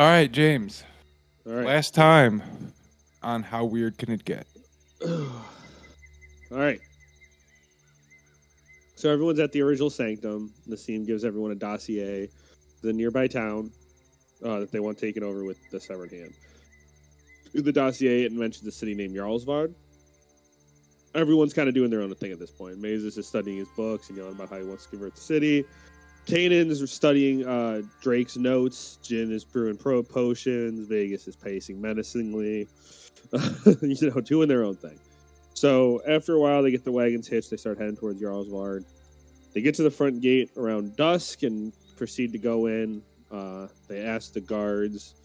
All right, James. All right. Last time on How Weird Can It Get? All right. So everyone's at the original sanctum. Nassim gives everyone a dossier, the nearby town that they want taken over with the severed hand. In the dossier, it mentions a city named Jarlsvard. Everyone's kind of doing their own thing at this point. Mazes is studying his books and yelling about how he wants to convert the city. Kanan is studying Drake's notes. Jin is brewing potions. Vegas is pacing menacingly. Doing their own thing. So after a while, they get the wagons hitched. They start heading towards Jarlsvard. They get to the front gate around dusk and proceed to go in. They ask the guards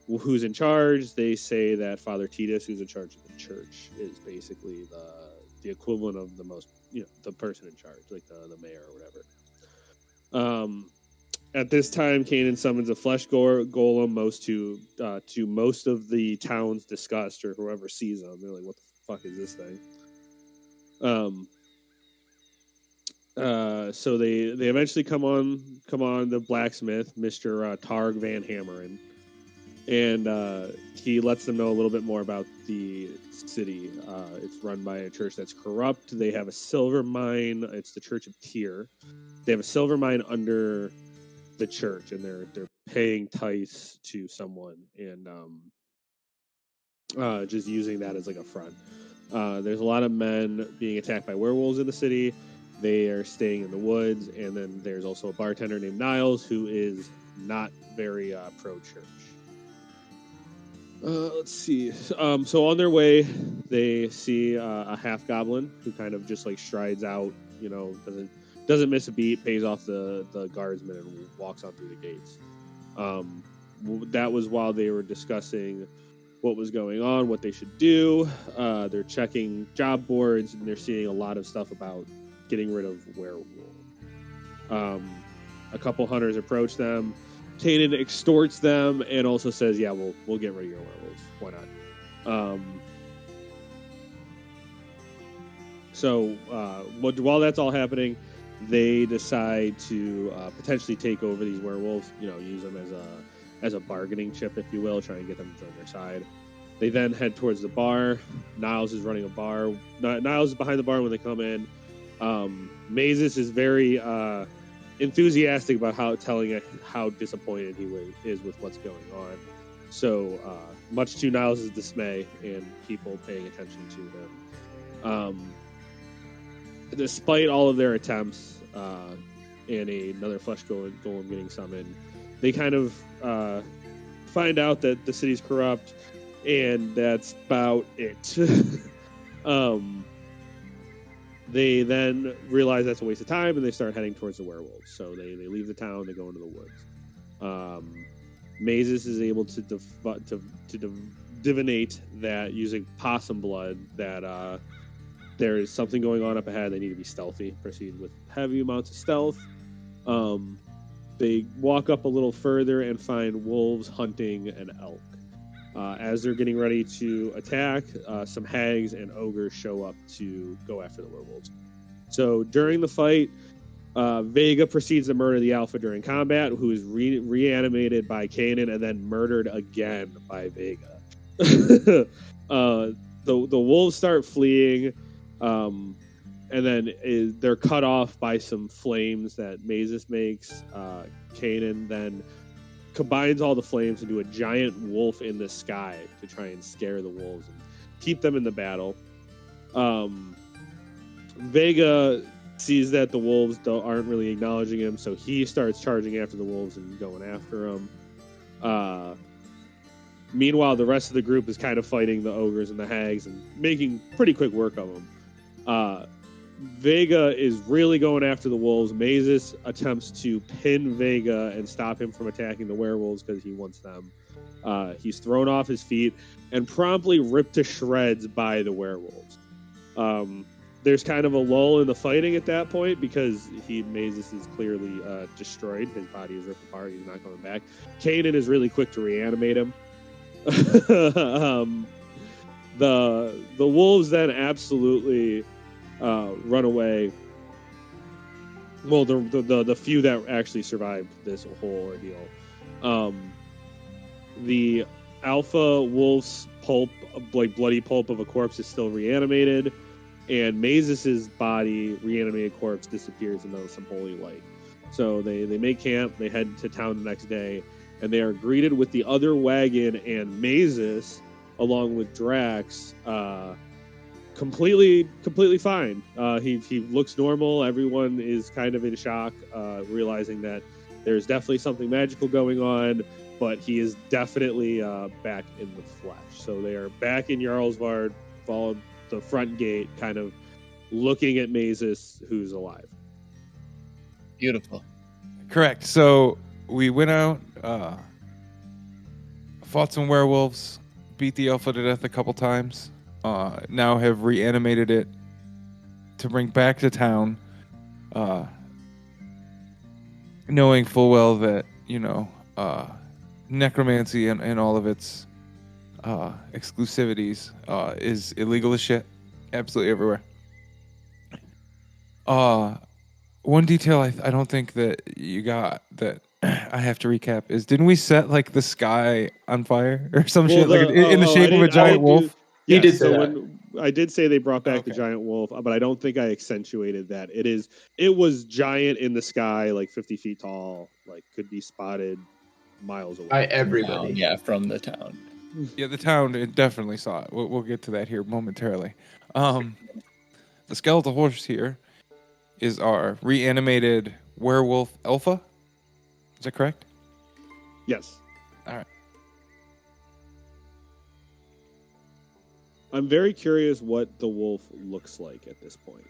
who's in charge. They say that Father Titus, who's in charge of the church, is basically the equivalent of the person in charge, like the mayor or whatever. At this time, Kanan summons a flesh golem. Most of the town's disgust, or whoever sees them, they're like, "What the fuck is this thing?" So they eventually come on the blacksmith, Mr. Targ Van Hammeren, and he lets them know a little bit more about the city. It's run by a church that's corrupt. They have a silver mine. It's the Church of Tyr. They have a silver mine under the church, and they're paying tithes to someone, and just using that as like a front. There's a lot of men being attacked by werewolves in the city. They are staying in the woods, and then there's also a bartender named Niles who is not very pro-church. Let's see. So on their way, they see a half goblin who kind of just like strides out. Doesn't miss a beat. Pays off the guardsman and walks on through the gates. That was while they were discussing what was going on, what they should do. They're checking job boards, and they're seeing a lot of stuff about getting rid of werewolves. A couple hunters approach them. Kanan extorts them and also says, "Yeah, we'll get rid of your werewolves. Why not?" While that's all happening, they decide to potentially take over these werewolves. Use them as a bargaining chip, if you will, try and get them to join their side. They then head towards the bar. Niles is running a bar. Niles is behind the bar when they come in. Mazes is very enthusiastic about telling how disappointed he is with what's going on. So much to Niles' dismay and people paying attention to him. Despite all of their attempts and another flesh golem getting summoned, they kind of find out that the city's corrupt, and that's about it. They then realize that's a waste of time, and they start heading towards the werewolves. So they leave the town, they go into the woods. Mazes is able to divinate that using possum blood that there is something going on up ahead. They need to be stealthy. Proceed with heavy amounts of stealth. They walk up a little further and find wolves hunting an elk. As they're getting ready to attack, some hags and ogres show up to go after the werewolves. So during the fight, Vega proceeds to murder the alpha during combat, who is reanimated by Kanan and then murdered again by Vega. The wolves start fleeing, and then they're cut off by some flames that Mazes makes. Kanan then combines all the flames into a giant wolf in the sky to try and scare the wolves and keep them in the battle. Vega sees that the wolves aren't really acknowledging him, so he starts charging after the wolves and going after them. Meanwhile, the rest of the group is kind of fighting the ogres and the hags and making pretty quick work of them. Vega is really going after the wolves. Mazes attempts to pin Vega and stop him from attacking the werewolves because he wants them. He's thrown off his feet and promptly ripped to shreds by the werewolves. There's kind of a lull in the fighting at that point because Mazes is clearly destroyed. His body is ripped apart. He's not coming back. Kanan is really quick to reanimate him. The wolves then absolutely run away. Well, the few that actually survived this whole ordeal. The alpha wolf's pulp, like bloody pulp of a corpse, is still reanimated, and Mazes's body, reanimated corpse, disappears into some holy light. So they make camp. They head to town the next day, and they are greeted with the other wagon and Mazes, along with Drax, completely fine. He looks normal. Everyone is kind of in shock, realizing that there's definitely something magical going on, but he is definitely back in the flesh. So they are back in Jarlsvard, followed the front gate, kind of looking at Mazes, who's alive. Beautiful. Correct. So we went out, fought some werewolves, beat the alpha to death a couple times. Now have reanimated it to bring back to town, knowing full well that, necromancy and all of its exclusivities is illegal as shit, absolutely everywhere. One detail I don't think that you got that I have to recap is, didn't we set like the sky on fire or some shit, like in the shape of a giant wolf? Yes, did say so that. when I did say they brought back the Okay. giant wolf, but I don't think I accentuated that. It was giant in the sky, like 50 feet tall, like could be spotted miles away. By everybody. Yeah, from the town. Yeah, the town it definitely saw it. We'll get to that here momentarily. The skeletal horse here is our reanimated werewolf alpha. Is that correct? Yes. All right. I'm very curious what the wolf looks like at this point,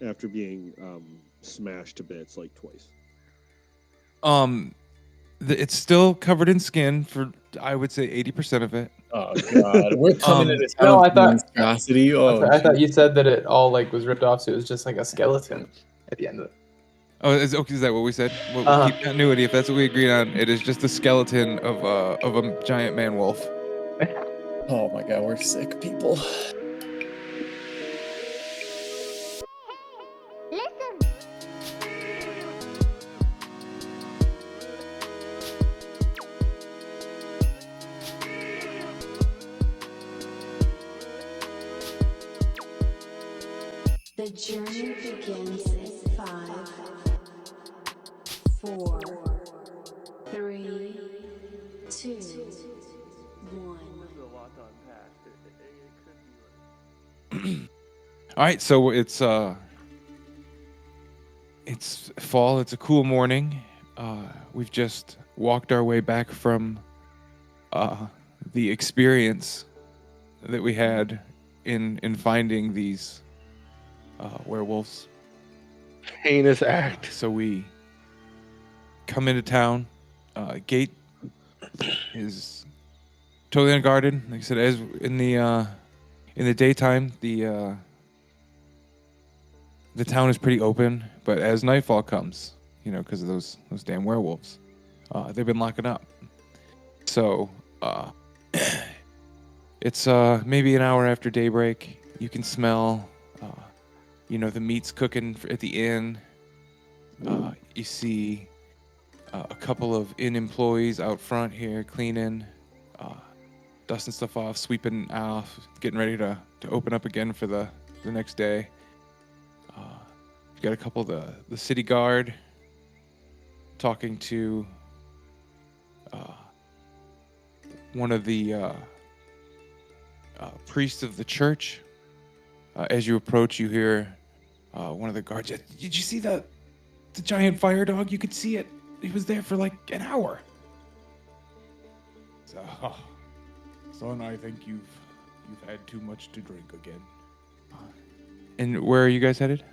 after being smashed to bits like twice. It's still covered in skin for, I would say, 80% of it. Oh god, we're coming into town No, I with thought- monstrosity. Oh, I thought you said that it all like was ripped off, so it was just like a skeleton at the end of it. Oh, is that what we said? We'll Uh-huh. keep continuity. If that's what we agreed on, it is just the skeleton of a giant man wolf. oh my god, we're sick people. The journey begins in 5, 4, 3, 2, 1. All right, so it's fall. It's a cool morning. We've just walked our way back from the experience that we had in finding these werewolves. Heinous act. So we come into town. Gate is totally unguarded. Like I said, as in the daytime, the town is pretty open. But as nightfall comes, because of those damn werewolves, they've been locking up. So it's maybe an hour after daybreak. You can smell, the meat's cooking at the inn. You see a couple of inn employees out front here cleaning, dusting stuff off, sweeping off, getting ready to open up again for the next day. You got a couple of the city guard talking to one of the priests of the church. As you approach, you hear one of the guards. Did you see the giant fire dog? You could see it. He was there for like an hour. Son, I think you've had too much to drink again. And where are you guys headed?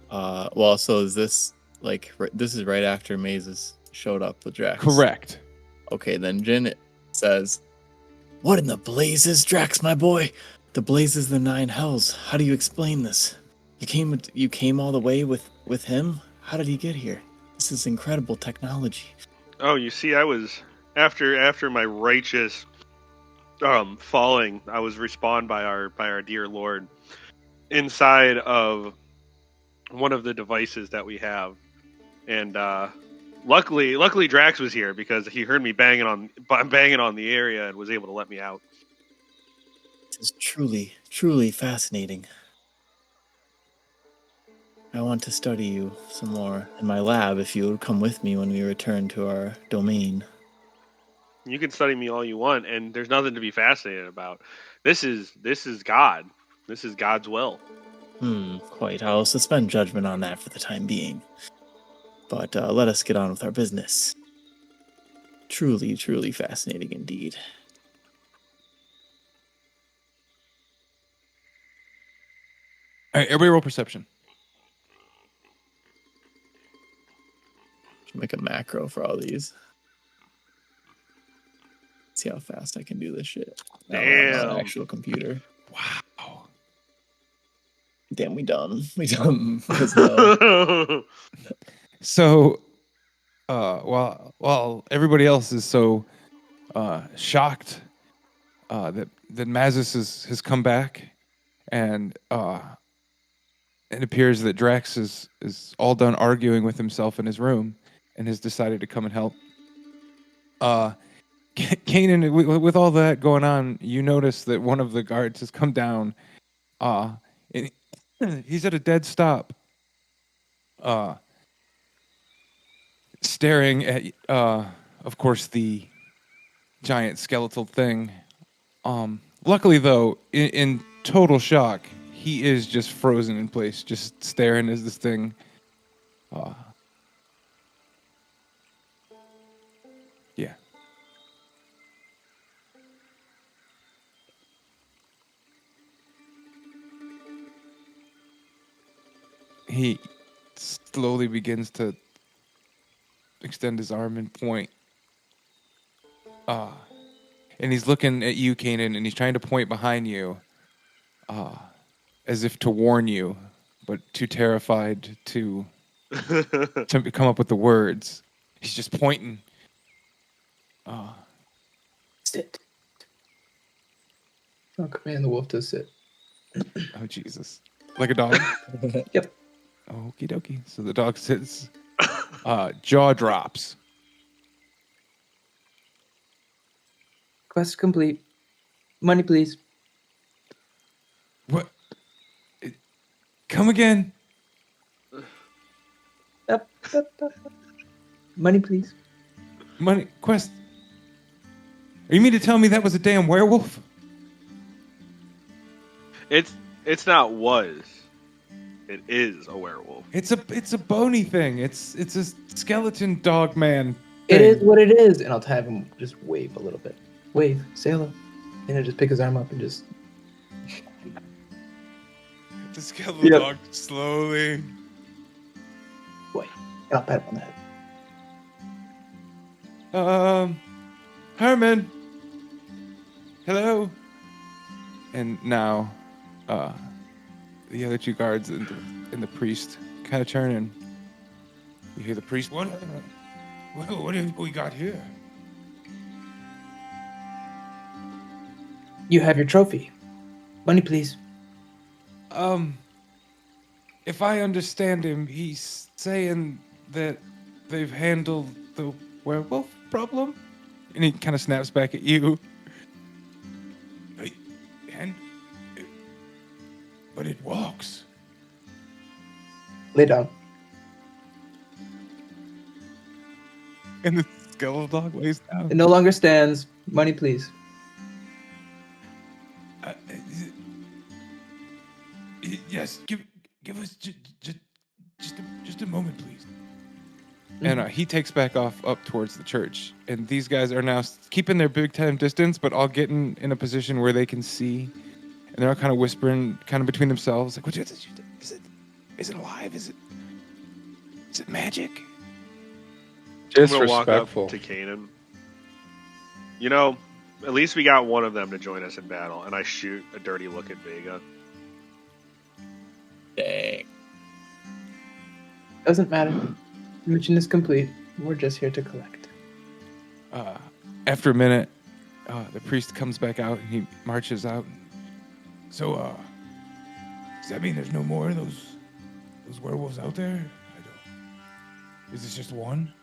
Well, so is this this is right after Mazes showed up with Drax? Correct. Okay, then Jin says, "What in the blazes, Drax, my boy? The blazes, the 9 hells. How do you explain this? You came all the way with him? How did he get here? This is incredible technology." Oh, you see, I was after my righteous falling, I was respawned by our dear Lord inside of one of the devices that we have, and Luckily, Drax was here because he heard me banging on the area and was able to let me out. This is truly fascinating. I want to study you some more in my lab if you would come with me when we return to our domain. You can study me all you want, and there's nothing to be fascinated about. This is God. This is God's will. Quite. I'll suspend judgment on that for the time being. But let us get on with our business. Truly fascinating indeed. All right, everybody roll perception. Should make a macro for all these. See how fast I can do this shit. Damn. On actual computer. Wow. Damn, we done. Because no. So, while everybody else is so shocked that Mazus has come back, and it appears that Drax is all done arguing with himself in his room and has decided to come and help. Kanan, with all that going on, you notice that one of the guards has come down. And he's at a dead stop. Staring at, of course, the giant skeletal thing. Luckily, though, in total shock, he is just frozen in place, just staring as this thing. Yeah. He slowly begins to extend his arm and point. And he's looking at you, Kanan, and he's trying to point behind you, as if to warn you, but too terrified to come up with the words. He's just pointing. Sit. I'll command the wolf to sit. Oh, Jesus. Like a dog? Yep. Okie dokie. So the dog sits. Jaw drops. Quest complete. Money, please. What? Come again? Up. Money, please. Money. Quest. You mean to tell me that was a damn werewolf? It's not was. It is a werewolf. It's a bony thing. It's a skeleton dog man. It thing. is what it is. And I'll have him just wave a little bit. Wave. Say hello. And he'll just pick his arm up and just... The skeleton Yep. dog slowly. Wait. And I'll pat him on the head. Herman. Hello. And now, the other two guards and the priest kind of turn, and you hear the priest. What have we got here? You have your trophy. Money, please. If I understand him, he's saying that they've handled the werewolf problem, and he kind of snaps back at you. But it walks. Lay down. And the skeletal dog lays down. It no longer stands. Money, please. Yes, give us just a moment, please. And he takes back off up towards the church. And these guys are now keeping their big time distance, but all getting in a position where they can see. And they're all kind of whispering, kind of between themselves, like, "What is it? Is it alive? Is it magic?" I'm gonna walk up to Kanan. You know, at least we got one of them to join us in battle, and I shoot a dirty look at Vega. Dang. Doesn't matter. Mission is complete. We're just here to collect. After a minute, the priest comes back out and he marches out. So, does that mean there's no more of those werewolves out there? I don't. Is this just one?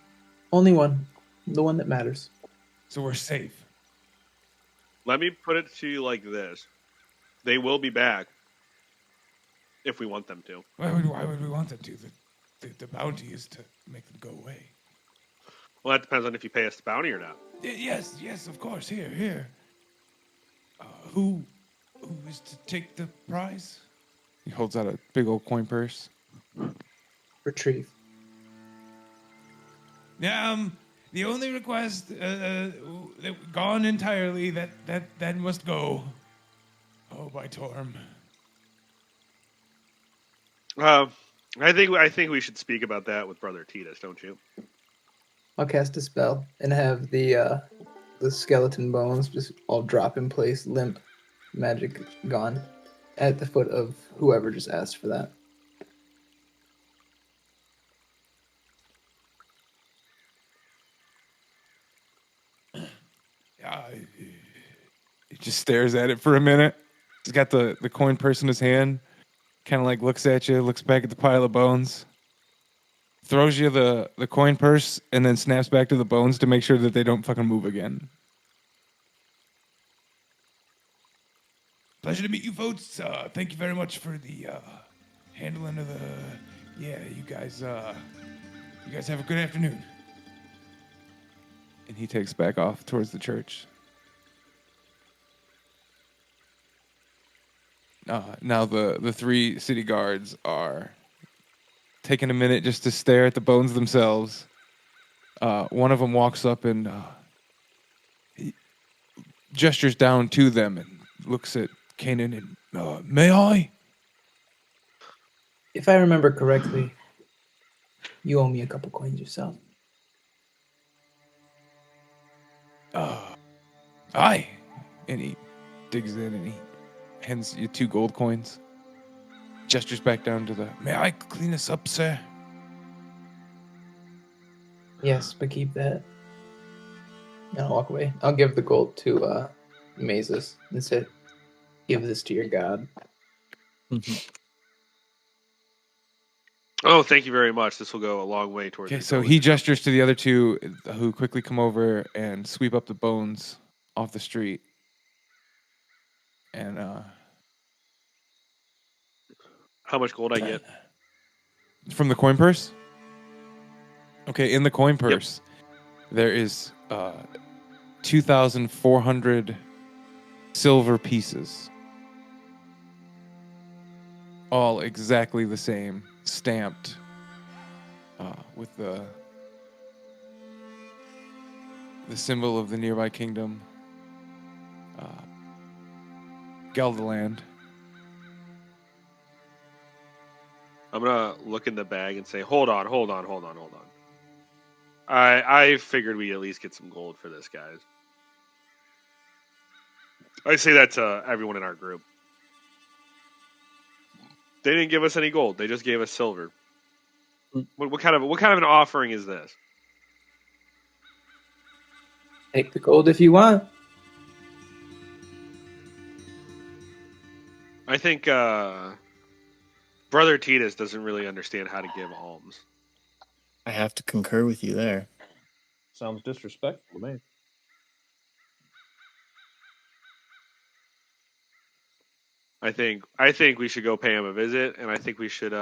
Only one. The one that matters. So we're safe. Let me put it to you like this: they will be back if we want them to. Why would we want them to? The bounty is to make them go away. Well, that depends on if you pay us the bounty or not. Yes, of course. Here. Who is to take the prize? He holds out a big old coin purse. Retrieve. The only request that gone entirely that must go. Oh, by Torm. I think we should speak about that with Brother Titus, don't you? I'll cast a spell and have the skeleton bones just all drop in place, limp, magic gone, at the foot of whoever just asked for that. He just stares at it for a minute. He's got the coin purse in his hand, kind of like looks at you, looks back at the pile of bones, throws you the coin purse, and then snaps back to the bones to make sure that they don't fucking move again. Pleasure to meet you, folks. Thank you very much for the handling of the. Yeah, you guys have a good afternoon. And he takes back off towards the church. Now the three city guards are taking a minute just to stare at the bones themselves. One of them walks up and he gestures down to them and looks at Kanan and, may I? If I remember correctly, you owe me a couple coins yourself. Aye. And he digs in and he hands you 2 gold coins. Gestures back down to may I clean this up, sir? Yes, but keep that. And I'll walk away. I'll give the gold to Mazes and say, give this to your god. Oh, thank you very much. This will go a long way towards. Okay, so he gestures to the other 2 who quickly come over and sweep up the bones off the street. And how much gold I get? From the coin purse? Okay, in the coin purse, there is 2,400 silver pieces. All exactly the same, stamped with the symbol of the nearby kingdom, Gelderland. I'm gonna look in the bag and say, hold on. I figured we'd at least get some gold for this, guys. I say that to everyone in our group. They didn't give us any gold. They just gave us silver. What kind of an offering is this? Take the gold if you want. I think Brother Titus doesn't really understand how to give alms. I have to concur with you there. Sounds disrespectful to me. I think we should go pay him a visit, and I think we should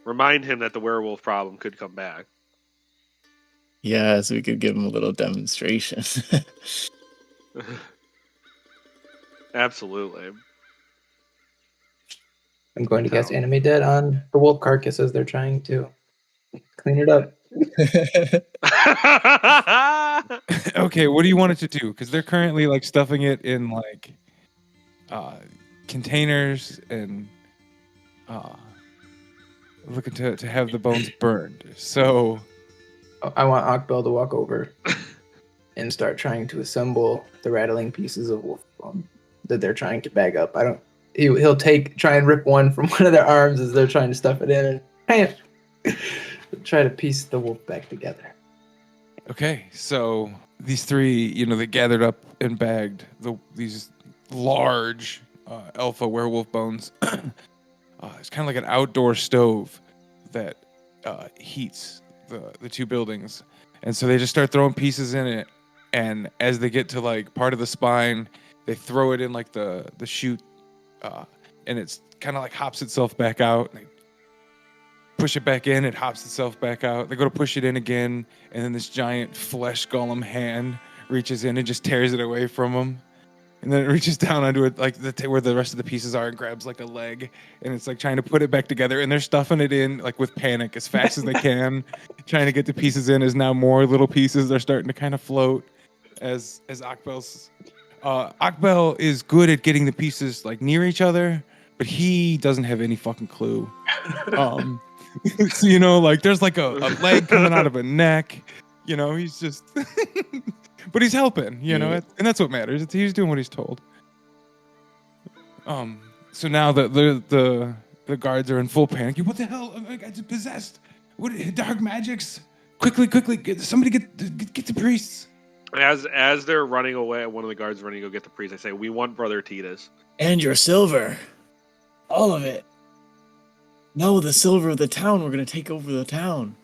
remind him that the werewolf problem could come back. Yeah, so we could give him a little demonstration. Absolutely. I'm going to guess Enemy Dead on the wolf carcass as they're trying to clean it up. Okay, what do you want it to do? Because they're currently like stuffing it in like containers and looking to have the bones burned. So I want Akbel to walk over and start trying to assemble the rattling pieces of wolf bone that they're trying to bag up. He'll try and rip one from one of their arms as they're trying to stuff it in and try to piece the wolf back together. okay, so these 3, they gathered up and bagged these large alpha werewolf bones. It's kind of like an outdoor stove that heats the two buildings, and so they just start throwing pieces in it. And as they get to like part of the spine, they throw it in like the chute, and it's kind of like hops itself back out. They push it back in, it hops itself back out. They go to push it in again, and then this giant flesh golem hand reaches in and just tears it away from them. And then it reaches down onto it, like where the rest of the pieces are, and grabs like a leg, and it's like trying to put it back together. And they're stuffing it in like with panic as fast as they can, trying to get the pieces in. As now more little pieces are starting to kind of float. As Akbel is good at getting the pieces like near each other, but he doesn't have any fucking clue. So, you know, like there's like a leg coming out of a neck. You know, he's just. But he's helping, you know, and that's what matters. He's doing what he's told. So now the guards are in full panic. What the hell? I got possessed. What dark magics? Quickly! Somebody get the priests. As they're running away, one of the guards running to go get the priest. I say, "We want Brother Titus and your silver, all of it. No, the silver of the town. We're gonna take over the town."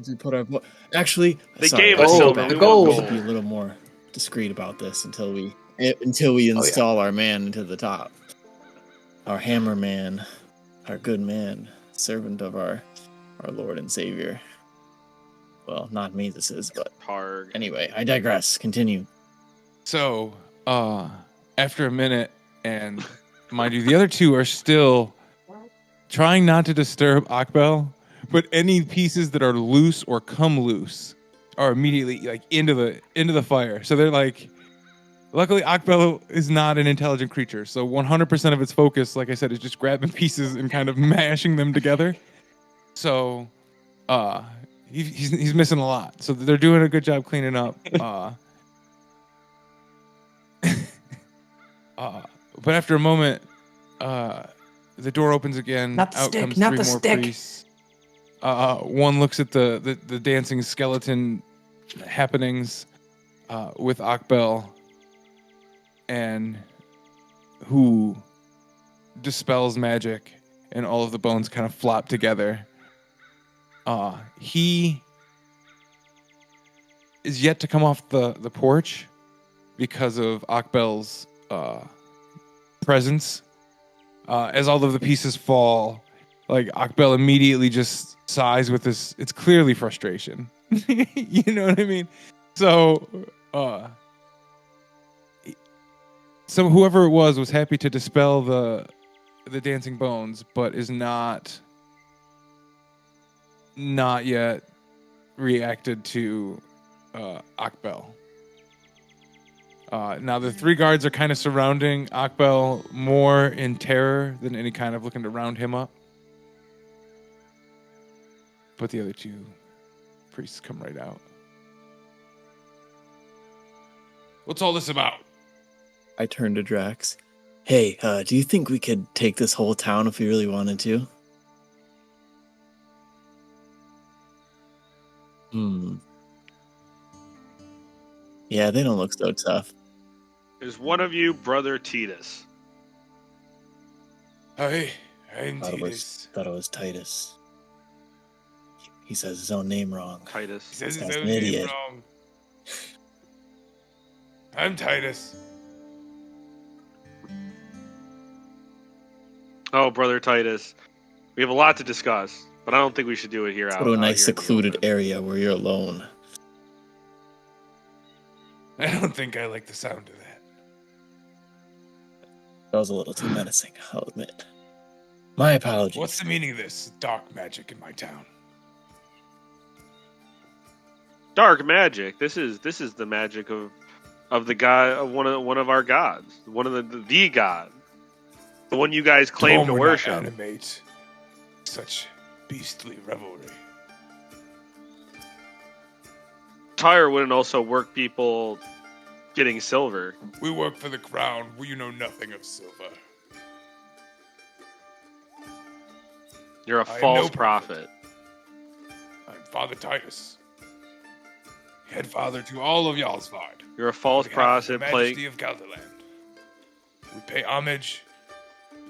We put our actually. They gave us silver. We gold. We should be a little more discreet about this until we install our man into the top. Our hammer man, our good man, servant of our Lord and Savior. Well, not me. This is, but Parg. Anyway, I digress. Continue. So, after a minute, and mind you, the other two are still trying not to disturb Akbel. But any pieces that are loose or come loose are immediately like into the fire. So they're like, luckily Akbel is not an intelligent creature. So 100% of its focus, like I said, is just grabbing pieces and kind of mashing them together. So he's missing a lot. So they're doing a good job cleaning up. But after a moment, the door opens again. Not the Out stick, comes not three the more stick. priests. One looks at the dancing skeleton happenings with Akbel, and who dispels magic, and all of the bones kind of flop together. He is yet to come off the porch because of Akbel's presence. As all of the pieces fall, like Akbel immediately just sighs with this. It's clearly frustration. You know what I mean? So, whoever it was happy to dispel the dancing bones, but is not yet reacted to Akbel. Now the three guards are kind of surrounding Akbel, more in terror than any kind of looking to round him up. But the other two priests come right out. What's all this about? I turn to Drax. Hey, do you think we could take this whole town if we really wanted to? Yeah, they don't look so tough. Is one of you Brother Titus? Hi, I'm Titus. Thought it was Titus. He says his own name wrong. Titus. He says his That's own an name idiot. wrong. I'm Titus. Oh, Brother Titus. We have a lot to discuss, but I don't think we should do it here. Go to a nice secluded area where you're alone. I don't think I like the sound of that. That was a little too menacing, I'll admit. My apologies. What's the meaning of this dark magic in my town? Dark magic. This is the magic of the god, of one of our gods, one of the god, the one you guys claim to worship. Not animate such beastly revelry. Tyre wouldn't also work people getting silver. We work for the crown. You know nothing of silver. You're a false prophet. I'm Father Titus, head father to all of Jarlsvard. You're a false prophet. Majesty of Gelderland. We pay homage.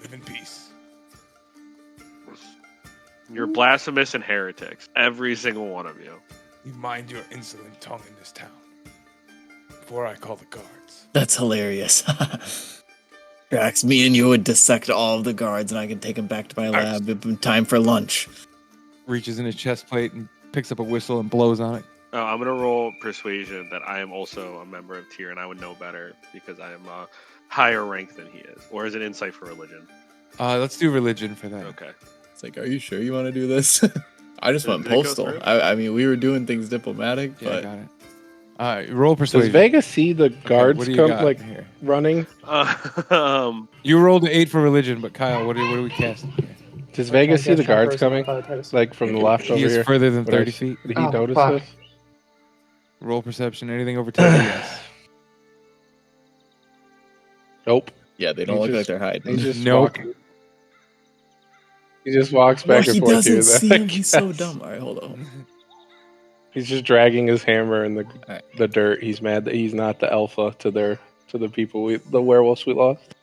Live in peace. You're blasphemous and heretics. Every single one of you. You mind your insolent tongue in this town before I call the guards. That's hilarious. Drax, me and you would dissect all of the guards and I can take them back to my lab. It'd be time for lunch. Reaches in his chest plate and picks up a whistle and blows on it. I'm going to roll persuasion that I am also a member of Tyr and I would know better because I am a higher rank than he is. Or is it insight for religion? Let's do religion for that. Okay. It's like, are you sure you want to do this? I just went Did it go postal. through? I mean, we were doing things diplomatic, Yeah, but I got it. Roll persuasion. Does Vega see the guards what do you come got like here? running? You rolled an 8 for religion, but Kyle, what do we cast? Does Vega see the guards coming? Like from the left over He is here? further than Would I 30 s- feet. Did he notice fuck. this? Roll perception. Anything over 10, yes. Nope. yeah, they don't He look like just- they're hiding. He just Nope. He just walks No, back and he forth doesn't here. see then, I him. He's so guess. dumb. All right, hold on. He's just dragging his hammer in Alright. the dirt. He's mad that he's not the alpha to the people the werewolves we lost.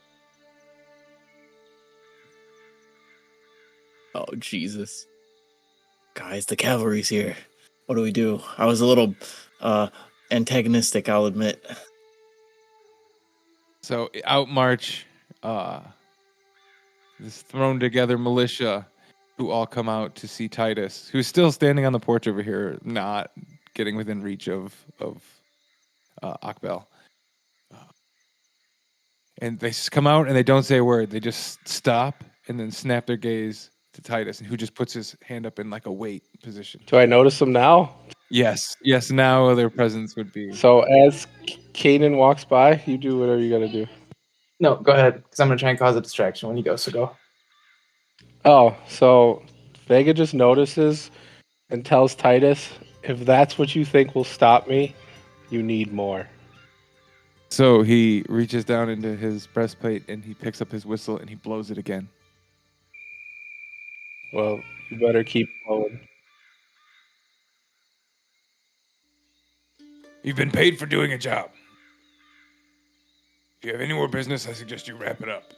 Oh, Jesus. Guys, the cavalry's here. What do we do? I was a little antagonistic, I'll admit. So out march this thrown together militia who all come out to see Titus, who's still standing on the porch over here, not getting within reach of Akbel. And they just come out and they don't say a word. They just stop and then snap their gaze to Titus, who just puts his hand up in like a wait position. Do I notice them now? Yes, now their presence would be. So as Kanan walks by, you do whatever you got to do. No, go ahead, because I'm gonna try and cause a distraction when you go. So go. Oh, so Vega just notices and tells Titus, if that's what you think will stop me, you need more. So he reaches down into his breastplate and he picks up his whistle and he blows it again. Well, you better keep blowing. You've been paid for doing a job. If you have any more business, I suggest you wrap it up.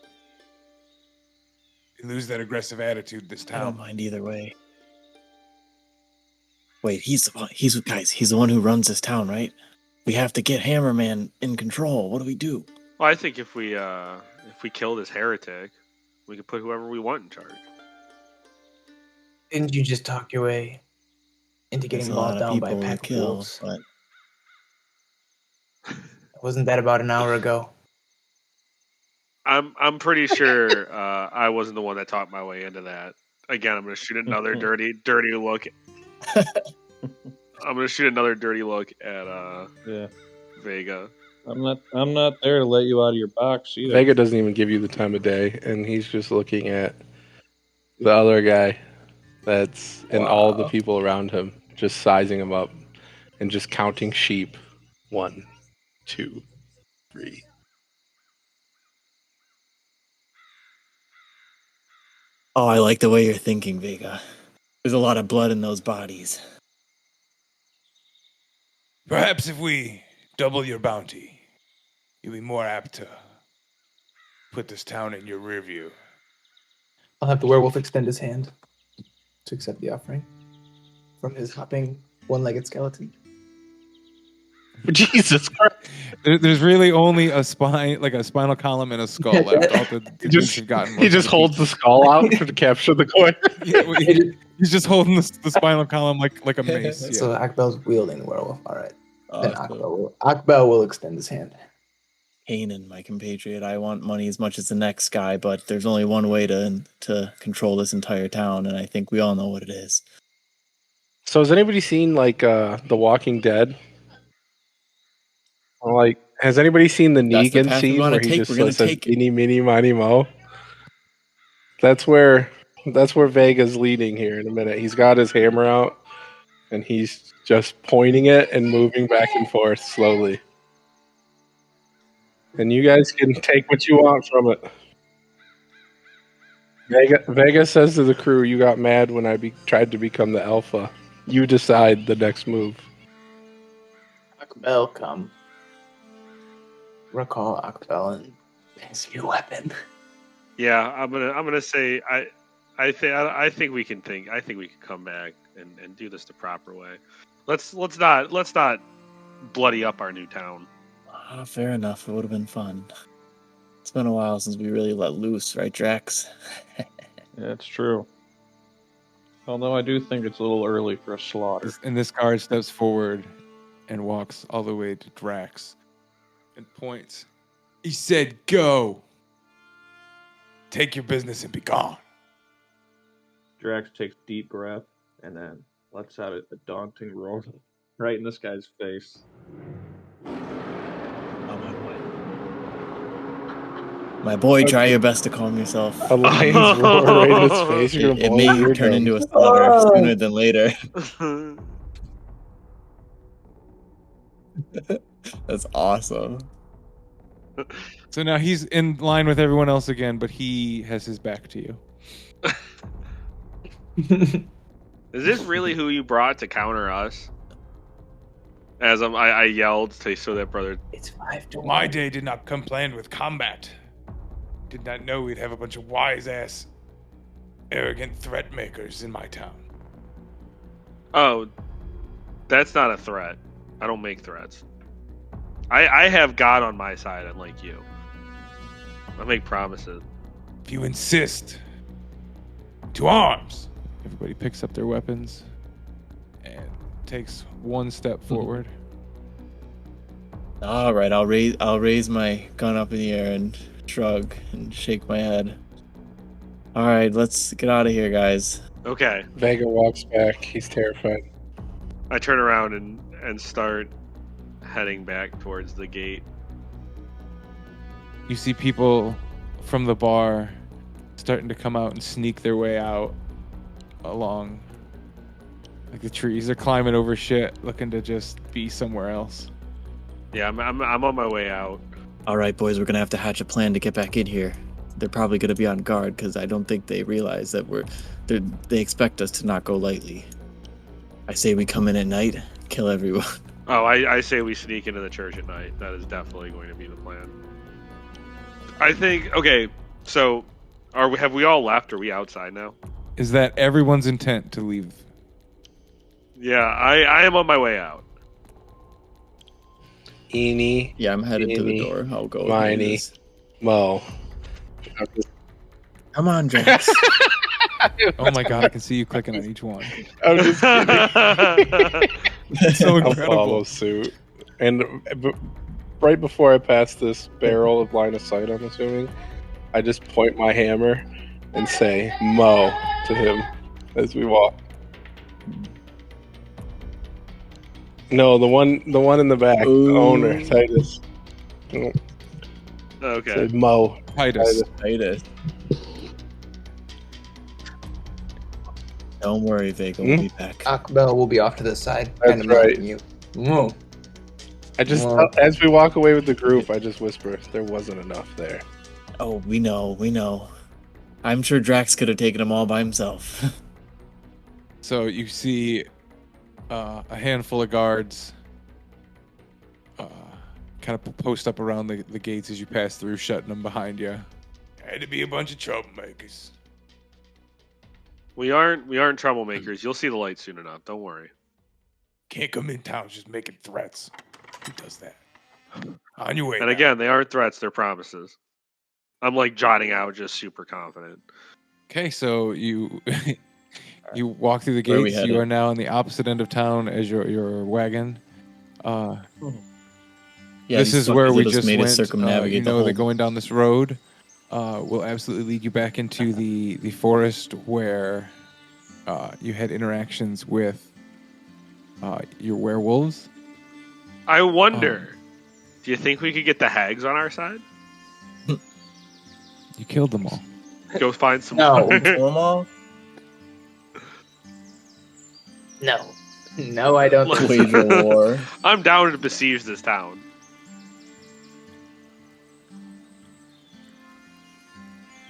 You lose that aggressive attitude this I don't town. mind either way. Wait, he's the one who runs this town, right? We have to get Hammerman in control. What do we do? Well, I think if we kill this heretic, we can put whoever we want in charge. Didn't you just talk your way into getting There's a lot mauled of down by a people to pack of kill, wolves? but Wasn't that about an hour ago? I'm pretty sure I wasn't the one that talked my way into that. Again, I'm gonna shoot another dirty look. I'm gonna shoot another dirty look at Yeah, Vega. I'm not there to let you out of your box either. Vega doesn't even give you the time of day, and he's just looking at the other guy that's and all the people around him, just sizing him up and just counting sheep. 1, 2, 3. oh, I like the way you're thinking, Vega. There's a lot of blood in those bodies. Perhaps if we double your bounty, you'll be more apt to put this town in your rear view. I'll have the werewolf extend his hand to accept the offering from his hopping one-legged skeleton. Jesus Christ! There's really only a spine, like a spinal column and a skull left. All the dudes have gotten He just holds the skull out to capture the coin. He's just holding the spinal column like a mace. Yeah. So Akbel's wielding the werewolf. All right. Then Cool. Akbel will extend his hand. Kanan, my compatriot, I want money as much as the next guy, but there's only one way to control this entire town, and I think we all know what it is. So has anybody seen like The Walking Dead? Or, like, has anybody seen the That's the Negan path we scene wanna where he take. just We're gonna says take it. "Eeny, meeny, miny, mo"? That's where Vega's leading here in a minute. He's got his hammer out, and he's just pointing it and moving back and forth slowly. And you guys can take what you want from it. Vega says to the crew, "You got mad when I tried to become the alpha. You decide the next move." Akbel, come. Recall Akbel and his new weapon. Yeah, I'm gonna say I think we can think. I think we can come back and do this the proper way. Let's not bloody up our new town. Fair enough. It would have been fun. It's been a while since we really let loose, right, Drax? Yeah, it's true. Although I do think it's a little early for a slaughter. And this guard steps forward and walks all the way to Drax and points. He said, "Go. Take your business and be gone." Drax takes a deep breath and then lets out a daunting roar right in this guy's face. My boy, try your best to calm yourself. A lion's roar right in his face. You're It gonna blow may your turn eardrum. into a slaughter sooner than later. That's awesome. So now he's in line with everyone else again, but he has his back to you. Is this really who you brought to counter us? As I yelled to show that brother. It's 5-1. My day did not come planned with combat. Did not know we'd have a bunch of wise-ass, arrogant threat makers in my town. Oh, that's not a threat. I don't make threats. I have God on my side, unlike you. I make promises. If you insist, to arms. Everybody picks up their weapons and takes one step forward. All right, I'll raise my gun up in the air and shrug and shake my head. All right, let's get out of here, guys. Okay. Vega walks back. He's terrified. I turn around and start heading back towards the gate. You see people from the bar starting to come out and sneak their way out along like the trees. They're climbing over shit, looking to just be somewhere else. Yeah, I'm on my way out. All right, boys, we're gonna have to hatch a plan to get back in here. They're probably gonna be on guard because I don't think they realize that they expect us to not go lightly. I say we come in at night, kill everyone. Oh, I say we sneak into the church at night. That is definitely going to be the plan. I think. Okay, so have we all left? Are we outside now? Is that everyone's intent to leave? Yeah, I am on my way out. Eeny, Yeah, I'm headed to the Meeny, door. I'll go. miny, mo. Come on, Drax. Oh my god, I can see you clicking on each one. I'm just kidding. It's so I'll incredible. follow suit. And right before I pass this barrel of line of sight, I'm assuming, I just point my hammer and say "Mo" to him as we walk. No, the one in the back, the owner, Titus. Okay. Said Mo. Titus. Titus. Don't worry, Vega. We'll be back. Akbel will be off to the side. That's kind of right. mocking you. Whoa. I just, Well- as we walk away with the group, I just whisper, "There wasn't enough there." Oh, we know. I'm sure Drax could have taken them all by himself. So you see a handful of guards kind of post up around the gates as you pass through, shutting them behind you. Had to be a bunch of troublemakers. We aren't troublemakers. You'll see the light soon enough. Don't worry. Can't come in town just making threats. Who does that? On your way. And now. again, they aren't threats. They're promises. I'm like jotting out, just super confident. Okay, so you you walk through the Where are we gates. headed? You are now on the opposite end of town as your wagon. Yeah, This these is where fuckers we will just made went. us circumnavigate You the know whole. that going down this road will absolutely lead you back into the forest where you had interactions with your werewolves. I wonder. Do you think we could get the hags on our side? You killed them all. Go find some. No. more. Kill 'em all? No. No, I don't think so. Wage a war. I'm down to besiege this town.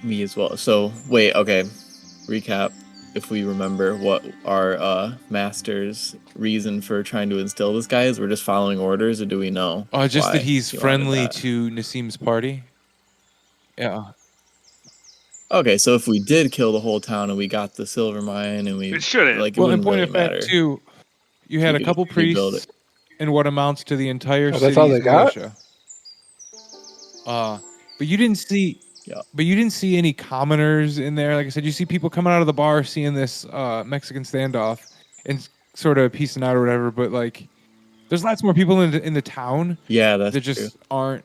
Me as well. So wait, okay. Recap. If we remember what our master's reason for trying to instill this guy is, we're just following orders, or do we know? Just why that he's he wanted friendly that? to Nassim's party. Yeah. Okay, so if we did kill the whole town and we got the silver mine and we It shouldn't. like, it Well, in wouldn't point really of fact, matter. too, you had We a could couple just rebuild priests and what amounts to the entire Oh, that's all city's they got? militia. But you didn't see. Yeah. But you didn't see any commoners in there. Like I said, you see people coming out of the bar, seeing this Mexican standoff, and sort of piecing out or whatever. But like, there's lots more people in the town Yeah, that's that true. just aren't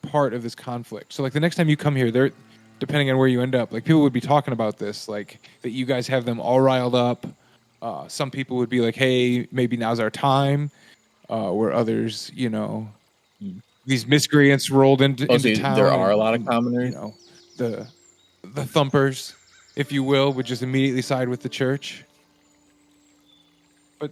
part of this conflict. So like the next time you come here, they're depending on where you end up, like people would be talking about this, like that you guys have them all riled up. Some people would be like, "Hey, maybe now's our time," where others, these miscreants rolled into Oh, so town. there are a lot of and, commoners? the thumpers, if you will, would just immediately side with the church. But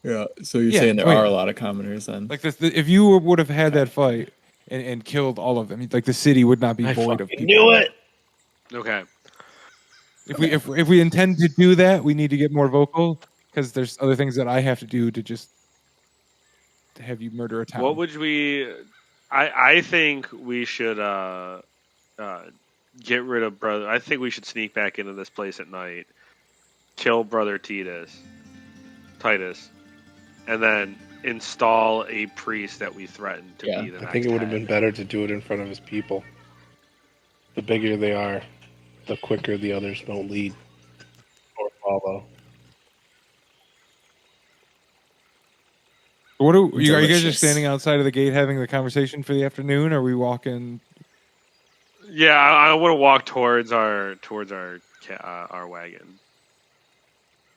Yeah, so you're Yeah, saying there oh, are yeah. a lot of commoners then? like this, if you would have had that fight and killed all of them, like the city would not be I void of fucking people. knew it. Okay. If we intend to do that, we need to get more vocal because there's other things that I have to do to have you murder a town. What would we? I think we should get rid of brother. I think we should sneak back into this place at night, kill brother Titus, and then install a priest that we threatened to Yeah, be the I next think it would have head. been better to do it in front of his people. The bigger they are, the quicker the others don't lead or follow. What are you guys just Delicious. standing outside of the gate having the conversation for the afternoon? Or are we walking? Yeah, I want to walk towards our wagon.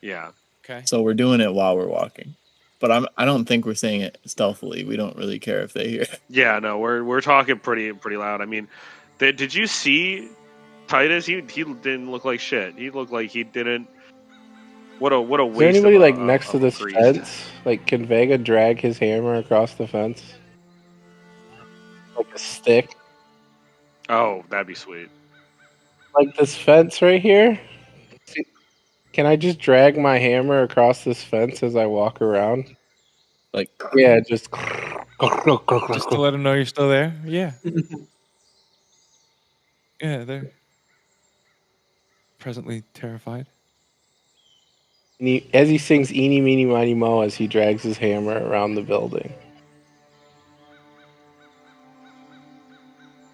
Yeah. Okay. So we're doing it while we're walking. But I don't think we're saying it stealthily. We don't really care if they hear. Yeah, no, we're talking pretty loud. I mean, did you see Titus? He didn't look like shit. He looked like he didn't. What a waste. Is there anybody of like a, next to of a this priest. fence? Like, can Vega drag his hammer across the fence? Like a stick? Oh, that'd be sweet. Like this fence right here? Can I just drag my hammer across this fence as I walk around? Like, Yeah, just. Just to let them know you're still there. Yeah. Yeah, they're presently terrified. As he sings "Eeny, Meeny, Miny, Mo" as he drags his hammer around the building.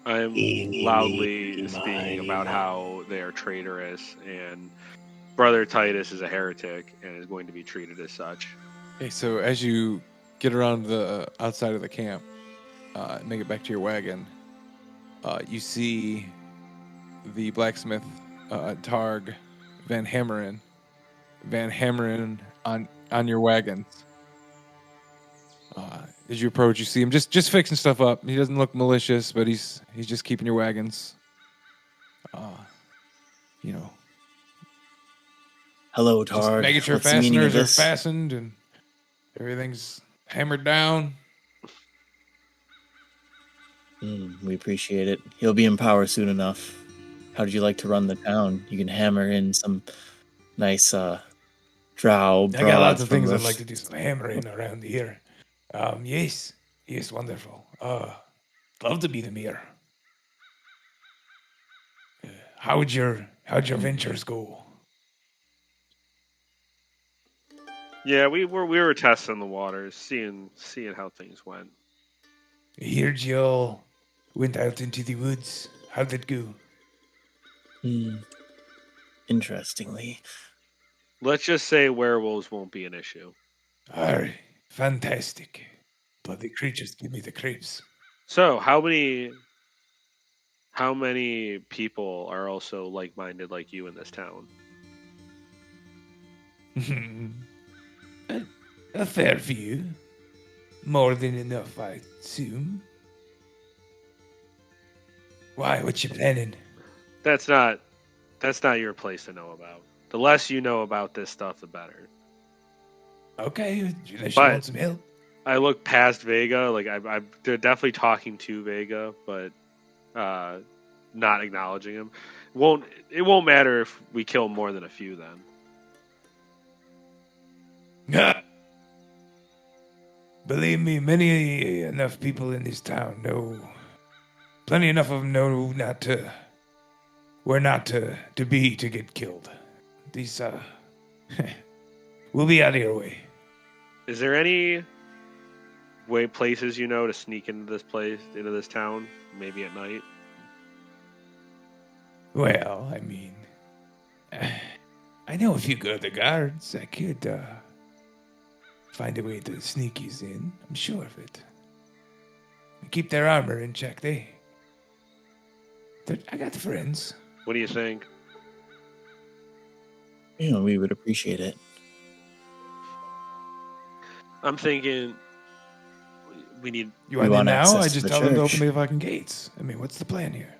I'm Eeny, loudly meeny, speaking miny, about mo. how they are traitorous and brother Titus is a heretic and is going to be treated as such. Okay, so as you get around the outside of the camp, and make it back to your wagon, you see the blacksmith Targ Van Hammeren on your wagons. As you approach, you see him just fixing stuff up. He doesn't look malicious, but he's just keeping your wagons. hello, Just Targ. making sure What's the meaning of fasteners are this? fastened and everything's hammered down. We appreciate it. He'll be in power soon enough. How'd you like to run the town? You can hammer in some nice drow. I got lots of from things the I'd like to do some hammering around here. Yes, wonderful. Love to be the mayor. How'd your ventures go? Yeah, we were testing the waters, seeing how things went. I heard you all went out into the woods. How'd it go? Interestingly. Let's just say werewolves won't be an issue. Fantastic. Bloody creatures give me the creeps. So, how many people are also like-minded like you in this town? A fair few. More than enough, I assume. Why? What you planning? That's not your place to know about. The less you know about this stuff, the better. Okay, unless you But- want some help. I look past Vega, like they're definitely talking to Vega, but not acknowledging him. It won't matter if we kill more than a few then. Believe me, many enough people in this town know. Plenty enough of them know not to we're not to get killed. These we'll be out of your way. Is there any places to sneak into this town, maybe at night? Well, I mean, I know a few other guards. I could find a way to sneak you in. I'm sure of it. Keep their armor in check. I got friends. What do you think? We would appreciate it. I'm thinking we need. You We want in want now? access I to just the tell them to church. open the fucking gates. I mean, what's the plan here?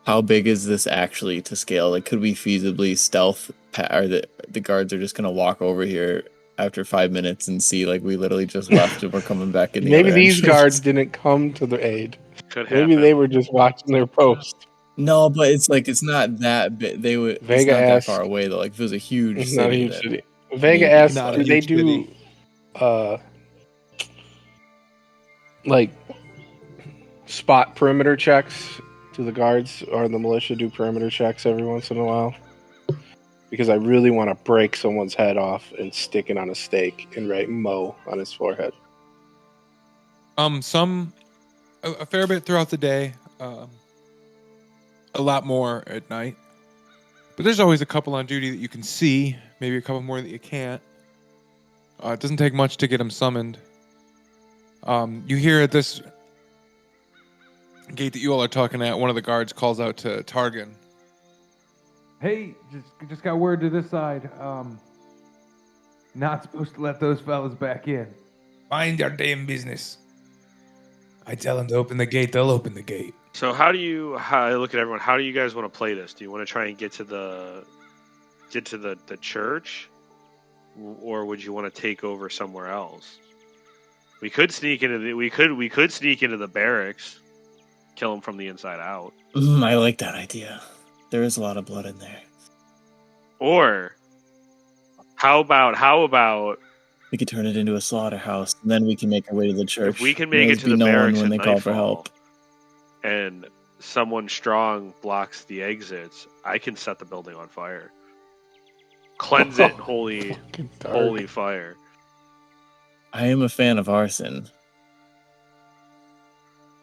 How big is this actually to scale? Like, could we feasibly stealth, or the guards are just gonna walk over here after 5 minutes and see like we literally just left and we're coming back in the Maybe other these entrance? guards didn't come to the aid. Could happen. Maybe they were just watching their post. No, but it's like it's not that big. It's Vega not that asked- far away though. Like if it was a huge It's city, not a huge then city. Vega maybe. asked, Not a do they huge do city. like spot perimeter checks? Do the guards or the militia do perimeter checks every once in a while? Because I really want to break someone's head off and stick it on a stake and write Mo on his forehead. Some a fair bit throughout the day. A lot more at night. But there's always a couple on duty that you can see. Maybe a couple more that you can't. It doesn't take much to get them summoned. You hear at this gate that you all are talking at, one of the guards calls out to Targan. Hey, just got word to this side. Not supposed to let those fellas back in. Mind your damn business. I tell them to open the gate, they'll open the gate. So how I look at everyone? How do you guys want to play this? Do you want to try and get to the church, or would you want to take over somewhere else? We could sneak into the barracks, kill them from the inside out. I like that idea. There is a lot of blood in there. Or how about We could turn it into a slaughterhouse, and then we can make our way to the church. if we can make There's it to the no one barracks when at they call for nightfall, help. and someone strong blocks the exits, I can set the building on fire. Cleanse it, holy Fucking dark. holy fire. I am a fan of arson.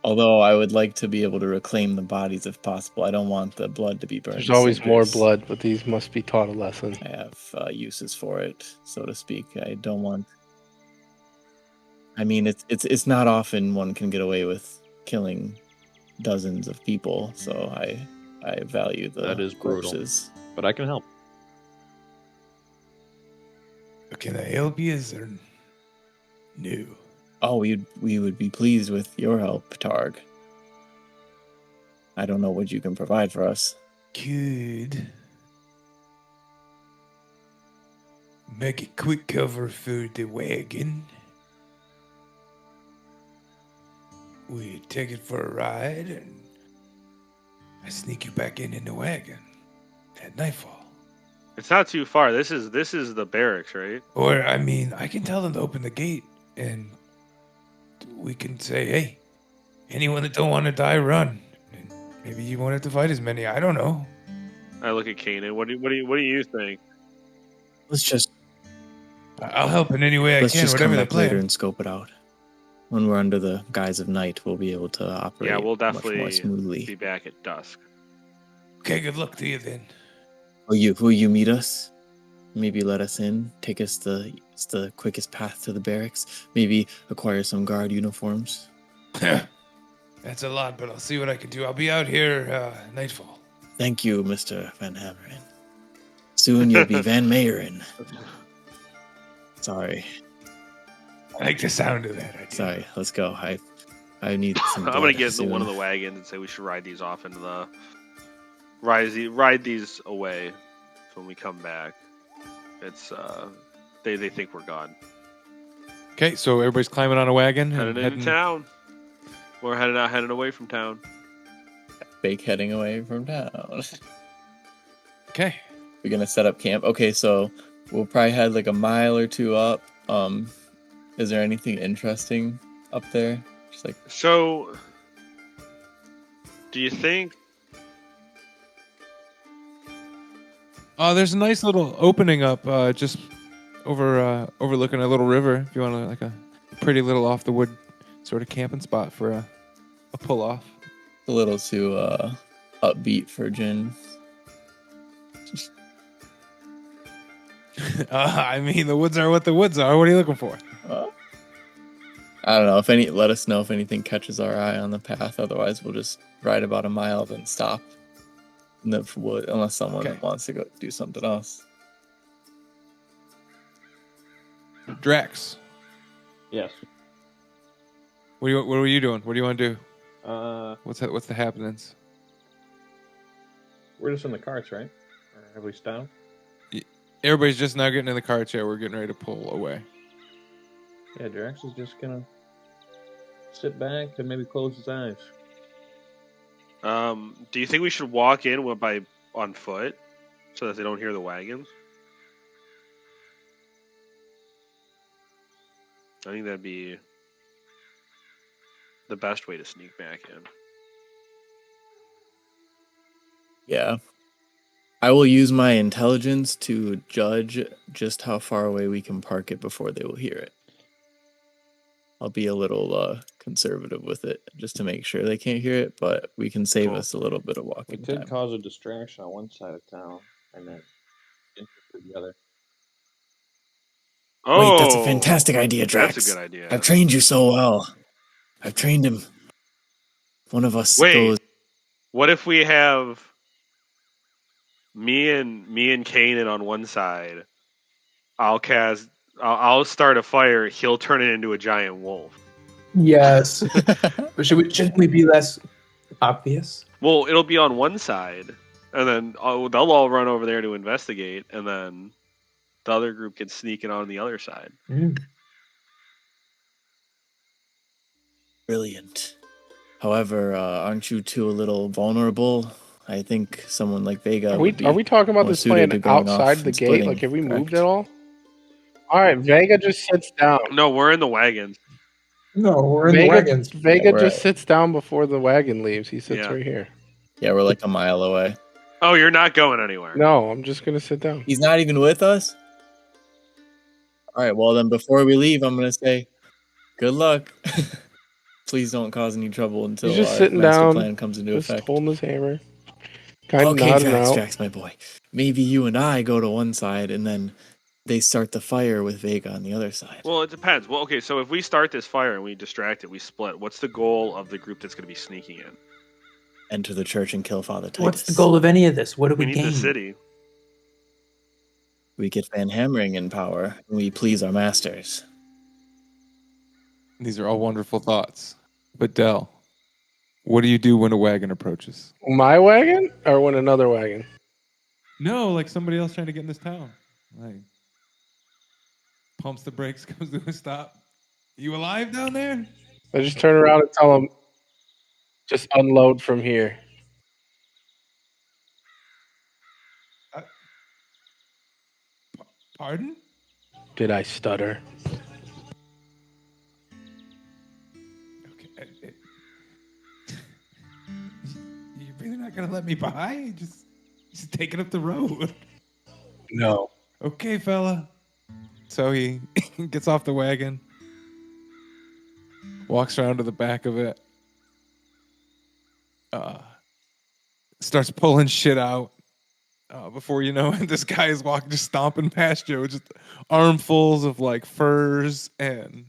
Although I would like to be able to reclaim the bodies if possible. I don't want the blood to be burned. There's to always more cinders. blood, but these must be taught a lesson. I have uses for it, so to speak. I don't want. I mean, it's not often one can get away with killing dozens of people, so I value the That is brutal. corpses. But I can help. Can I help you, or no? Oh, we would be pleased with your help, Targ. I don't know what you can provide for us. Could make a quick cover for the wagon. We take it for a ride, and I sneak you back in the wagon at nightfall. It's not too far. This is the barracks, right? Or, I mean, I can tell them to open the gate, and we can say, hey, anyone that don't want to die, run. And maybe you won't have to fight as many. I don't know. I look at Kanan. What do you think? Let's just I'll help in any way I let's can, just whatever come the back later plan. and scope it out. When we're under the guise of night, we'll be able to operate Yeah, we'll much more definitely smoothly. be back at dusk. Okay, good luck to you then. Will you meet us? Maybe let us in. Take us it's the quickest path to the barracks. Maybe acquire some guard uniforms. That's a lot, but I'll see what I can do. I'll be out here nightfall. Thank you, Mr. Van Hammeren. Soon you'll be Van Mayeren. Sorry. I like the sound of that idea. Sorry, let's go. I need some I'm gonna blood get into soon. one of the wagons and say we should ride these off into the ride these away when we come back. It's they think we're gone. Okay, so everybody's climbing on a wagon and Headed into town. We're headed away from town. Fake heading away from town. Okay. We're gonna set up camp. Okay, so we'll probably head like a mile or two up. Is there anything interesting up there? Just like So, do you think There's a nice little opening up just overlooking a little river. If you want to like a pretty little off the wood sort of camping spot for a pull off. A little too upbeat for Jin. I mean, the woods are what the woods are. What are you looking for? I don't know. Let us know if anything catches our eye on the path. Otherwise, we'll just ride about a mile, then stop in the wood, unless someone wants to go do something else. Drax, Yes. what are you doing? What do you want to do? What's the happenings? We're just in the carts, right? Or have we stopped? Everybody's just now getting in the carts. Yeah, we're getting ready to pull away. Yeah, Drax is just gonna sit back and maybe close his eyes. Do you think we should walk in on foot so that they don't hear the wagons? I think that'd be the best way to sneak back in. Yeah. I will use my intelligence to judge just how far away we can park it before they will hear it. I'll be a little conservative with it just to make sure they can't hear it, but we can save us a little bit of We walking did time. cause a distraction on one side of town, and then into the other. Oh, Wait, that's a fantastic idea, Drax. That's a good idea. I've trained you so well. I've trained him. One of us goes. What if we have me and Kanan on one side? I'll start a fire. He'll turn it into a giant wolf. Yes. But shouldn't we be less obvious? Well, it'll be on one side, and then they'll all run over there to investigate, and then the other group can sneak in on the other side. Brilliant. However, aren't you two a little vulnerable? I think someone like Vega. Are we talking about this plan outside the gate? Like, have we moved at all? All right, Vega just sits down. No, we're in the wagons. No, we're in the wagons. Vega just sits down before the wagon leaves. He sits right here. Yeah, we're like a mile away. Oh, you're not going anywhere. No, I'm just gonna sit down. He's not even with us? All right, well then before we leave, I'm gonna say good luck. Please don't cause any trouble until He's just our sitting master down, plan comes into just effect. holding his hammer. Kind of Okay, nodding out. Drax, my boy. Maybe you and I go to one side and then they start the fire with Vega on the other side. Well, it depends. Well, okay, so if we start this fire and we distract it, we split. What's the goal of the group that's going to be sneaking in? Enter the church and kill Father Titus. What's the goal of any of this? What do we need gain? the city. We get Van Hammering in power, and we please our masters. These are all wonderful thoughts. But Del, what do you do when a wagon approaches? My wagon or when another wagon? No, like somebody else trying to get in this town. Like pumps the brakes, comes to a stop. You alive down there? I just turn around and tell them, just unload from here. Pardon? Did I stutter? Okay. You're really not gonna let me by? Just take it up the road. No. Okay, fella. So he gets off the wagon, walks around to the back of it, starts pulling shit out. Before you know it, this guy is walking, just stomping past you with just armfuls of like furs and,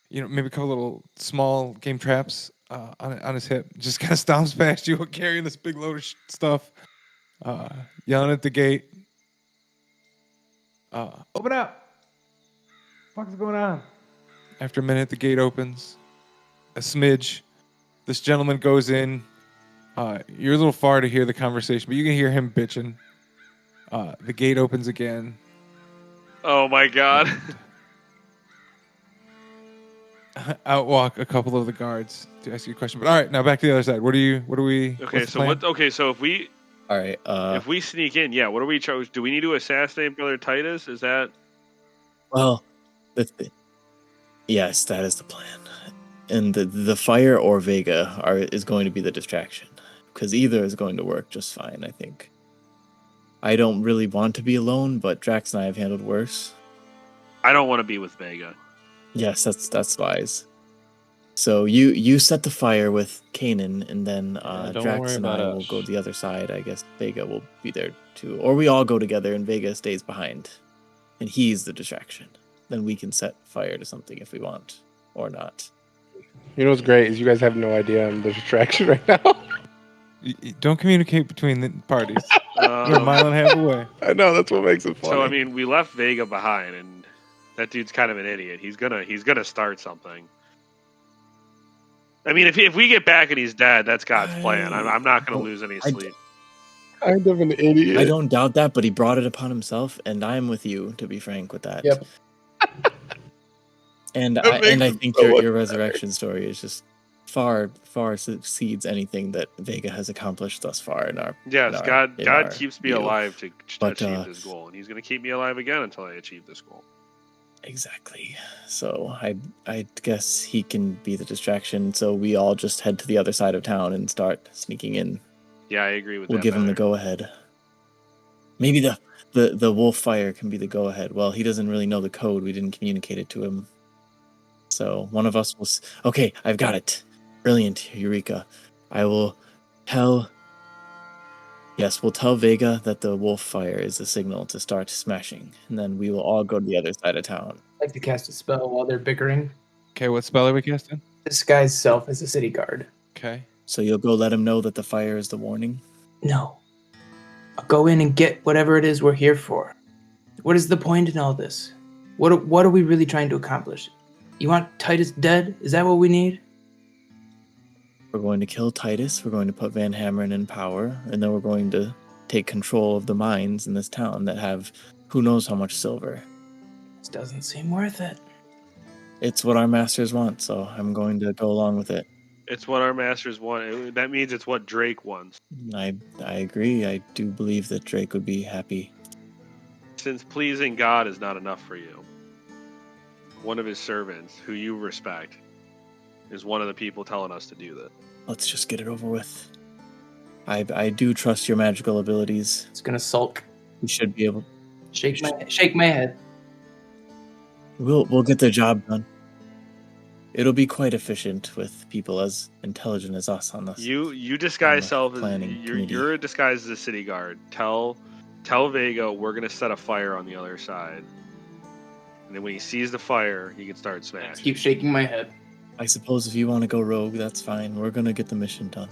maybe a couple little small game traps on his hip. Just kind of stomps past you, carrying this big load of stuff, yelling at the gate. Open up! What the fuck is going on? After a minute, the gate opens. A smidge. This gentleman goes in. You're a little far to hear the conversation, but you can hear him bitching. The gate opens again. Oh my god. Out walk a couple of the guards to ask you a question. But all right, now back to the other side. What do we? Okay, so if we All right. if we sneak in, what do we chose? Do we need to assassinate Brother Titus? Is that? Well, yes, that is the plan. And the fire or Vega is going to be the distraction, because either is going to work just fine, I think. I don't really want to be alone, but Drax and I have handled worse. I don't want to be with Vega. Yes, that's wise. So you set the fire with Kanan, and then don't Drax worry and about I will us. go the other side. I guess Vega will be there too, or we all go together, and Vega stays behind, and he's the distraction. Then we can set fire to something if we want, or not. You know what's great is you guys have no idea I'm the distraction right now. Don't communicate between the parties. You're a mile and a half away. I know, that's what makes it funny. So I mean, we left Vega behind, and that dude's kind of an idiot. He's gonna start something. I mean, if we get back and he's dead, that's God's plan. I'm not gonna lose any sleep. Kind of an idiot. I don't doubt that, but he brought it upon himself, and I'm with you, to be frank with that. Yep. And That I makes it think so your much resurrection story is just far succeeds anything that Vega has accomplished thus far in our. Yes, in God our keeps me view. alive to But, achieve this goal, and He's gonna keep me alive again until I achieve this goal. Exactly. So I guess he can be the distraction. So we all just head to the other side of town and start sneaking in. Yeah, I agree with We'll that. give him the better. go ahead. Maybe the wolf fire can be the go ahead. Well, he doesn't really know the code. We didn't communicate it to him. So one of us will. Okay, I've got it. Brilliant, Eureka. I will tell. Yes, we'll tell Vega that the wolf fire is a signal to start smashing, and then we will all go to the other side of town. I'd like to cast a spell while they're bickering. Okay, what spell are we casting? Disguise self as a city guard. Okay. So you'll go let him know that the fire is the warning? No. I'll go in and get whatever it is we're here for. What is the point in all this? What are we really trying to accomplish? You want Titus dead? Is that what we need? We're going to kill Titus, we're going to put Van Hammeren in power, and then we're going to take control of the mines in this town that have who knows how much silver. This doesn't seem worth it. It's what our masters want, so I'm going to go along with it. It's what our masters want. That means it's what Drake wants. I agree. I do believe that Drake would be happy. Since pleasing God is not enough for you, one of His servants, who you respect, is one of the people telling us to do this. Let's just get it over with. I do trust your magical abilities. It's gonna sulk. We should be able. Shake my head. We'll get the job done. It'll be quite efficient with people as intelligent as us on this. You disguise self as planning committee. you're disguised as a city guard. Tell Vega we're gonna set a fire on the other side, and then when he sees the fire, he can start smashing. Keep shaking my head. I suppose if you want to go rogue, that's fine. We're gonna get the mission done.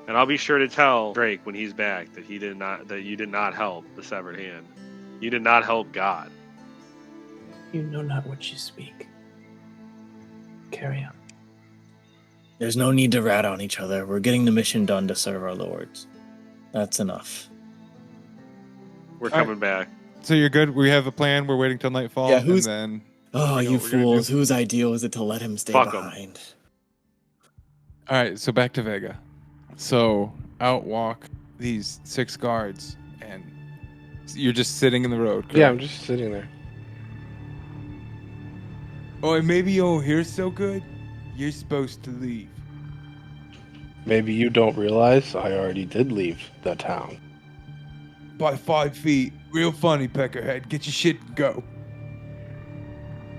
And I'll be sure to tell Drake when he's back that you did not help the severed hand. You did not help God. You know not what you speak. Carry on. There's no need to rat on each other. We're getting the mission done to serve our lords. That's enough. We're All right. coming back. So you're good. We have a plan. We're waiting till nightfall. Yeah, who's- and then Oh, You know you what we're gonna fools. do? Whose idea was it to let him stay Fuck 'em. behind? all right. So back to Vega. So out walk these 6 guards, and you're just sitting in the road. Yeah, correct? I'm just sitting there. Oh, and maybe you don't hear so good. You're supposed to leave. Maybe you don't realize I already did leave the town. By 5 feet. Real funny, Peckerhead. Get your shit and go.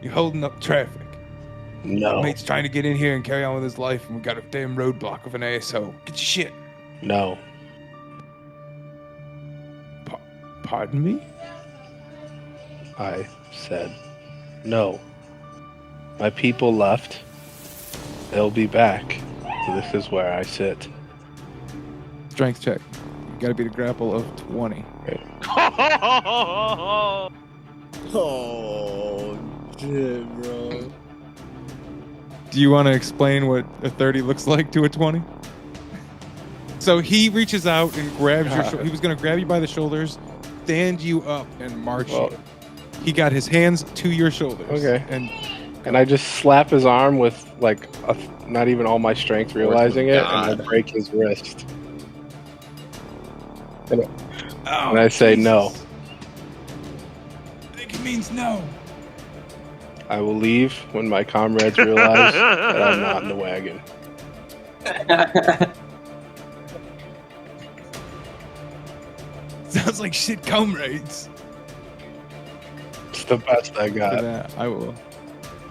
You're holding up traffic. No, Mate's trying to get in here and carry on with his life, and we got a damn roadblock of an ASO. Get your shit. no. Pardon me? I said no. My people left. They'll be back. So this is where I sit. Strength check. You gotta beat a grapple of 20. Oh, shit, bro. Do you want to explain what a 30 looks like to a 20? So he reaches out and grabs your shoulder. He was going to grab you by the shoulders, stand you up, and march Well- you. He got his hands to your shoulders. Okay. And I just slap his arm with like not even all my strength, realizing it, and I God. break his wrist. oh, And I say no. I think it means no. I will leave when my comrades realize that I'm not in the wagon. Sounds like shit, comrades. It's the best I For got. that, I will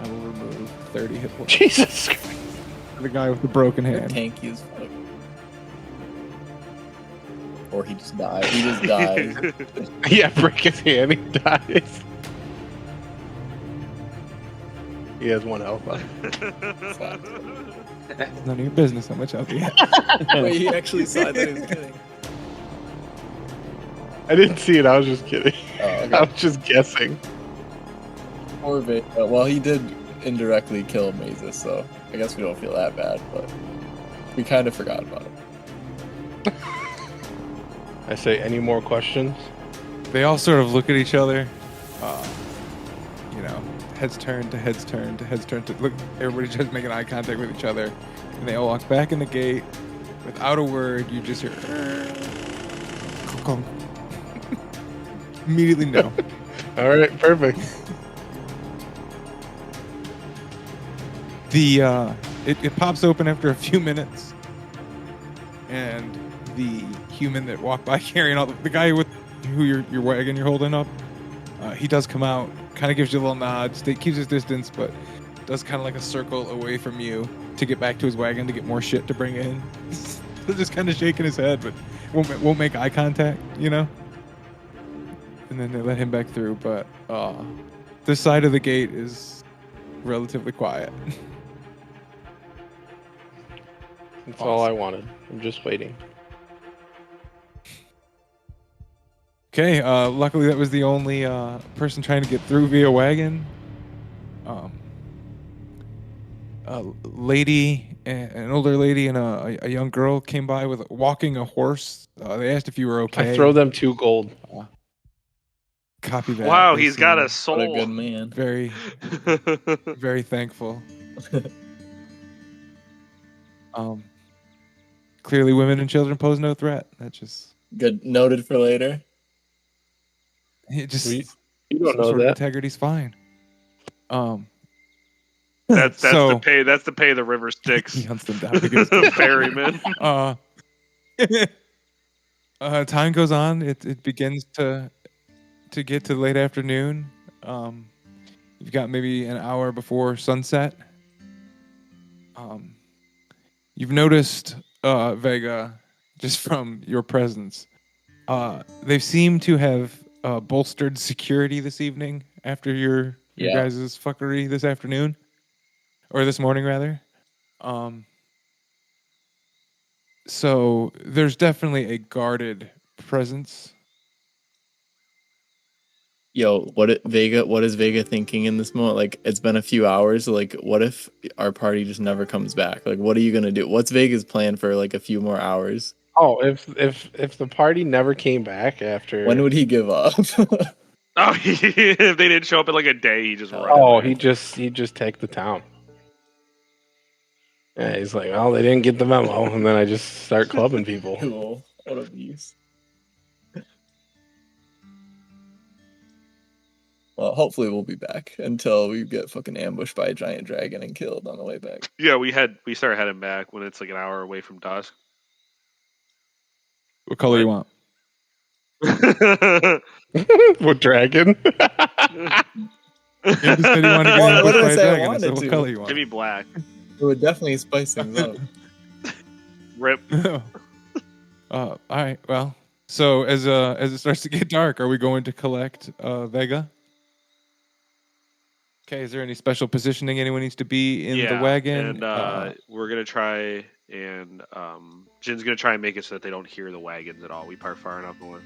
remove 30 hit points. Jesus Christ. For the guy with the broken They're hand. tanky as fuck. Or he just dies. He just dies. Yeah, break his hand, he dies. He has 1 health left. It's none of your business how much health he has. Wait, he actually saw that he was kidding. I didn't see it, I was just kidding. Oh, okay. I was just guessing. Poor Vega. Well, he did indirectly kill Mazes, so I guess we don't feel that bad, but we kind of forgot about it. I say, any more questions? They all sort of look at each other. You know, heads turn to heads turn to heads turn to look. Everybody just making eye contact with each other, and they all walk back in the gate without a word. You just hear. Immediately no. All right, perfect. It pops open after a few minutes, and the human that walked by carrying all the guy with who your wagon you're holding up, he does come out, kind of gives you a little nod, keeps his distance, but does kind of like a circle away from you to get back to his wagon to get more shit to bring in. So just kind of shaking his head, but won't make eye contact, you know. And then they let him back through, but this side of the gate is relatively quiet. That's all I wanted. I'm just waiting. Okay, luckily that was the only person trying to get through via wagon. A lady, an older lady, and a young girl came by walking a horse. They asked if you were okay. I throw them 2 gold. Copy that. Wow, They he's got seem a soul. What a good man. very, very thankful. Clearly, women and children pose no threat. That just Good. Noted for later. it just You don't some know sort of that. integrity's fine. That's So- the pay. That's the pay the river He sticks. hunts them down to get his gold. Ferryman. Time goes on. It begins to get to late afternoon. You've got maybe an hour before sunset. You've noticed Vega, just from your presence. They seem to have bolstered security this evening after your Yeah. guys' fuckery this afternoon, or this morning rather. So there's definitely a guarded presence. Yo, what is Vega thinking in this moment? Like, it's been a few hours. Like, what if our party just never comes back? Like, what are you gonna do? What's Vega's plan for like a few more hours? Oh, if the party never came back after... When would he give up? Oh, if they didn't show up in like a day, he just run Oh, away. he'd just take the town. Yeah, he's like, oh, they didn't get the memo, and then I just start clubbing people. Cool. What a beast. Well, hopefully we'll be back until we get fucking ambushed by a giant dragon and killed on the way back. Yeah, we started heading back when it's like an hour away from dusk. What color you want? What dragon? You just said you wanted to get What ambushed did I by a say I dragon. I said, wanted what to? color you want? Give me black. It would definitely spice things up. Rip. All right. Well, so as it starts to get dark, are we going to collect Vega? Okay. Is there any special positioning anyone needs to be in the wagon? And we're gonna try and Jin's gonna try and make it so that they don't hear the wagons at all. We park far enough north.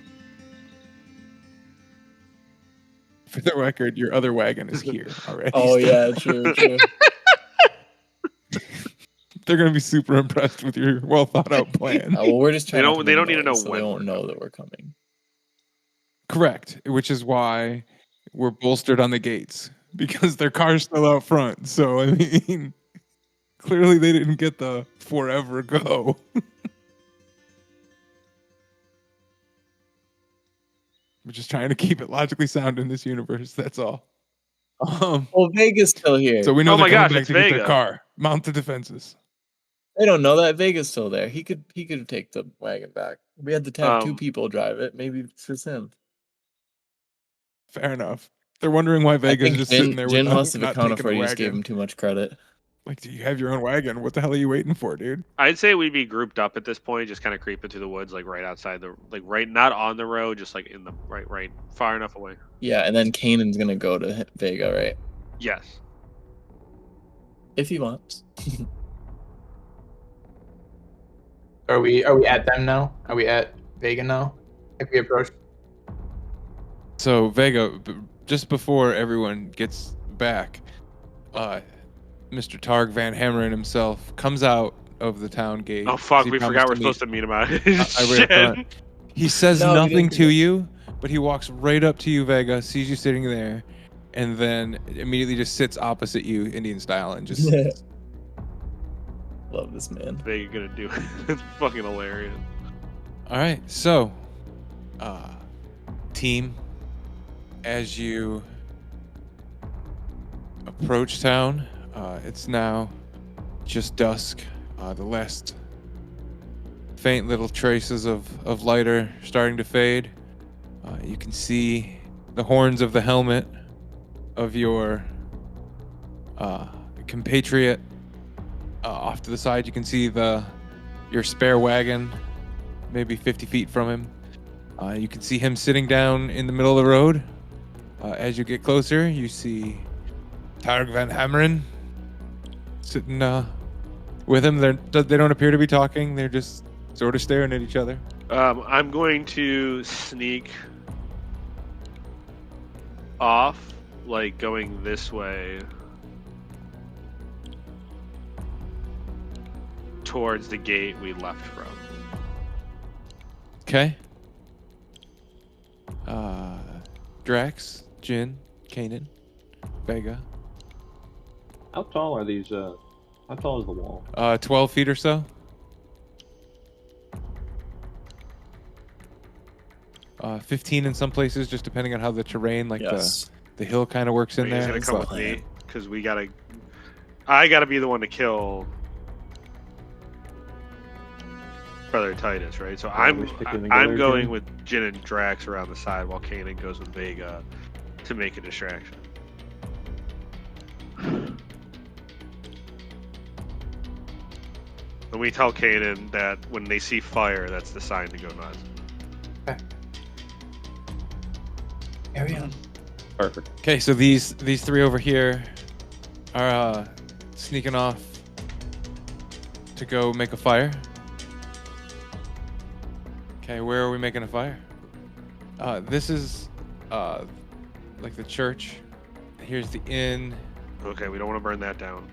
For the record, your other wagon is here already. Oh yeah, true. They're going to be super impressed with your well thought out plan. Well, we're just trying. They don't need to know so when they won't we're know coming. that we're coming. Correct. Which is why we're bolstered on the gates, because their car's still out front. So, I mean, clearly they didn't get the forever go. We're just trying to keep it logically sound in this universe. That's all. Well, Vega's still here. So we know Oh they're my coming gosh, back it's to get their Vega. car. Mount the defenses. They don't know that Vega's still there. He could take the wagon back. We had to have 2 people drive it. Maybe it's just him. Fair enough. They're wondering why I Vega's think just sitting there with Jin must have not accounted taking for a it. You just gave wagon. him too much credit. Like, do you have your own wagon? What the hell are you waiting for, dude? I'd say we'd be grouped up at this point, just kind of creeping through the woods, like right outside the, like right, not on the road, just like in the right, far enough away. Yeah, and then Kanan's gonna go to Vega, right? Yes. If he wants. Are we at them now? Are we at Vega now? Like we approach. So Vega, just before everyone gets back, Mr. Targ Van Hammeren himself comes out of the town gate. Oh fuck, He we promised forgot we're supposed to meet him out. I read that. He says No, we nothing didn't to do you, but he walks right up to you, Vega, sees you sitting there, and then immediately just sits opposite you, Indian style, and just sits. Love this man. What are you gonna do? It's fucking hilarious. All right, so, team, as you approach town, it's now just dusk. The last faint little traces of light are starting to fade. You can see the horns of the helmet of your compatriot. Off to the side, you can see your spare wagon, maybe 50 feet from him. You can see him sitting down in the middle of the road. As you get closer, you see Targ Van Hammeren sitting with him. They don't appear to be talking. They're just sort of staring at each other. I'm going to sneak off, like going this way towards the gate we left from. Okay. Drax, Jin, Kanan, Vega. How tall are these? How tall is the wall? 12 feet or so. 15 in some places, just depending on how the terrain, like Yes. the hill kind of works in Are you there. just gonna come with me? Because I gotta be the one to kill Brother Titus, right? So we stick in I'm together, going Jin? with Jin and Drax around the side, while Kanan goes with Vega to make a distraction. And we tell Kanan that when they see fire, that's the sign to go nuts. Carry on. Perfect. Okay, so these 3 over here are sneaking off to go make a fire. Okay, where are we making a fire? This is like the church. Here's the inn. Okay, we don't want to burn that down.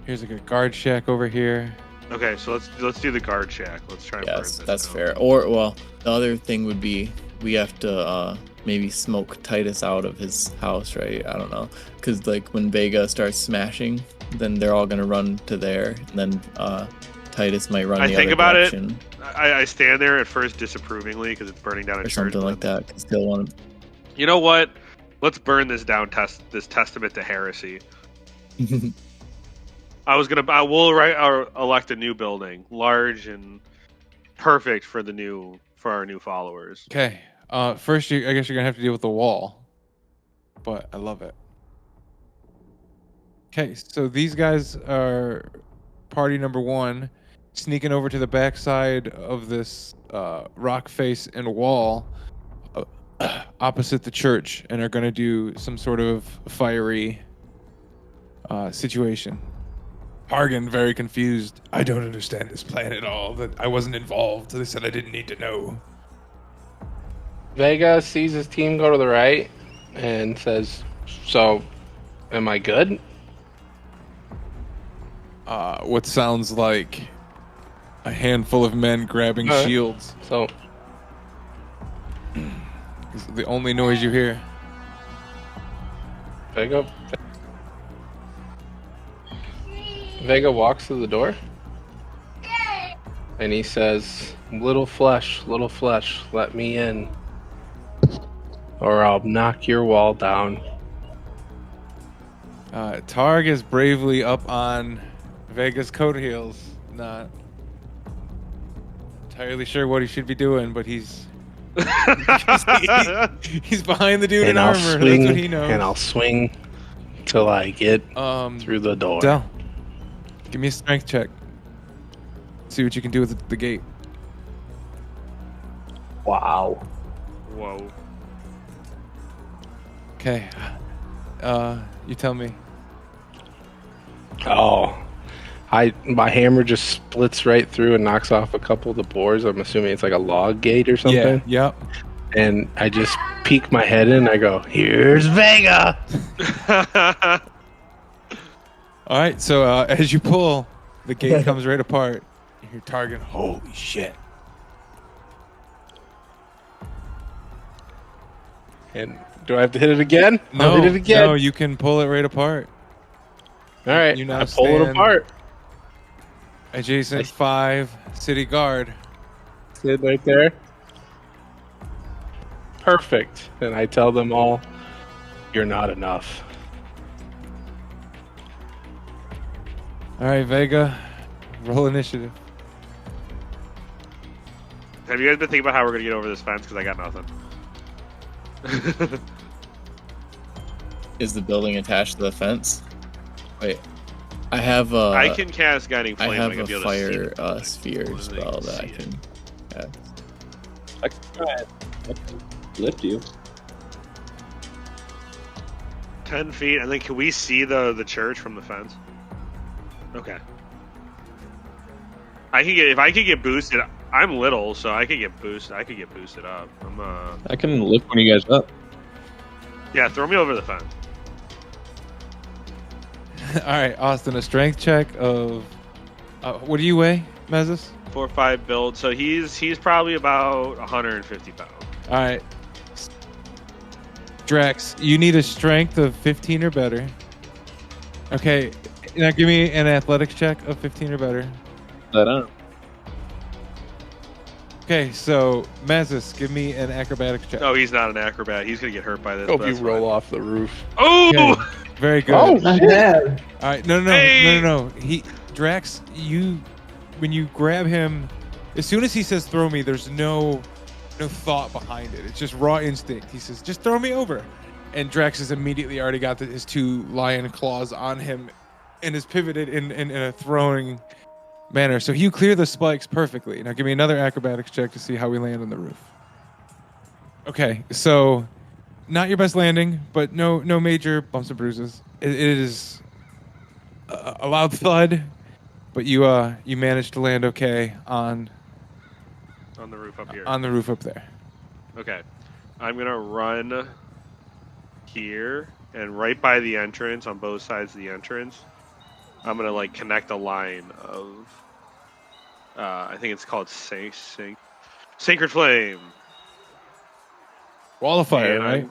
Here's like a guard shack over here. Okay, so let's do the guard shack. Let's try and burn Yes, this that's down. fair. Or, well, the other thing would be we have to maybe smoke Titus out of his house, right? I don't know. Because, like, when Vega starts smashing, then they're all going to run to there. And then Titus might run I the think other about it. direction. I stand there at first disapprovingly because it's burning down a Or church. something like that. 'Cause they'll want You know what? Let's burn this down. This testament to heresy. to... I will elect a new building, large and perfect for our new followers. Okay. First, I guess you're gonna have to deal with the wall, but I love it. Okay, so these guys are party number 1, sneaking over to the backside of this rock face and wall opposite the church, and are gonna do some sort of fiery situation. Hargan, very confused. I don't understand this plan at all. That I wasn't involved. They said I didn't need to know. Vega sees his team go to the right and says, "So, am I good?" What sounds like a handful of men grabbing All right. shields. So, It's the only noise you hear. Vega walks to the door, and he says, little flesh, let me in, or I'll knock your wall down." Targ is bravely up on Vega's coat heels. Not entirely sure what he should be doing, but he's he's behind the dude in And I'll armor. swing, That's what he knows. and I'll swing till I get through the door. Dell, give me a strength check. See what you can do with the gate. Wow. Whoa. Okay. You tell me. Oh, my hammer just splits right through and knocks off a couple of the boards. I'm assuming it's like a log gate or something. Yeah. Yep. And I just peek my head in. I go, "Here's Vega." All right. So as you pull, the gate comes right apart. You're targeting. Holy shit! And do I have to hit it again? No, I'll hit it again. no, you can pull it right apart. All right, You now I pull it stand- apart. Adjacent 5 city guard. Sit right there. Perfect. And I tell them all, "You're not enough." All right, Vega, roll initiative. Have you guys been thinking about how we're gonna get over this fence? Because I got nothing. Is the building attached to the fence? Wait, I have I can cast Guiding I Flame. have can a be able to see fire it. sphere spell that I see it. can cast. I can try it. I can lift you. 10 feet, and then can we see the church from the fence? Okay. If I could get boosted. I'm little, so I could get boosted. I could get boosted up. I can lift one of you guys up. Yeah, throw me over the fence. All right, Austin, a strength check of what do you weigh, Mezus? 4-5 build, so he's probably about 150 pounds. All right, Drax, you need a strength of 15 or better. Okay, now give me an athletics check of 15 or better. That on. Okay, so Mezus, give me an acrobatics check. No, he's not an acrobat. He's gonna get hurt by this. Hope but you that's roll fine. off the roof. Oh! Okay, very good. Oh, Not bad. All right, no. Drax, when you grab him, as soon as he says "throw me," there's no thought behind it. It's just raw instinct. He says, "Just throw me over," and Drax has immediately already got his 2 lion claws on him, and is pivoted in a throwing manner. So you clear the spikes perfectly. Now give me another acrobatics check to see how we land on the roof. Okay, so not your best landing, but no major bumps and bruises. It is a loud thud, but you managed to land okay on On the roof up here. on the roof up there. Okay. I'm gonna run here and right by the entrance on both sides of the entrance. I'm gonna like connect a line of I think it's called Sacred Flame. Wall of fire, And right?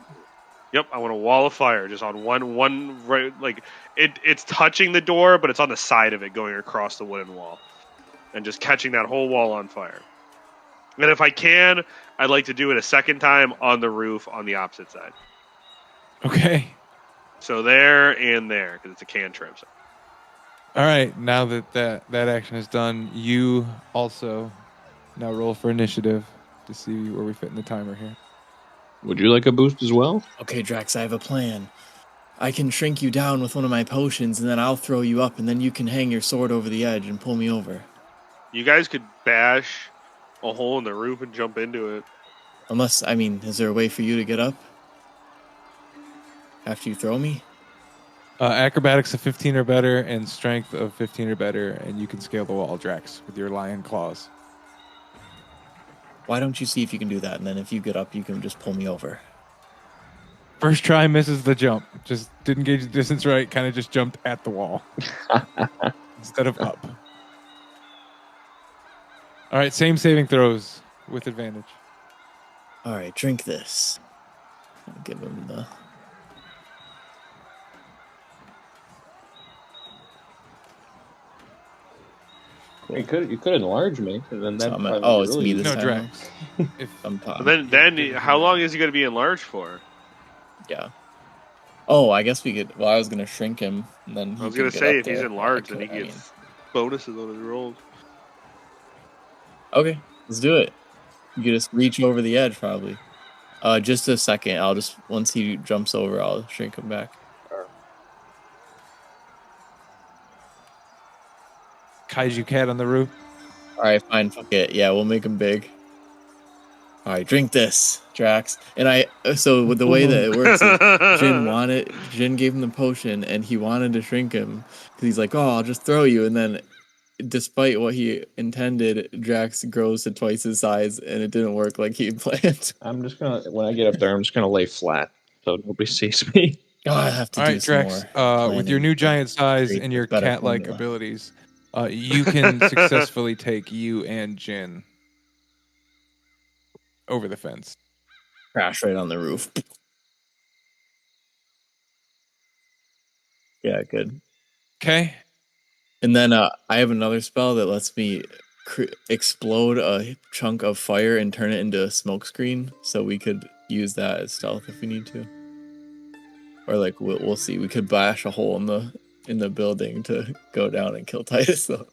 Yep, I want a wall of fire just on one right, like it's touching the door, but it's on the side of it going across the wooden wall. And just catching that whole wall on fire. And if I can, I'd like to do it a second time on the roof on the opposite side. Okay. So there and there, because it's a cantrip. So. All right. Now that action is done, you also now roll for initiative to see where we fit in the timer here. Would you like a boost as well? Okay, Drax, I have a plan. I can shrink you down with one of my potions, and then I'll throw you up, and then you can hang your sword over the edge and pull me over. You guys could bash a hole in the roof and jump into it. Unless, I mean, is there a way for you to get up after you throw me? Acrobatics of 15 or better and strength of 15 or better, and you can scale the wall, Drax, with your lion claws. Why don't you see if you can do that, and then if you get up, you can just pull me over. First try misses the jump. Just didn't gauge the distance right, kind of just jumped at the wall instead of up. All right, same saving throws with advantage. All right, drink this. I'll give him the... You could enlarge me, and then that. So it's me this No, time. Drax. If I'm And then how long is he going to be enlarged for? Yeah. Oh, I guess we could... Well, I was going to shrink him, and then... I was going to say, if he's enlarged, then he gets... bonuses on his rolls. Okay, let's do it. You can just reach over the edge, probably. Just a second. Once he jumps over, I'll shrink him back. Kaiju cat on the roof. All right, fine. Fuck it. Yeah, we'll make him big. All right, drink this, Drax. So with the way that it works, is Jin gave him the potion, and he wanted to shrink him because he's like, "Oh, I'll just throw you," and then, despite what he intended, Drax grows to twice his size, and it didn't work like he planned. I'm just gonna when I get up there, I'm just gonna lay flat so nobody sees me. Oh, I have to All do right, some Drax. more. With your new giant size create and your better cat-like formula. abilities, you can successfully take you and Jin over the fence. Crash right on the roof. Yeah, good. Okay. And then I have another spell that lets me explode a chunk of fire and turn it into a smoke screen, so we could use that as stealth if we need to. Or like we'll see. We could bash a hole in the building to go down and kill Titus. Though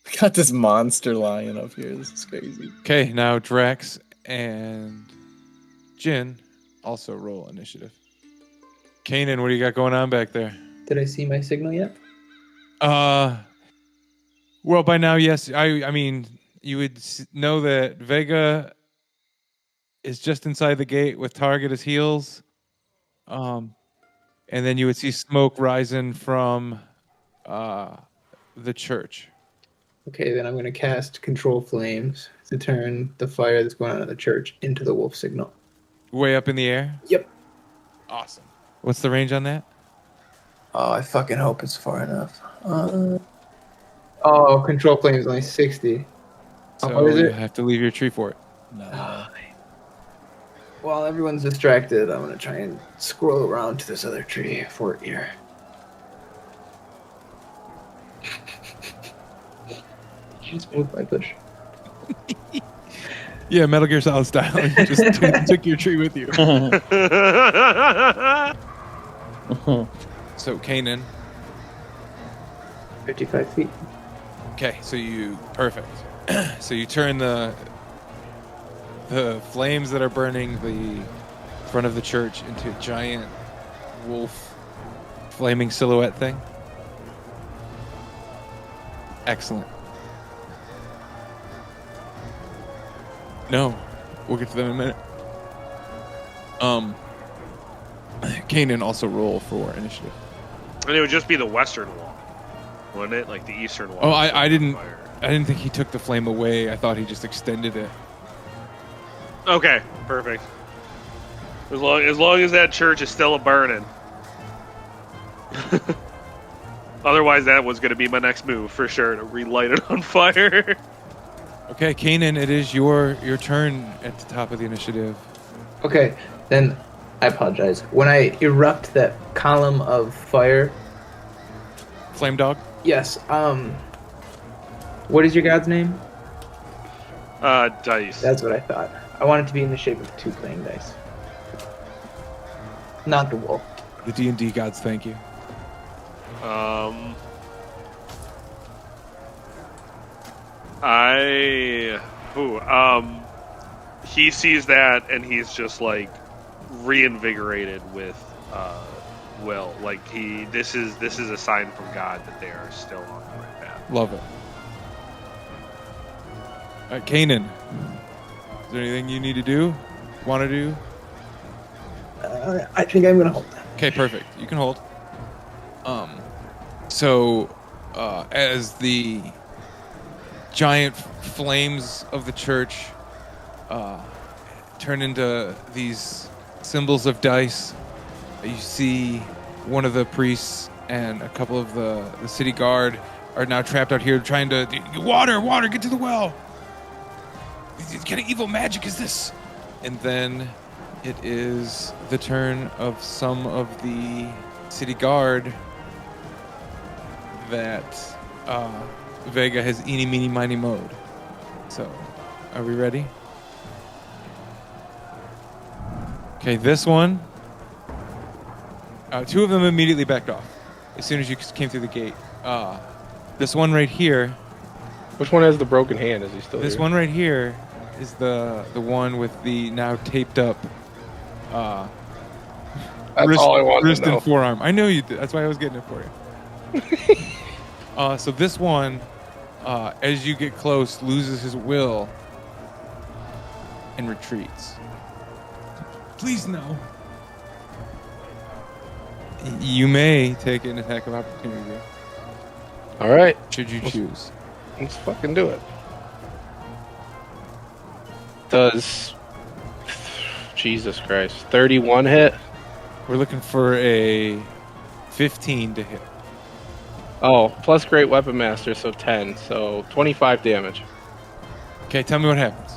we got this monster lion up here. This is crazy. Okay, now Drax and Jin also roll initiative. Kanan, what do you got going on back there? Did I see my signal yet? Well, by now, yes. I mean, you would know that Vega is just inside the gate with Target as heels. And then you would see smoke rising from the church. Okay, then I'm going to cast Control Flames to turn the fire that's going on in the church into the wolf signal. Way up in the air? Yep. Awesome. What's the range on that? Oh, I fucking hope it's far enough. Control Flame is only 60. So what is you it? have to leave your tree for it. No. While everyone's distracted, I'm going to try and scroll around to this other tree fort here. Just move my bush. Yeah, Metal Gear Solid style. You just took your tree with you. So, Kanan. 55 feet. Okay, so perfect. So you turn the flames that are burning the front of the church into a giant wolf flaming silhouette thing. Excellent. No, we'll get to them in a minute. Kanan also roll for initiative. And it would just be the western wall, wouldn't it? Like the eastern wall. Oh, I didn't think he took the flame away. I thought he just extended it. Okay, perfect. As long as that church is still a burning. Otherwise, that was going to be my next move for sure, to relight it on fire. Okay, Kanan, it is your turn at the top of the initiative. Okay, then I apologize. When I erupt that column of fire... Flame Dog? Yes, what is your god's name? Dice. That's what I thought. I want it to be in the shape of 2 playing dice. Not the wolf. The D&D gods, thank you. He sees that and he's just like reinvigorated with will. Like this is a sign from God that they are still on the right path. Love it. All right, Kanan. Is there anything you need to do? Want to do? I think I'm going to hold that. Okay, perfect. You can hold. So, as the giant flames of the church turn into these symbols of dice, you see one of the priests and a couple of the city guard are now trapped out here trying to... Water, get to the well! What kind of evil magic is this? And then it is the turn of some of the city guard that Vega has eeny, meeny, miny, mode. So, are we ready? Okay, this one. 2 of them immediately backed off as soon as you came through the gate. This one right here. Which one has the broken hand? Is he still This here? one right here is the one with the now taped up That's wrist, all I wanted wrist to know. and forearm. I know you did. That's why I was getting it for you. So this one, as you get close, loses his will and retreats. Please no. You may take an attack of opportunity. All right, Should you choose? let's fucking do it. Does Jesus Christ 31 hit? We're looking for a 15 to hit. Oh, plus Great Weapon Master, so 10, so 25 damage. Okay, tell me what happens.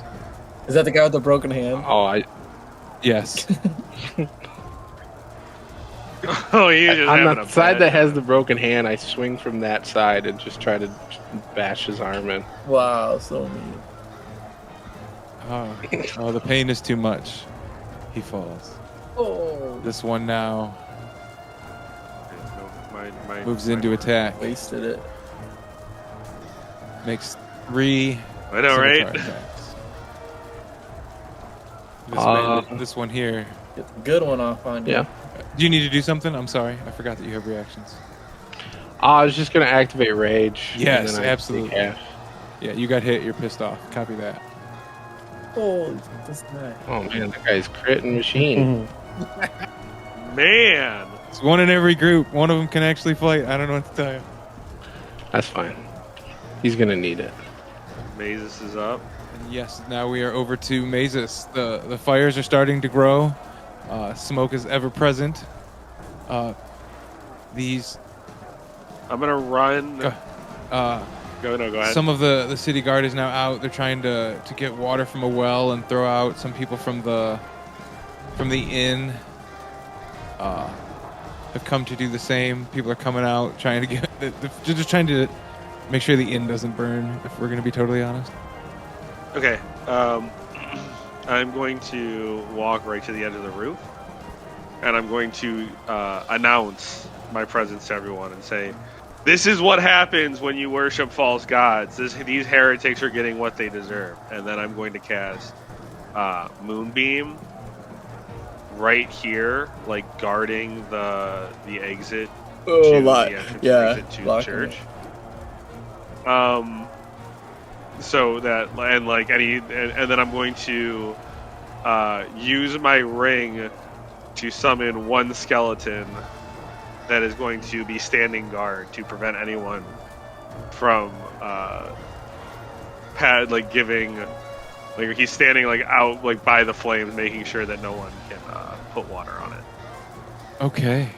Is that the guy with the broken hand? Oh, Yes. Oh, you just on having the a side bad that has time. the broken hand, I swing from that side and just try to bash his arm in. Wow, so mean. Oh, the pain is too much. He falls. Oh, This one now My- moves my- into attack. wasted it. Makes 3 I know, right? scimitar attacks. This one here. Get the good one off on you. Yeah. Do you need to do something? I'm sorry. I forgot that you have reactions. I was just going to activate Rage. and Yes, then I absolutely. take half. Yeah, you got hit. You're pissed off. Copy that. Oh, that's nice. Oh, man, that guy's critting machine. Man. It's one in every group. One of them can actually fight. I don't know what to tell you. That's fine. He's going to need it. Mazes is up. And yes, now we are over to Mazes. The fires are starting to grow. Smoke is ever present. These I'm gonna run. uh, Go ahead. some of the city guard is now out. They're trying to get water from a well and throw out. Some people from the inn have come to do the same. People are coming out trying to get they're just trying to make sure the inn doesn't burn. If we're going to be totally honest. Okay. I'm going to walk right to the edge of the roof, and I'm going to announce my presence to everyone and say, "This is what happens when you worship false gods. These heretics are getting what they deserve." And then I'm going to cast Moonbeam right here, like guarding the exit Oh, to lot. the entrance Yeah. exit to the blocking church. it. So that and then I'm going to use my ring to summon one skeleton that is going to be standing guard to prevent anyone from giving he's standing out by the flames, making sure that no one can put water on it. Okay.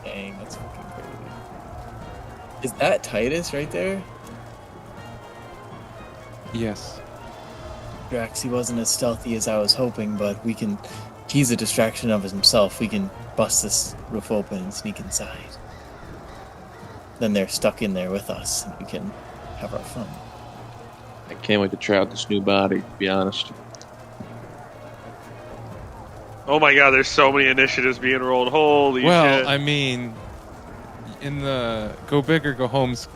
Dang, that's fucking crazy. Is that Titus right there? Yes. Drax, he wasn't as stealthy as I was hoping, but he's a distraction of himself. We can bust this roof open and sneak inside. Then they're stuck in there with us, and we can have our fun. I can't wait to try out this new body, to be honest. Oh my god, there's so many initiatives being rolled. Holy Well, shit. I mean, in the go big or go homes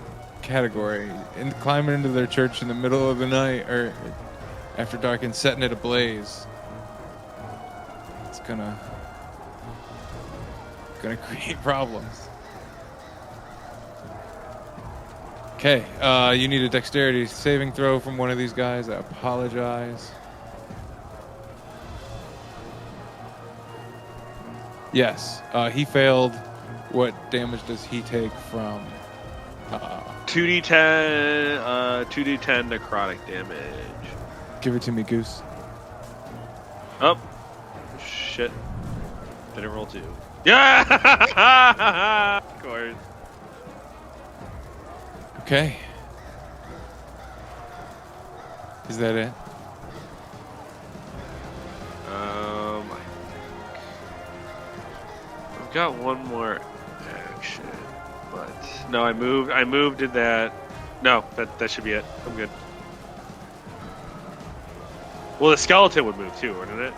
category, and climbing into their church in the middle of the night or after dark and setting it ablaze, it's gonna create problems. Okay, you need a dexterity saving throw from one of these guys. I apologize. Yes, he failed. What damage does he take from 2d10 necrotic damage. Give it to me, Goose. Oh, shit. Didn't roll 2. Yeah! Of course. Okay. Is that it? I've got one more action, but no, I moved, did that. No, that should be it. I'm good. Well, the skeleton would move too, wouldn't it?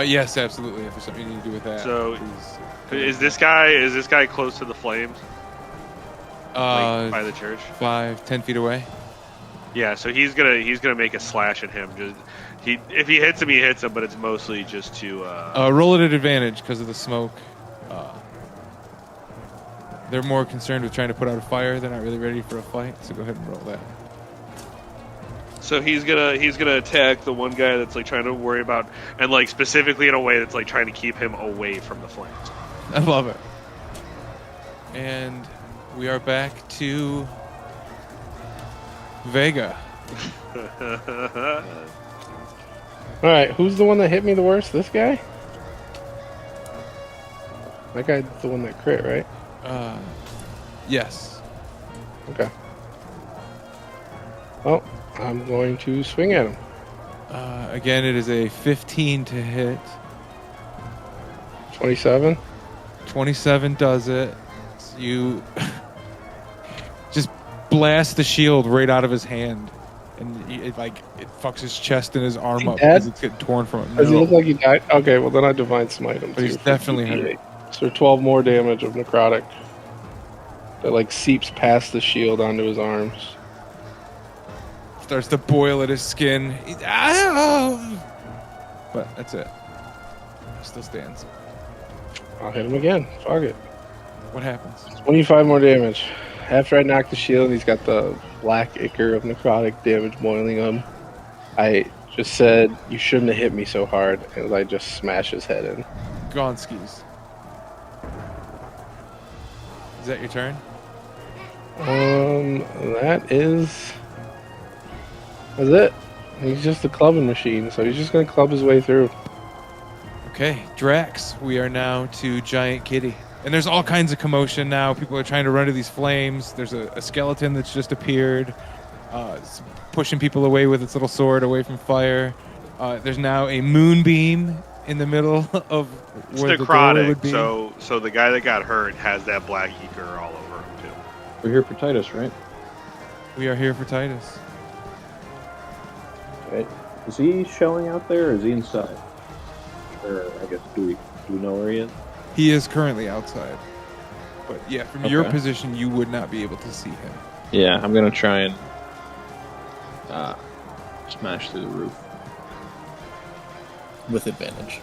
Yes, absolutely. If there's something you need to do with that. So, please. Is this guy close to the flames? By the church. 5-10 feet away. Yeah, so he's gonna make a slash at him. Just if he hits him, he hits him, but it's mostly just to. Roll it at advantage because of the smoke. They're more concerned with trying to put out a fire. They're not really ready for a fight. So go ahead and roll that. So he's gonna attack the one guy that's like trying to worry about, and like specifically in a way that's like trying to keep him away from the flames. I love it. And we are back to Vega. All right, who's the one that hit me the worst? This guy? That guy's the one that crit, right? Yes. Okay. Well, I'm going to swing at him. Again, it is a 15 to hit. 27. 27 does it. So you just blast the shield right out of his hand, and it fucks his chest and his arm up dead? because it's getting torn from it. Does he No, look like he died? Okay, well then I divine smite him. but he's too, definitely 58. hurt. So 12 more damage of necrotic that seeps past the shield onto his arms. Starts to boil at his skin. But that's it. He still stands. I'll hit him again. Fuck it. What happens? 25 more damage. After I knock the shield, he's got the black ichor of necrotic damage boiling him. I just said, you shouldn't have hit me so hard, as I just smash his head in. Gonskis. Is that your turn? That's it. He's just a clubbing machine, so he's just gonna club his way through. Okay, Drax, we are now to Giant Kitty. And there's all kinds of commotion now. People are trying to run to these flames. There's a skeleton that's just appeared. It's pushing people away with its little sword away from fire. There's now a moonbeam in the middle of It's where the doorway would necrotic. be. So the guy that got hurt has that black ichor all over him too. We're here for Titus, right? We are here for Titus. Right. Is he showing out there, or is he inside? Or I guess do we know where he is? He is currently outside. But yeah, from your Okay. position, you would not be able to see him. Yeah, I'm gonna try and smash through the roof. With advantage.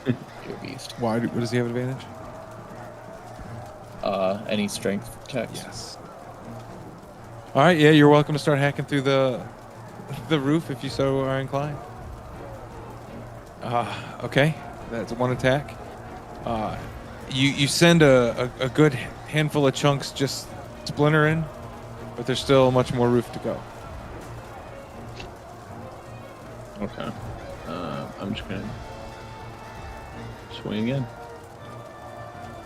Your beast. What does he have advantage? Any strength checks? Yes. All right, yeah, you're welcome to start hacking through the roof if you so are inclined. Okay, that's one attack. You send a good handful of chunks just splintering, but there's still much more roof to go. Okay. I'm just gonna swing again.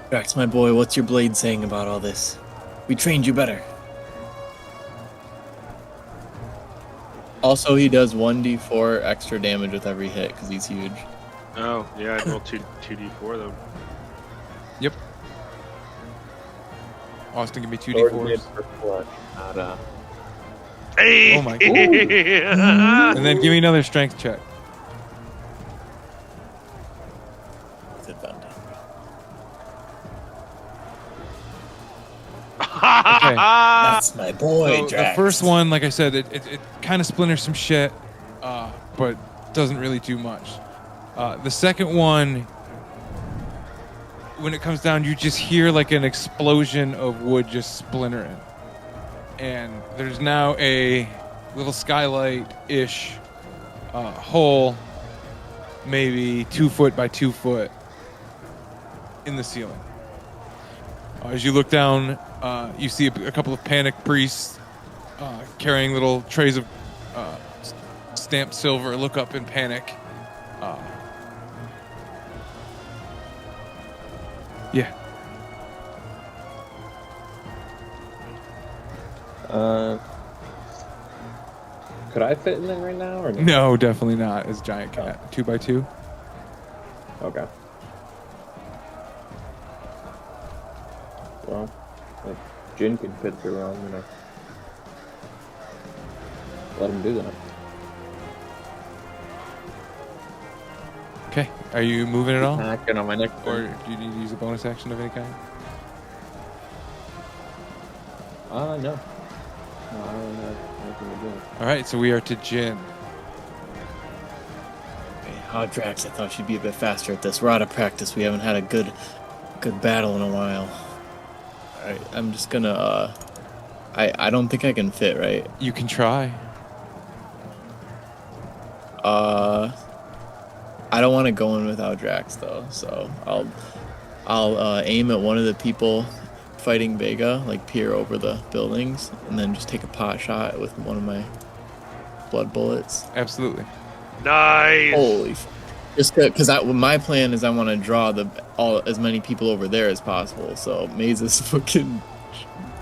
Drax, my boy, what's your blade saying about all this? We trained you better. Also, he does 1d4 extra damage with every hit because he's huge. Oh yeah, I rolled 2d4 though. Yep. Austin, give me Sword 2d4s. made for flesh, not Hey! Oh my God. And then give me another strength check. With advantage. Okay. That's my boy, So the Drax. first one, like I said, it kind of splinters some shit, but doesn't really do much. The second one, when it comes down, you just hear like an explosion of wood just splintering. And there's now a little skylight-ish hole, maybe 2 foot by 2 foot, in the ceiling. As you look down, you see a couple of panicked priests carrying little trays of stamped silver. Look up in panic. Yeah. Could I fit in there right now, or no? No, definitely not. As giant cat. 2 by 2. Okay. Well, if Jin can fit through, I'm gonna let him do that. Okay. Are you moving at all? Hacking on my neck. Or do you need to use a bonus action of any kind? No. No, I don't have anything to do. All right, so we are to Jin. Oh, Drax, I thought she'd be a bit faster at this. We're out of practice. We haven't had a good battle in a while. Alright, I'm just gonna, I don't think I can fit, right? You can try. I don't want to go in without Drax, though, so I'll aim at one of the people fighting Vega, like peer over the buildings, and then just take a pot shot with one of my blood bullets. Absolutely. Nice. Holy just because my plan is I want to draw as many people over there as possible. So Maze is fucking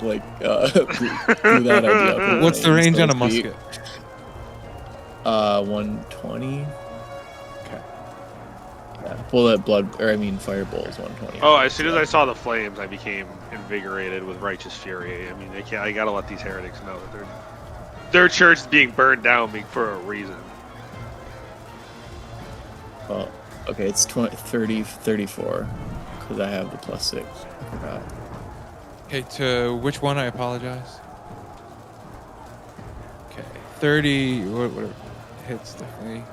like do that idea. What's the range on a musket? 120. Okay. Yeah, firebolt is 120. Oh, as soon as I saw the flames, I became invigorated with righteous fury. I mean, I gotta let these heretics know that their church is being burned down for a reason. Well, okay, it's 34 because I have the +6. I forgot. Okay, to which one? I apologize. Okay, 30. What hits definitely.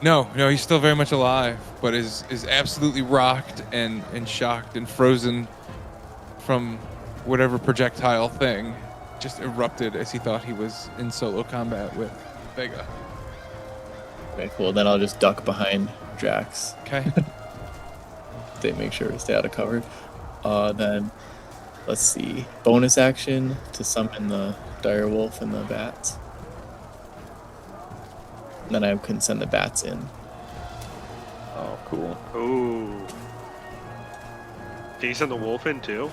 No, he's still very much alive, but is absolutely rocked and shocked and frozen from whatever projectile thing just erupted as he thought he was in solo combat with Vega. Okay, cool. Then I'll just duck behind Drax. Okay. Make sure to stay out of cover. Then, let's see. Bonus action to summon the dire wolf and the bats. And then I can send the bats in. Oh, cool. Ooh. Can you send the wolf in too?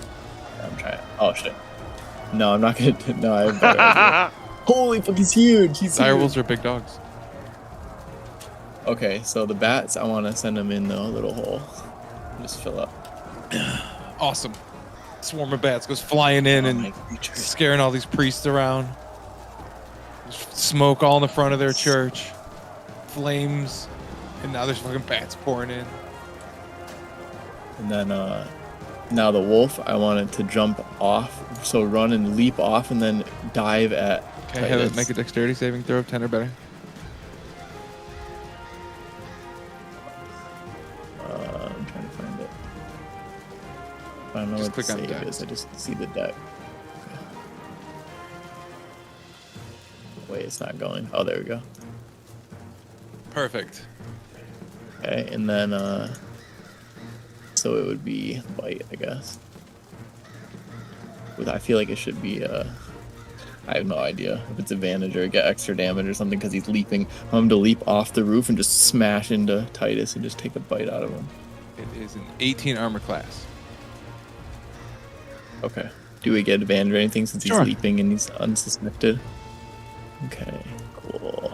I'm trying. Oh shit. No, I'm not gonna. No, I have better idea. Holy fuck, he's huge. He's Dire huge. wolves are big dogs. Okay, so the bats, I want to send them in the little hole. Just fill up. Awesome. Swarm of bats goes flying in and scaring all these priests around. Smoke all in the front of their church. Flames. And now there's fucking bats pouring in. And then now the wolf, I want it to jump off. So run and leap off and then dive at Okay, have it Titus. make a dexterity saving throw of 10 or better. I'm trying to find it. I don't know Just what the click on save dex. is. I just see the deck. Okay. Wait, it's not going. Oh, there we go. Perfect. Okay, and then so it would be bite, I guess. I feel like it should be I have no idea if it's advantage or get extra damage or something because he's leaping. I want him to leap off the roof and just smash into Titus and just take a bite out of him. It is an 18 armor class. Okay. Do we get advantage or anything since he's Sure. leaping and he's unsuspected? Okay, cool.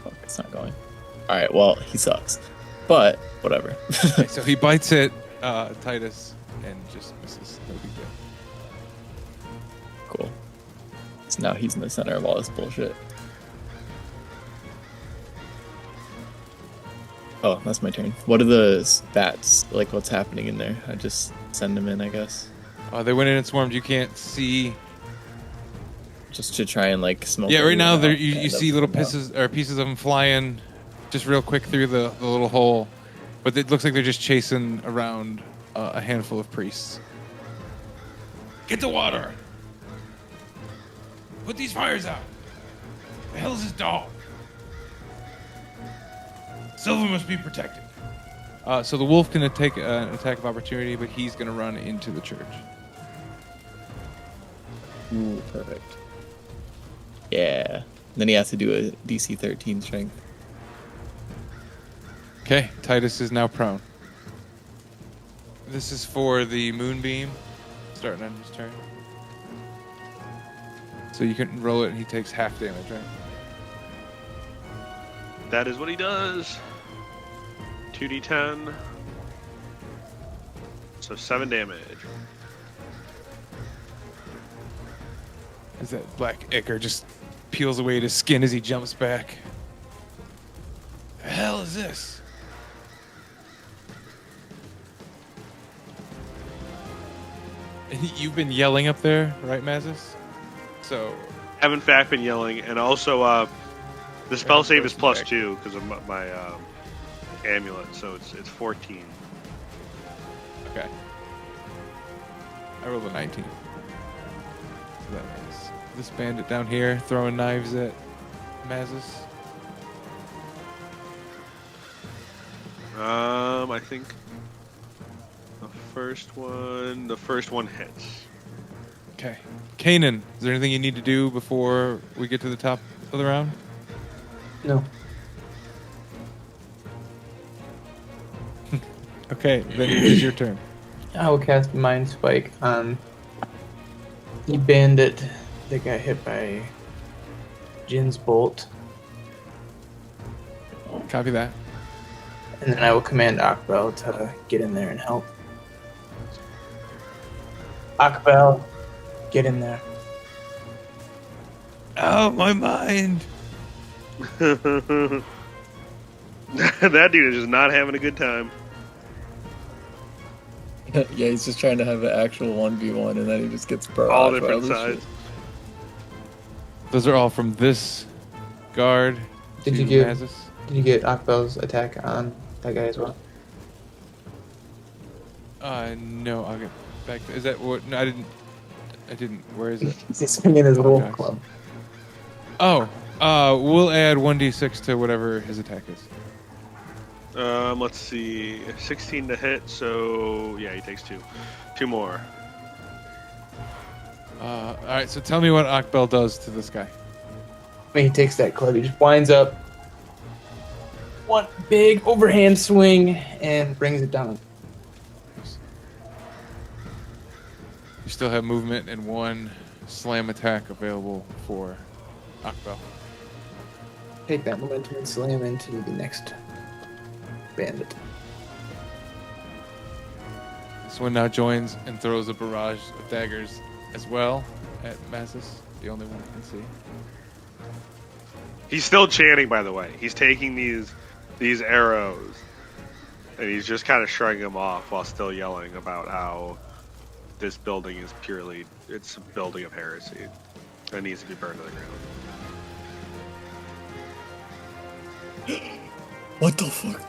Fuck, it's not going. Alright, well, he sucks. But, whatever. Okay, so he bites it, Titus, and just misses. No big deal. Cool. So now he's in the center of all this bullshit. Oh, that's my turn. What are the bats? Like, what's happening in there? I just send them in, I guess. They went in and swarmed. You can't see. Just to try and, like, smoke. Yeah, right now everyone there out, you kind see of. little pieces of them flying just real quick through the little hole. But it looks like they're just chasing around a handful of priests. Get the water! Put these fires out! The hell is this dog? Silver must be protected. So the wolf can take an attack of opportunity, but he's going to run into the church. Ooh, perfect. Yeah. Then he has to do a DC 13 strength. Okay, Titus is now prone. This is for the moonbeam, starting on his turn. So you can roll it and he takes half damage, right? That is what he does. 2d10. So 7 damage. As that black ichor just peels away at his skin as he jumps back. The hell is this? You've been yelling up there, right, Mazis? So Have in fact been yelling, and also the spell Yeah, save is throw some +2 because of my amulet, so it's 14. okay. I rolled a 19. So that is this bandit down here throwing knives at Mazis. I think the first one hits. Okay. Kanan, is there anything you need to do before we get to the top of the round? No. Okay, then it is your turn. I will cast Mind Spike on the bandit that got hit by Jin's bolt. Copy that. And then I will command Akbel to get in there and help. Akbel, get in there. Oh, my mind! That dude is just not having a good time. Yeah, he's just trying to have an actual 1v1, and then he just gets barraged. All by different all this shit. sides. Those are all from this guard. Did to you get- Mazis. Did you get Akbel's attack on that guy as well? No, I'll get back to... Is that what... No, I didn't... Where is it? He's swinging his wolf Apologize. club. Oh, we'll add 1d6 to whatever his attack is. Let's see, 16 to hit, so yeah, he takes 2 more. All right, so tell me what Akbel does to this guy. When he takes that club, he just winds up one big overhand swing and brings it down. You still have movement and 1 slam attack available for Akbel. Take that momentum and slam into the next bandit. This one now joins and throws a barrage of daggers as well at Mazis, the only one I can see. He's still chanting, by the way. He's taking these arrows, and he's just kind of shrugging them off while still yelling about how this building is it's a building of heresy that needs to be burned to the ground. What the fuck?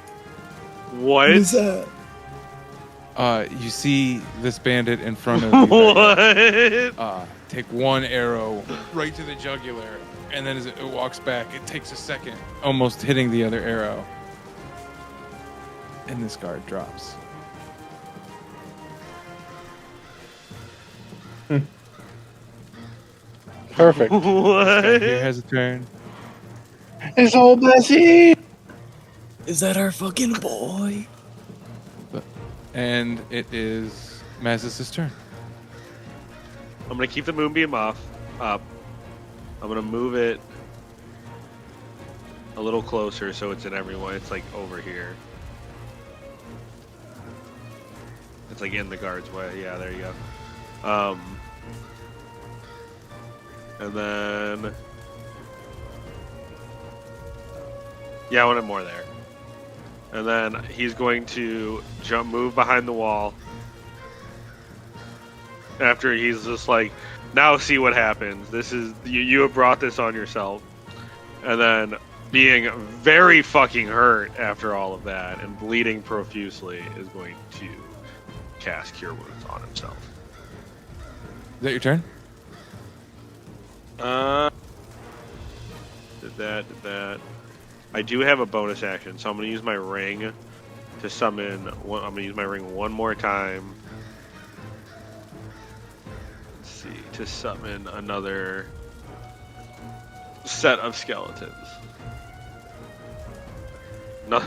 What? What is that? You see this bandit in front of you. What? Take 1 arrow right to the jugular, and then as it walks back, it takes a second, almost hitting the other arrow. And this guard drops. Perfect. This guy What? here has a turn. It's old Bessie. Is that our fucking boy? And it is Mazis' turn. I'm gonna keep the moonbeam up. I'm gonna move it a little closer so it's in everyone. It's like over here. It's like in the guard's way. Yeah, there you go. And then yeah, I wanted more there. And then he's going to move behind the wall. After he's just like, now see what happens. This is you have brought this on yourself. And then being very fucking hurt after all of that and bleeding profusely is going to cast Cure Wounds on himself. Is that your turn? Did that. I do have a bonus action, so I'm going to use my ring to summon. I'm going to use my ring one more time. Let's see, to summon another set of skeletons. No,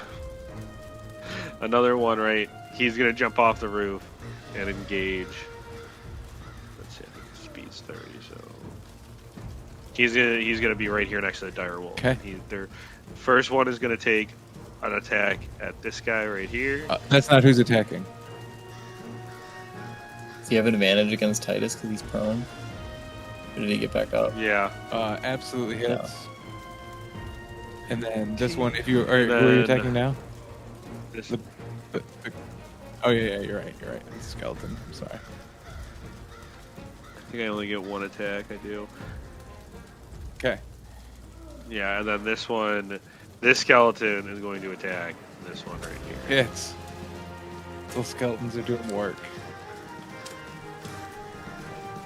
another one, right? He's going to jump off the roof and engage. Let's see, I think his speed's 30, so he's gonna be right here next to the dire wolf. Okay. First one is gonna take an attack at this guy right here. That's not who's attacking. Does he have an advantage against Titus because he's prone? Or did he get back up? Yeah. Absolutely hits. Yeah. And then this one, if you are, who are you attacking now? This, The- Oh yeah, you're right. It's a skeleton. I'm sorry. I think I only get one attack. I do. Okay. Yeah, and then this skeleton is going to attack this one right here. Hits. Those skeletons are doing work.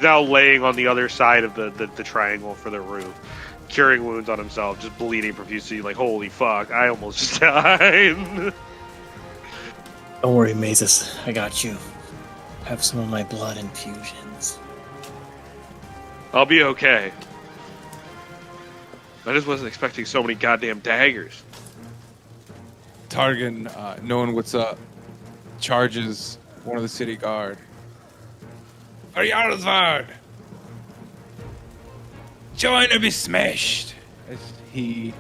Now laying on the other side of the triangle for the roof, curing wounds on himself, just bleeding profusely. Like, holy fuck, I almost just died. Don't worry, Mazes. I got you. Have some of my blood infusions. I'll be okay. I just wasn't expecting so many goddamn daggers. Targan, knowing what's up, charges one of the city guard. For Jarlsvard! Join or be smashed! As he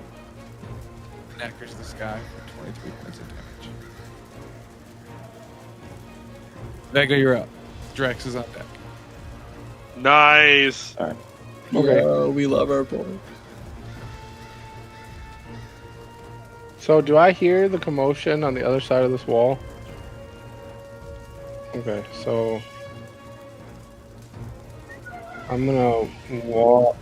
knackers this guy for 23 points of damage. Vega, you're up. Drax is on deck. Nice. All right. Okay. Oh, we love our boy. So do I hear the commotion on the other side of this wall? Okay, so I'm gonna walk.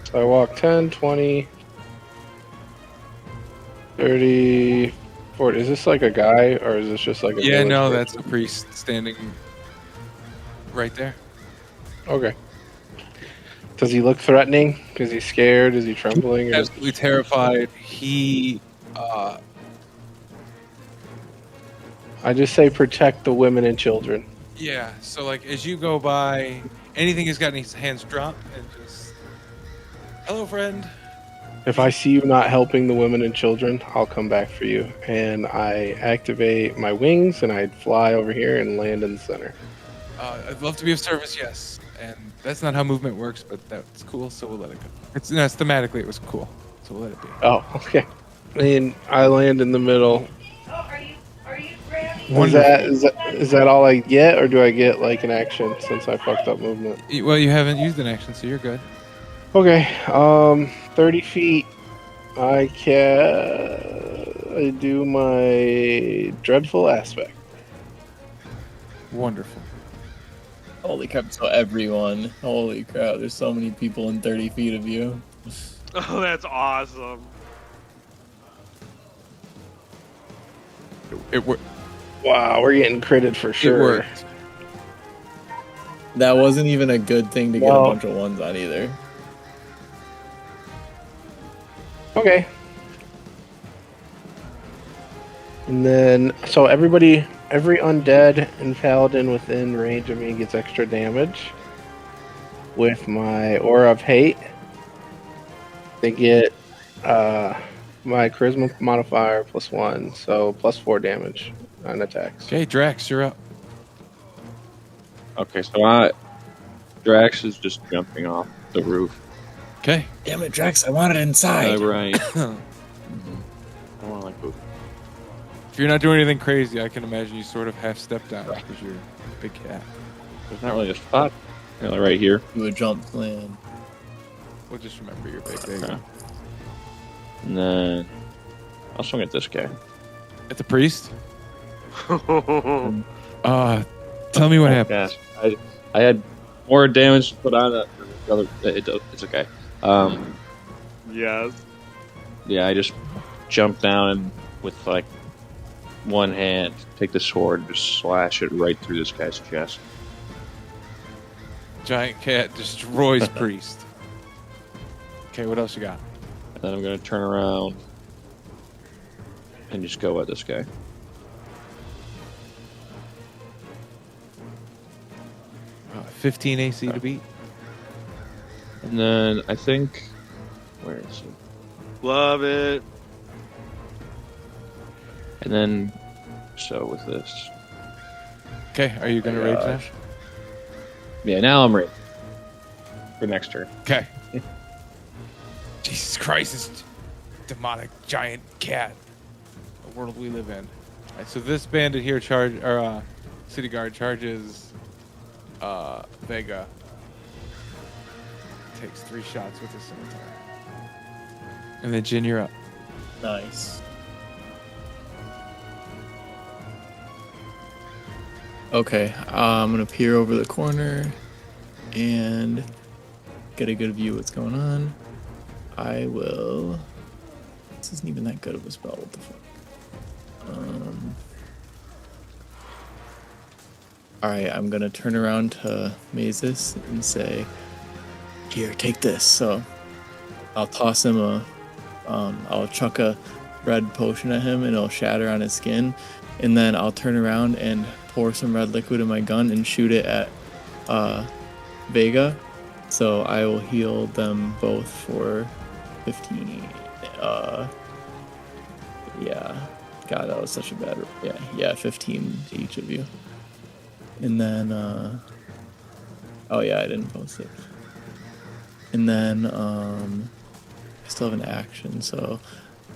So I walk 10, 20, 30, 40. Is this like a guy or is this just like a Yeah, village no, person? that's a priest standing right there. Okay. Does he look threatening? Is he scared? Is he trembling? Or Absolutely terrified. He, I just say protect the women and children. yeah, so like as you go by, anything he's got his hands dropped and just, hello, friend. If I see you not helping the women and children, I'll come back for you. And I activate my wings and I fly over here and land in the center. I'd love to be of service, yes. And that's not how movement works, but that's cool, so we'll let it go. It's no, thematically it was cool, so we'll let it be. Oh, okay. And I land in the middle. Wonderful. Is that all I get, or do I get like an action since I fucked up movement? Well, you haven't used an action, so you're good. Okay. 30 feet. I do my dreadful aspect. Wonderful. Holy crap, so everyone. Holy crap, there's so many people in 30 feet of you. Oh, that's awesome. It worked. Wow, we're getting critted for It sure. worked. That wasn't even a good thing to get No. a bunch of ones on either. Okay. And then, so every undead and paladin within range of me gets extra damage. With my Aura of Hate, they get my Charisma modifier +1, so +4 damage on attacks. Okay, Drax, you're up. Okay, so Drax is just jumping off the roof. Okay. Damn it, Drax, I want it inside. Right. If I want to like move. you're not doing anything crazy, I can imagine you sort of half step down because you're a big cat. There's not really a spot. Really, right here. Do a jump plan. We'll just remember you're big, baby. Okay. And then I'll swing at this guy. At the priest? Tell me what happened. Yeah, I had more damage to put on it. It's okay. Yes. Yeah, I just jumped down and with like one hand, take the sword and just slash it right through this guy's chest. Giant cat destroys priest. Okay, what else you got? And then I'm going to turn around and just go at this guy. 15 AC to beat. And then I think... Where is he? Love it. And then... So with this... Okay, are you going to Oh, rage gosh. now? Yeah, now I'm ready. For next turn. Okay. Jesus Christ, this demonic giant cat. The world we live in. All right, so this bandit here city guard charges Vega. Takes 3 shots with his scimitar. And then Jin, you're up. Nice. Okay, I'm gonna peer over the corner and get a good view of what's going on. I will. This isn't even that good of a spell. What the fuck? All right, I'm gonna turn around to Mazes and say, "Here, take this." So I'll toss him I'll chuck a red potion at him, and it'll shatter on his skin. And then I'll turn around and pour some red liquid in my gun and shoot it at Vega. So I will heal them both for 15. Yeah. God, that was such a bad. Yeah, 15 to each of you. And then, oh yeah, I didn't post it. And then, I still have an action, so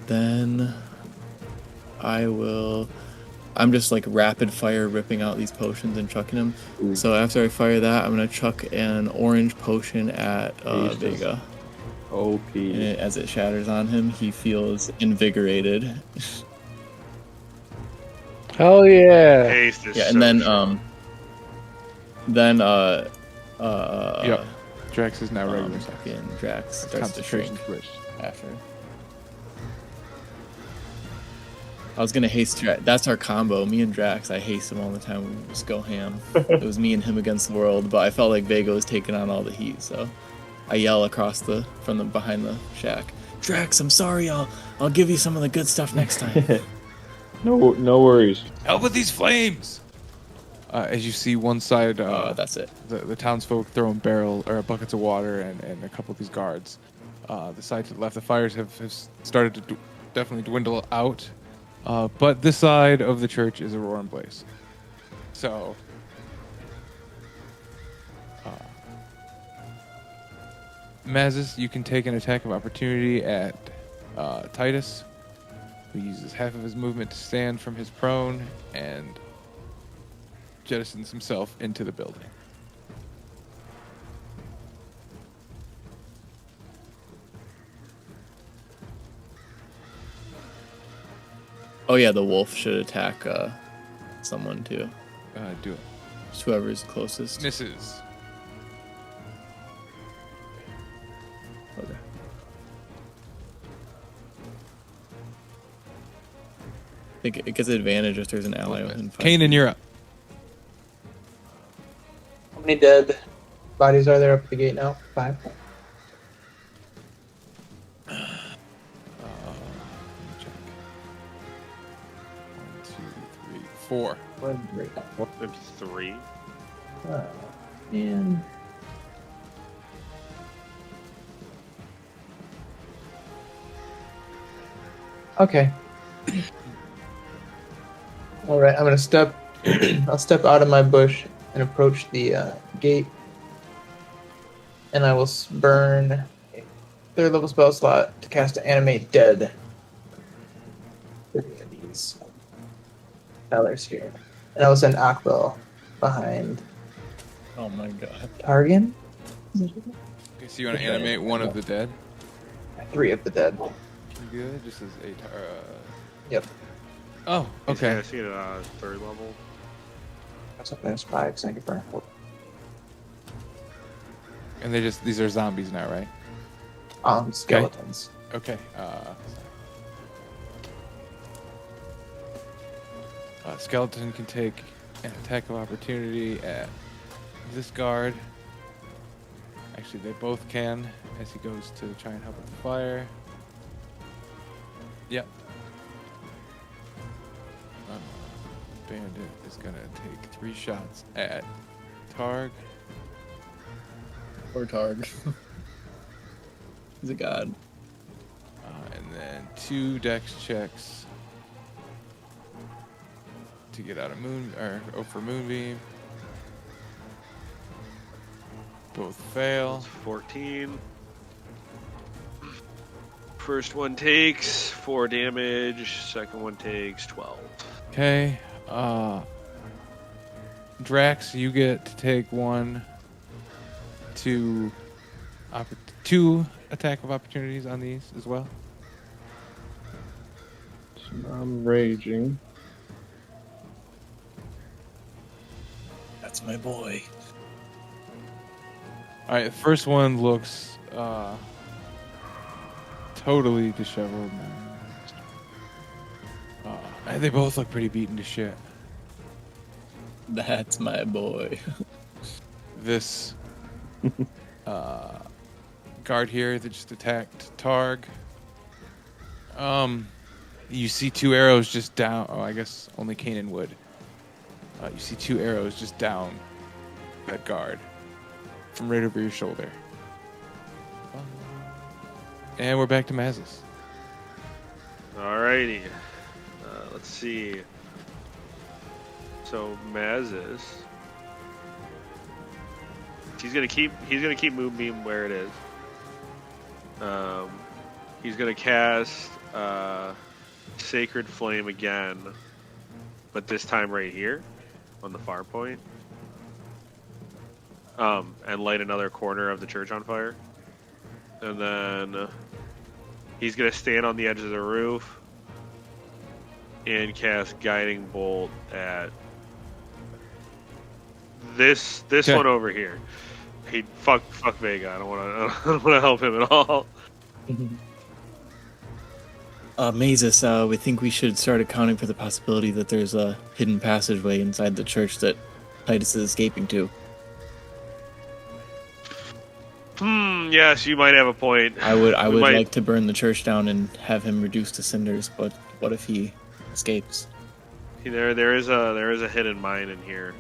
then I'm just like rapid fire ripping out these potions and chucking them. Ooh. So after I fire that, I'm gonna chuck an orange potion at Vega. OP. And as it shatters on him, he feels invigorated. Hell yeah! Haste is Yeah, so and then strong. Yep. Drax is now regular size. fucking Drax starts to Concentration shrink switch. after. I was gonna haste Drax. That's our combo. Me and Drax, I haste him all the time. We just go ham. It was me and him against the world, but I felt like Vega was taking on all the heat, so I yell across behind the shack. Drax, I'm sorry. I'll give you some of the good stuff next time. No worries. Help with these flames! As you see one side, That's it. the townsfolk throwing buckets of water and a couple of these guards. The side to the left, the fires have started to definitely dwindle out. But this side of the church is a roaring blaze. So, Mazes, you can take an attack of opportunity at Titus, who uses half of his movement to stand from his prone and jettisons himself into the building. Oh yeah, the wolf should attack someone too. Do it. Just whoever's closest. Misses. Okay. I think it gets advantage if there's an ally within 5 Kanan, feet. you're up. How many dead bodies are there up at the gate now? 5. Let me check. 1, 2, 3, 4. 1, 3. Maybe 3. Oh, man. Okay. All right, I'm gonna step. I'll step out of my bush and approach the gate, and I will burn a 3rd level spell slot to cast Animate Dead. 3 of these fellas here, and I will send Akbel behind Oh my god. Targan. Okay, so you want to animate one of the dead? 3 of the dead. Can you do that? Just as a Yep. Oh, Okay. okay. I see it at 3rd level. That's 5, so I can burn 4. And these are zombies now, right? Skeletons. Okay. Skeleton can take an attack of opportunity at this guard. Actually, they both can as he goes to try and help with the fire. Yep. Bandit is gonna take 3 shots at Targ. Poor Targ. He's a god. And then 2 dex checks to get out of for Moonbeam. Both fail. That's 14. First one takes 4 damage. Second one takes 12. Okay. Drax, you get to take 2 attack of opportunities on these as well. So I'm raging. That's my boy. All right, the first one looks totally disheveled. They both look pretty beaten to shit. That's my boy. This guard here that just attacked Targ. You see 2 arrows just down. Oh, I guess only Kanan would. You see 2 arrows just down that guard from right over your shoulder. And we're back to Mazes. Alrighty. Let's see. So Mazes, he's gonna keep Moonbeam where it is. He's gonna cast Sacred Flame again, but this time right here on the far point, and light another corner of the church on fire. And then he's gonna stand on the edge of the roof and cast Guiding Bolt at this Okay. one over here. He fuck Vega. I don't want to help him at all. Mazes, we think we should start accounting for the possibility that there's a hidden passageway inside the church that Titus is escaping to. Yes, you might have a point. I would might- like to burn the church down and have him reduced to cinders, but what if he escapes? There is a hidden mine in here.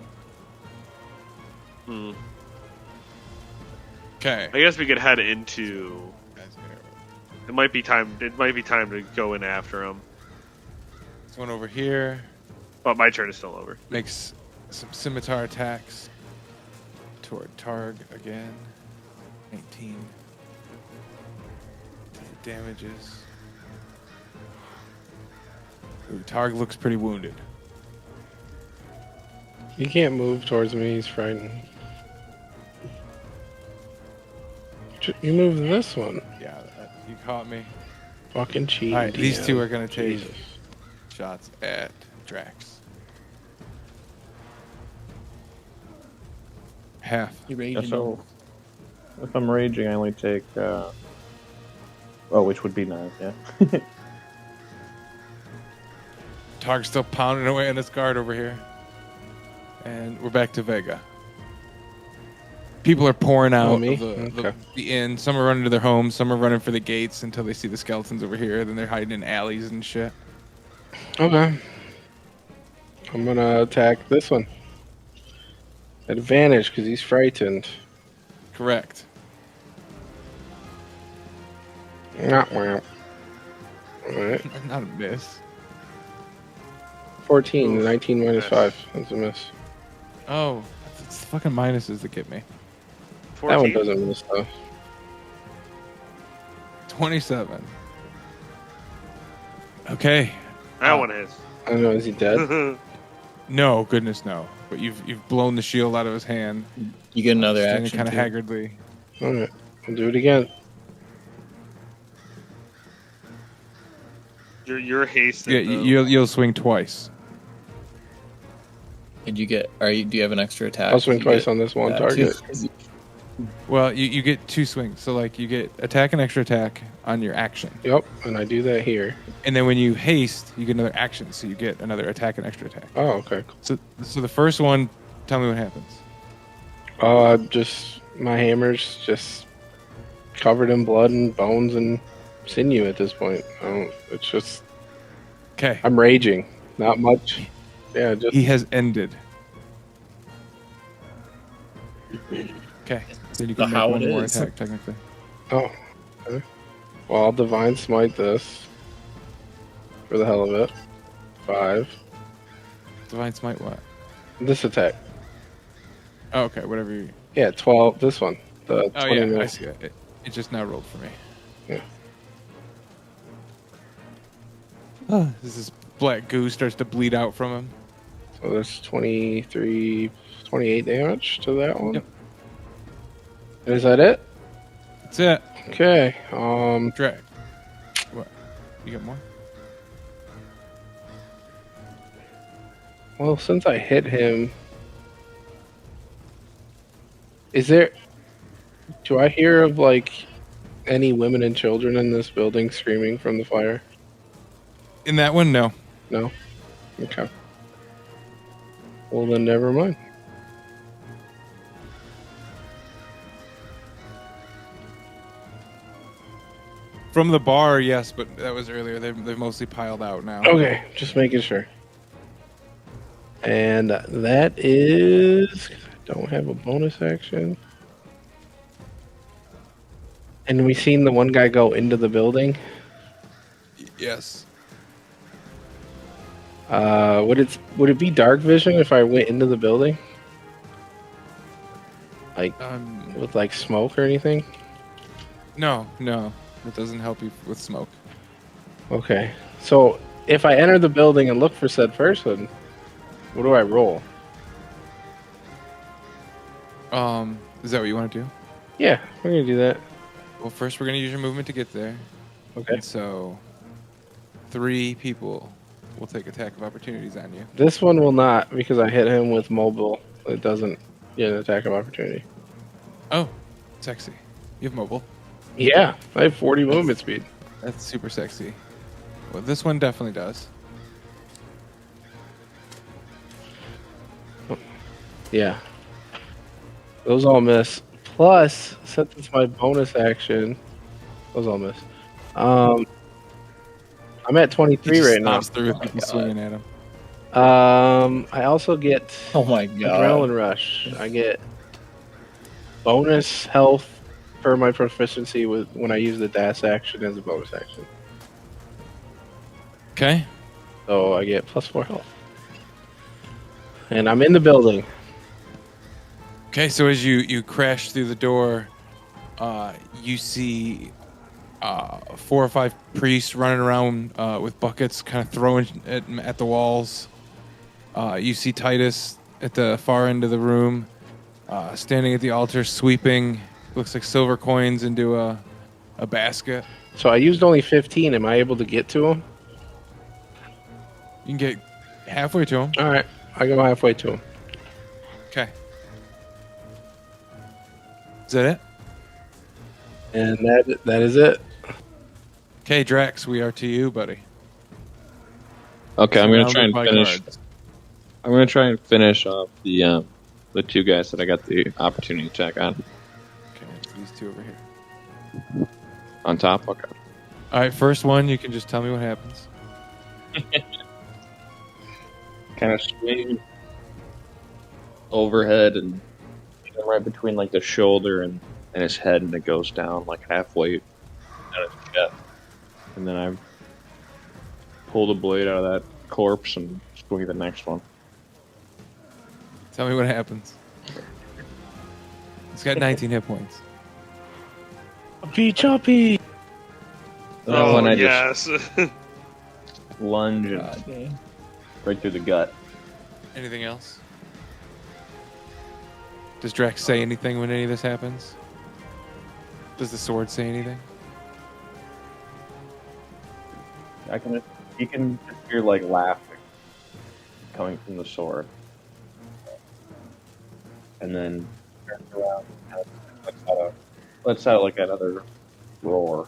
Okay. I guess we could head into. It might be time to go in after him. This one over here But my turn is still over. makes some scimitar attacks toward Targ again. 19. The damages. Ooh, Targ looks pretty wounded. He can't move towards me. He's frightened. You moved this one. Yeah, you caught me. Fucking cheat. All right, these DM. two are going to take Jesus. shots at Drax. Half. You Yeah, raging? so if I'm raging, I only take. Which would be 9, yeah. Targ's still pounding away on this guard over here. And we're back to Vega. People are pouring out me? of Okay. the inn. Some are running to their homes. Some are running for the gates until they see the skeletons over here. Then they're hiding in alleys and shit. Okay. I'm gonna attack this one. Advantage because he's frightened. Correct. Alright. Not a miss. 14, Oof. 19 minus Miss. 5. That's a miss. Oh, it's the fucking minuses that get me. 14. That one doesn't miss though. 27. Okay. That one is. I don't know, is he dead? No, goodness no. But you've blown the shield out of his hand. You get another Standing action. kind of too. haggardly. Alright, I'll do it again. You're hasted. Yeah, though. you'll swing twice. And you get? Do you have an extra attack? I'll swing You twice get on this one that target. too? Well, you get 2 swings. So like you get attack and extra attack on your action. Yep, and I do that here. And then when you haste, you get another action, so you get another attack and extra attack. Oh, okay. So the first one, tell me what happens. Just my hammer's just covered in blood and bones and sinew at this point. It's just Okay. I'm raging. Not much. Yeah, just He has ended. Okay. Then you So can how make one it more is. attack technically. oh. Okay. Well, I'll divine smite this for the hell of it. 5. Divine smite what? This attack. Oh, okay, whatever you. Yeah, 12. This one. The Oh 20 yeah, I minutes. see it. It just now rolled for me. Yeah. Oh, this black goo starts to bleed out from him. So there's 23, 28 damage to that one. Yep. Is that it? That's it. Okay. Drag. What? You got more? Well, since I hit him, Is there? Do I hear of like any women and children in this building screaming from the fire? In that one, no. No. Okay. Well, then never mind. From the bar, yes, but that was earlier. They've mostly piled out now. Okay, just making sure. And that is. Don't have a bonus action. And we seen the one guy go into the building. Yes. Would it be dark vision if I went into the building? Like with like smoke or anything? No. It doesn't help you with smoke. Okay. So if I enter the building and look for said person, what do I roll? Is that what you want to do? Yeah, we're gonna do that. Well, first we're gonna use your movement to get there. Okay. And so 3 people will take attack of opportunities on you. This one will not because I hit him with mobile. It doesn't get an attack of opportunity. Oh, sexy. You have mobile. Yeah, I have 40 movement speed. That's super sexy. Well, this one definitely does. Yeah. Those all miss. Plus, since it's my bonus action, those all miss. I'm at 23 He just right now. stomps through with people swinging at him. I also get Oh my god. adrenaline rush. I get bonus health for my proficiency with when I use the dash action as a bonus action. Okay. So I get +4 health. And I'm in the building. Okay, so as you crash through the door, you see 4 or 5 priests running around with buckets, kind of throwing at the walls. You see Titus at the far end of the room, standing at the altar, sweeping, looks like silver coins into a basket. So I used only 15. Am I able to get to him? You can get halfway to him. All right, I go halfway to him. Okay. Is that it? And that is it. Okay, Drax, we are to you, buddy. Okay, I'm gonna Surrounded try and by finish. guards. I'm gonna try and finish off the 2 guys that I got the opportunity attack on. Okay, it's these 2 over here. On top. Okay. All right, first one, you can just tell me what happens. Kind of swing overhead and right between like the shoulder and his head, and it goes down like halfway out of his chest. And then I pull the blade out of that corpse and swing the next one. Tell me what happens. It's got 19 hit points. Choppy. Oh, and I yes. just lunge and right through the gut. Anything else? Does Drax say anything when any of this happens? Does the sword say anything? You can just hear like laughing coming from the sword, and then turns around and lets out like another roar.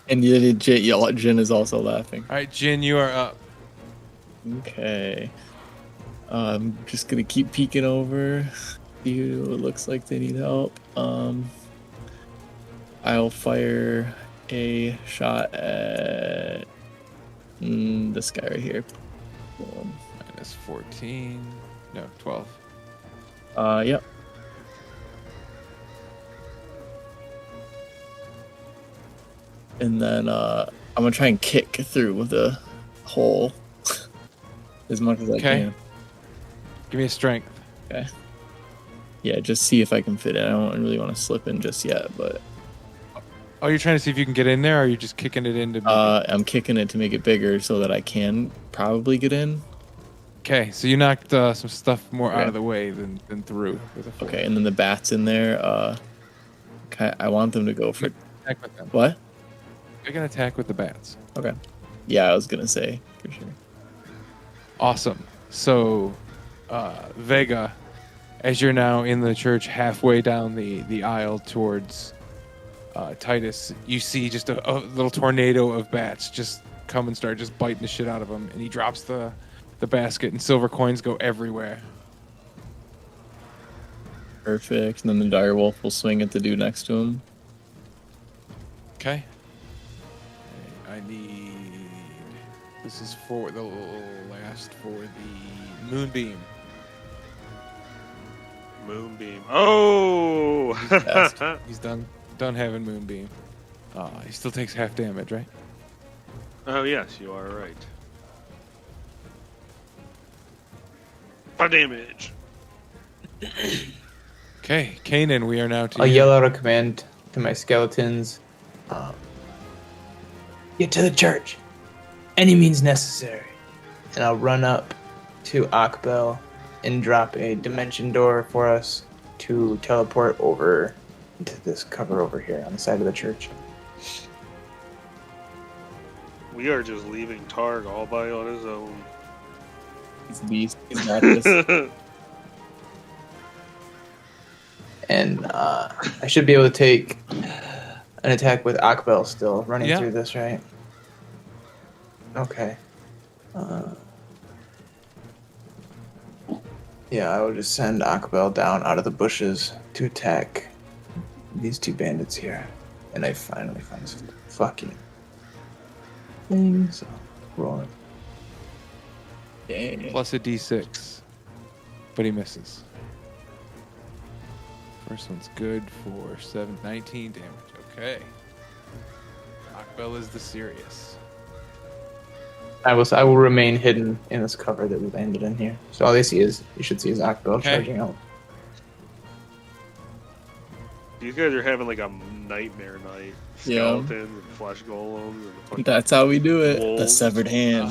And Jin is also laughing. All right, Jin, you are up. Okay. I'm just gonna keep peeking over. See who it looks like they need help. I'll fire a shot at this guy right here. Minus 14. No, 12. Yep. And then I'm gonna try and kick through the hole as much as I Okay. can. Give me a strength. Okay. Yeah, just see if I can fit in. I don't really want to slip in just yet, but Oh, you're trying to see if you can get in there, or are you just kicking it into? I'm kicking it to make it bigger so that I can probably get in. Okay, so you knocked some stuff more out Okay. of the way than through. With a Okay, and then the bats in there. I want them to go for Attack with them. what? You're gonna attack with the bats. Yeah, I was gonna say for sure. Awesome. So, Vega, as you're now in the church, halfway down the aisle towards Titus, you see just a little tornado of bats just come and start just biting the shit out of him, and he drops the basket, and silver coins go everywhere. Perfect. And then the direwolf will swing at the dude next to him. Okay. I need. This is for the last for the moonbeam. Moonbeam. Oh! He's passed. He's done having moonbeam. He still takes half damage, right? Oh, yes, you are right. 5 damage. Okay, Kanan, we are now to I'll you. yell out a command to my skeletons. Get to the church. Any means necessary. And I'll run up to Akbel and drop a dimension door for us to teleport over into this cover over here on the side of the church. We are just leaving Targ all by on his own. He's a beast. He's not this. And I should be able to take an attack with Akbel still running Yeah. through this, right? Okay. Yeah, I will just send Akbel down out of the bushes to attack these two bandits here. And I finally find this fucking thing, so rolling. Dang. Plus a d6. But he misses. First one's good for 19 damage. Okay. Akbel is the serious. I will remain hidden in this cover that we landed in here. So all you should see is Akbel Okay. charging out. You guys are having like a nightmare night. Yeah. Skeletons and flesh golems and fucking That's how we do it. The wolves. severed hand.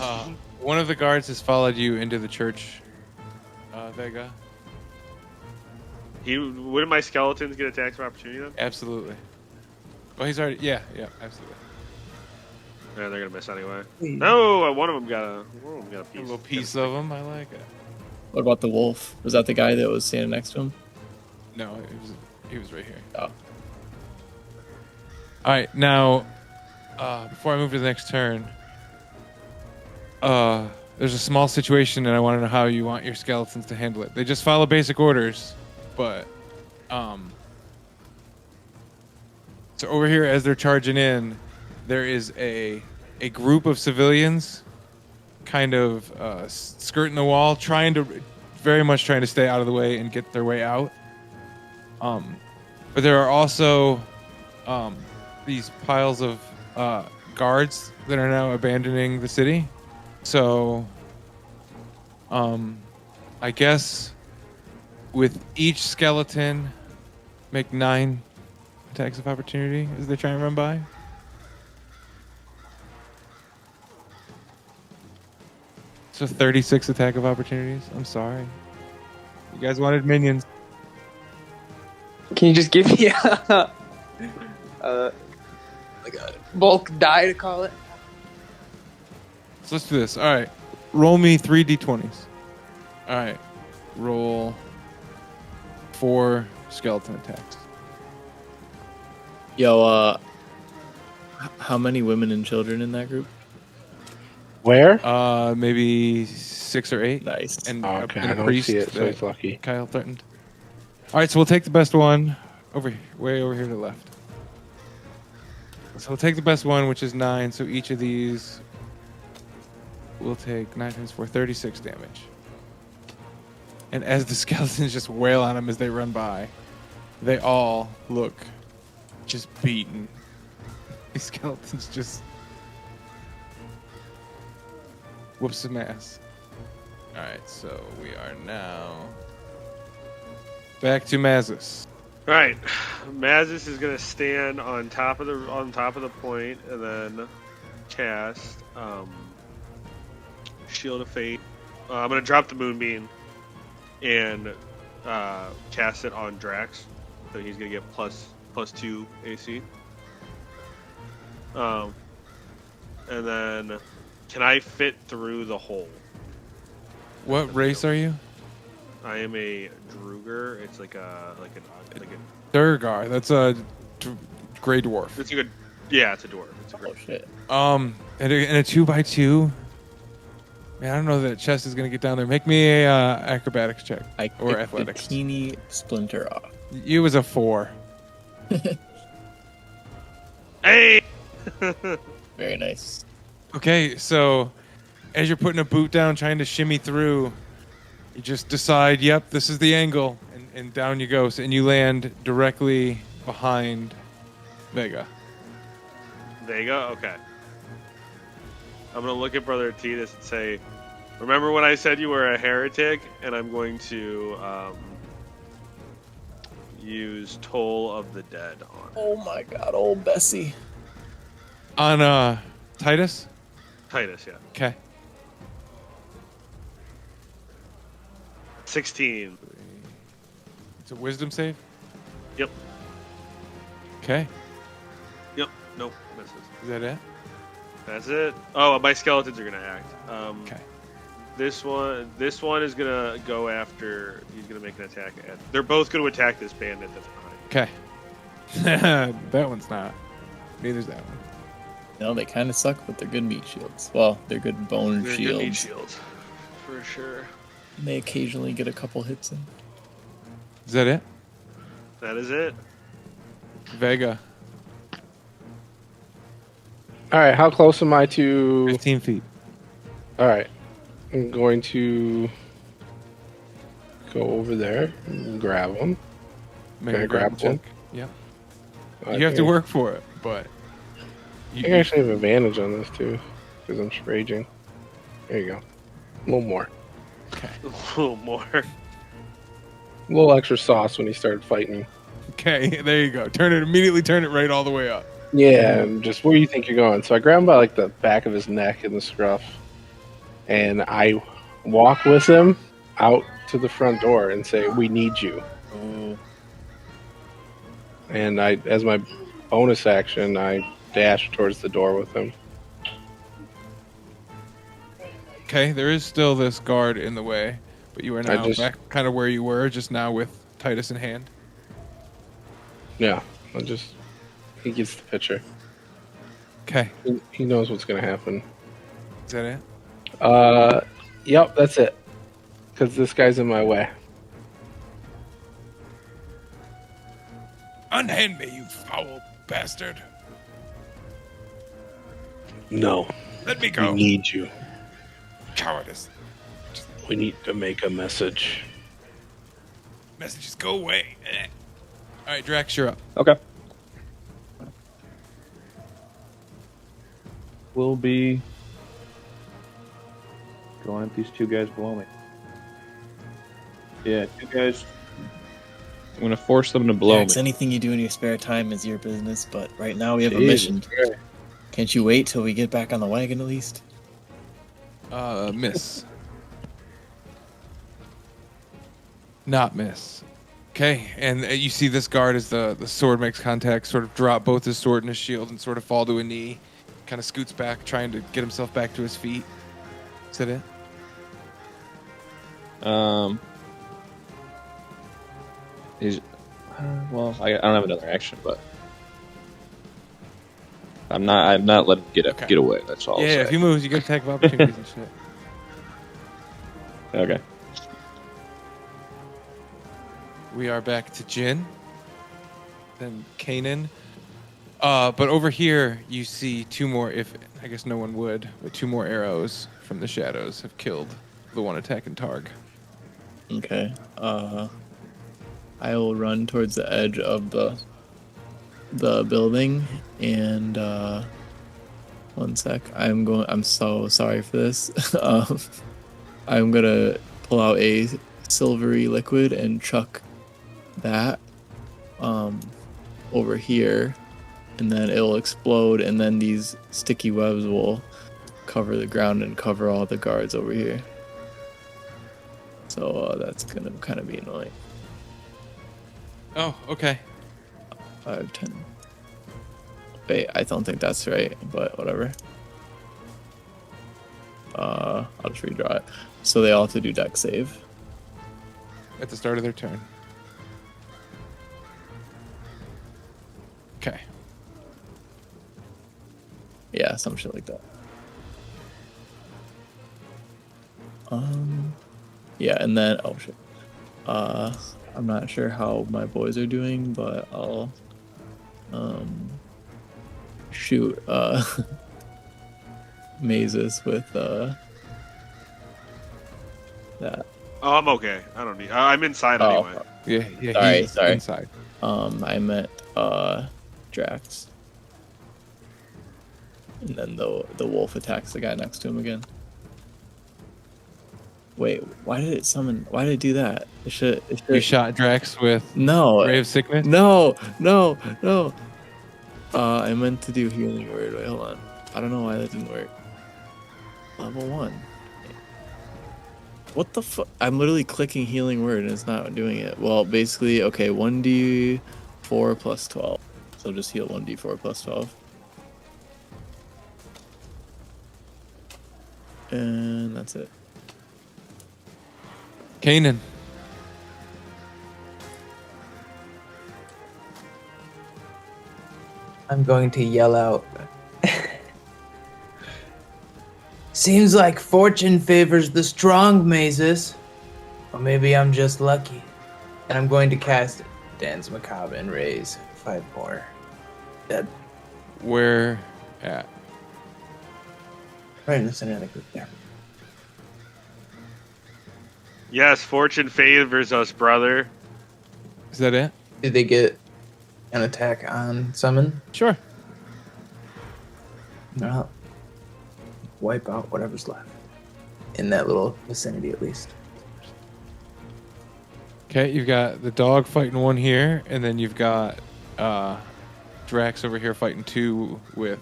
One of the guards has followed you into the church, Vega. Wouldn't my skeletons get attacks of opportunity then? Absolutely. Well, he's already. Yeah, absolutely. Yeah, they're gonna miss anyway. No, one of them got a piece. A little piece of him. I like it. What about the wolf? Was that the guy that was standing next to him? No, he was right here. Oh. All right, now, before I move to the next turn, there's a small situation, and I want to know how you want your skeletons to handle it. They just follow basic orders, but so over here, as they're charging in, there is a group of civilians, kind of skirting the wall, very much trying to stay out of the way and get their way out. But there are also these piles of guards that are now abandoning the city. So, I guess with each skeleton, make 9 attacks of opportunity as they try and run by. So 36 attack of opportunities. I'm sorry. You guys wanted minions. Can you just give me a bulk die to call it? So let's do this. All right. Roll me 3 d20s. All right. Roll 4 skeleton attacks. Yo, how many women and children in that group? Where? Maybe 6 or 8. Nice. And Oh, okay, and I a don't priest see it, so that he's lucky. Kyle threatened. All right, so we'll take the best one over here, way over here to the left. So we'll take the best one, which is 9. So each of these will take 9 times 4, 36 damage. And as the skeletons just wail on them as they run by, they all look just beaten. These skeletons just whoop some ass. All right, so we are now back to Mazus. All right, Mazus is gonna stand on top of the point and then cast Shield of Fate. I'm gonna drop the Moonbeam and cast it on Drax, so he's gonna get plus 2 AC. And then, can I fit through the hole? What race are you? I am a Druger. It's like a Durgar. That's a gray dwarf. it's a good. Yeah, it's a dwarf. It's a Oh great. shit. And a 2x2. Man, I don't know that chest is gonna get down there. Make me a acrobatics check I or kicked athletics. a teeny splinter off. You was a 4. Hey. Very nice. Okay, so as you're putting a boot down, trying to shimmy through, you just decide, yep, this is the angle, and down you go. So, and you land directly behind Vega. Vega. Okay. I'm gonna look at Brother Titus and say, "Remember when I said you were a heretic?" And I'm going to use Toll of the Dead on Oh my god, old Bessie. On Titus? Titus. Yeah. Okay. 16. It's a wisdom save? Yep. Okay. Yep. Nope. Misses. Is that it? That's it. Oh, my skeletons are gonna act. Okay. This one is gonna go after. He's gonna make an attack. They're both gonna attack this bandit that's behind. Okay. That one's not. Neither's that one. No, they kind of suck, but they're good meat shields. Well, they're good bone They're shields. good meat shields, for sure. And they occasionally get a couple hits in. Is that it? That is it. Vega. All right, how close am I to? 15 feet. All right, I'm going to go over there and grab him. Make Can I a grab grapple? check. Yeah. I You have to think- work for it, but. I think I actually have advantage on this too, because I'm raging. There you go. A little more. Okay. A little more. A little extra sauce when he started fighting. Okay, there you go. Immediately turn it right all the way up. Yeah, and just where you think you're going. So I grab him by like the back of his neck in the scruff, and I walk with him out to the front door and say, "We need you." Oh, And I, as my bonus action, I dash towards the door with him. Okay, there is still this guard in the way, but you are now back kind of where you were, just now with Titus in hand. Yeah, he gets the picture. Okay, He knows what's gonna happen. is that it? Yep, that's it. Because this guy's in my way. Unhand me, you foul bastard. No, Let me we go. need you. Cowardice. We need to make a message. Messages go away. All right, Drax, you're up. Okay. We'll be going at these two guys below me. Yeah, two guys. I'm gonna force them to blow Drax, me. anything you do in your spare time is your business, but right now we have a Jesus mission. Christ. Can't you wait till we get back on the wagon at least? Miss. Not miss. Okay, and you see this guard as the sword makes contact, sort of drop both his sword and his shield and sort of fall to a knee, kind of scoots back, trying to get himself back to his feet. Is that it? He's well. I don't have another action, but I'm not letting him get away. That's all. I'll Yeah, say. if he moves, you get attack of opportunities and shit. Okay. We are back to Jin, then Kanan. But over here, you see two more, if I guess no one would, but two more arrows from the shadows have killed the one attacking Targ. Okay. I will run towards the edge of the building and one sec. I'm so sorry for this. I'm gonna pull out a silvery liquid and chuck that over here, and then it'll explode, and then these sticky webs will cover the ground and cover all the guards over here. So that's gonna kind of be annoying. Oh, okay. 5, 10. Wait, I don't think that's right, but whatever. I'll just redraw it. So they all have to do deck save. at the start of their turn. Okay. Yeah, some shit like that. Yeah, and then oh shit. I'm not sure how my boys are doing, but I'll shoot mazes with that. Oh, I'm okay. I don't need. I'm inside Oh, anyway. Yeah, Sorry, he's sorry. inside. I meant Drax. And then the wolf attacks the guy next to him again. Wait, why did it summon? Why did it do that? It should. You shot Drax with No. Ray of Sickness? No. I meant to do healing word. Wait, hold on. I don't know why that didn't work. Level 1. What the fuck? I'm literally clicking healing word and it's not doing it. Well, basically, okay, 1d4 plus 12. So just heal 1d4 plus 12. And that's it. Kanan. I'm going to yell out. Seems like fortune favors the strong, Mazes. Or maybe I'm just lucky. And I'm going to cast Dance Macabre and raise 5 more. Dead. Where at? Right in the center of the group there. Yes, fortune favors us, brother. Is that it? Did they get an attack on summon? Sure. No. Wipe out whatever's left. In that little vicinity, at least. Okay, you've got the dog fighting one here, and then you've got Drax over here fighting 2 with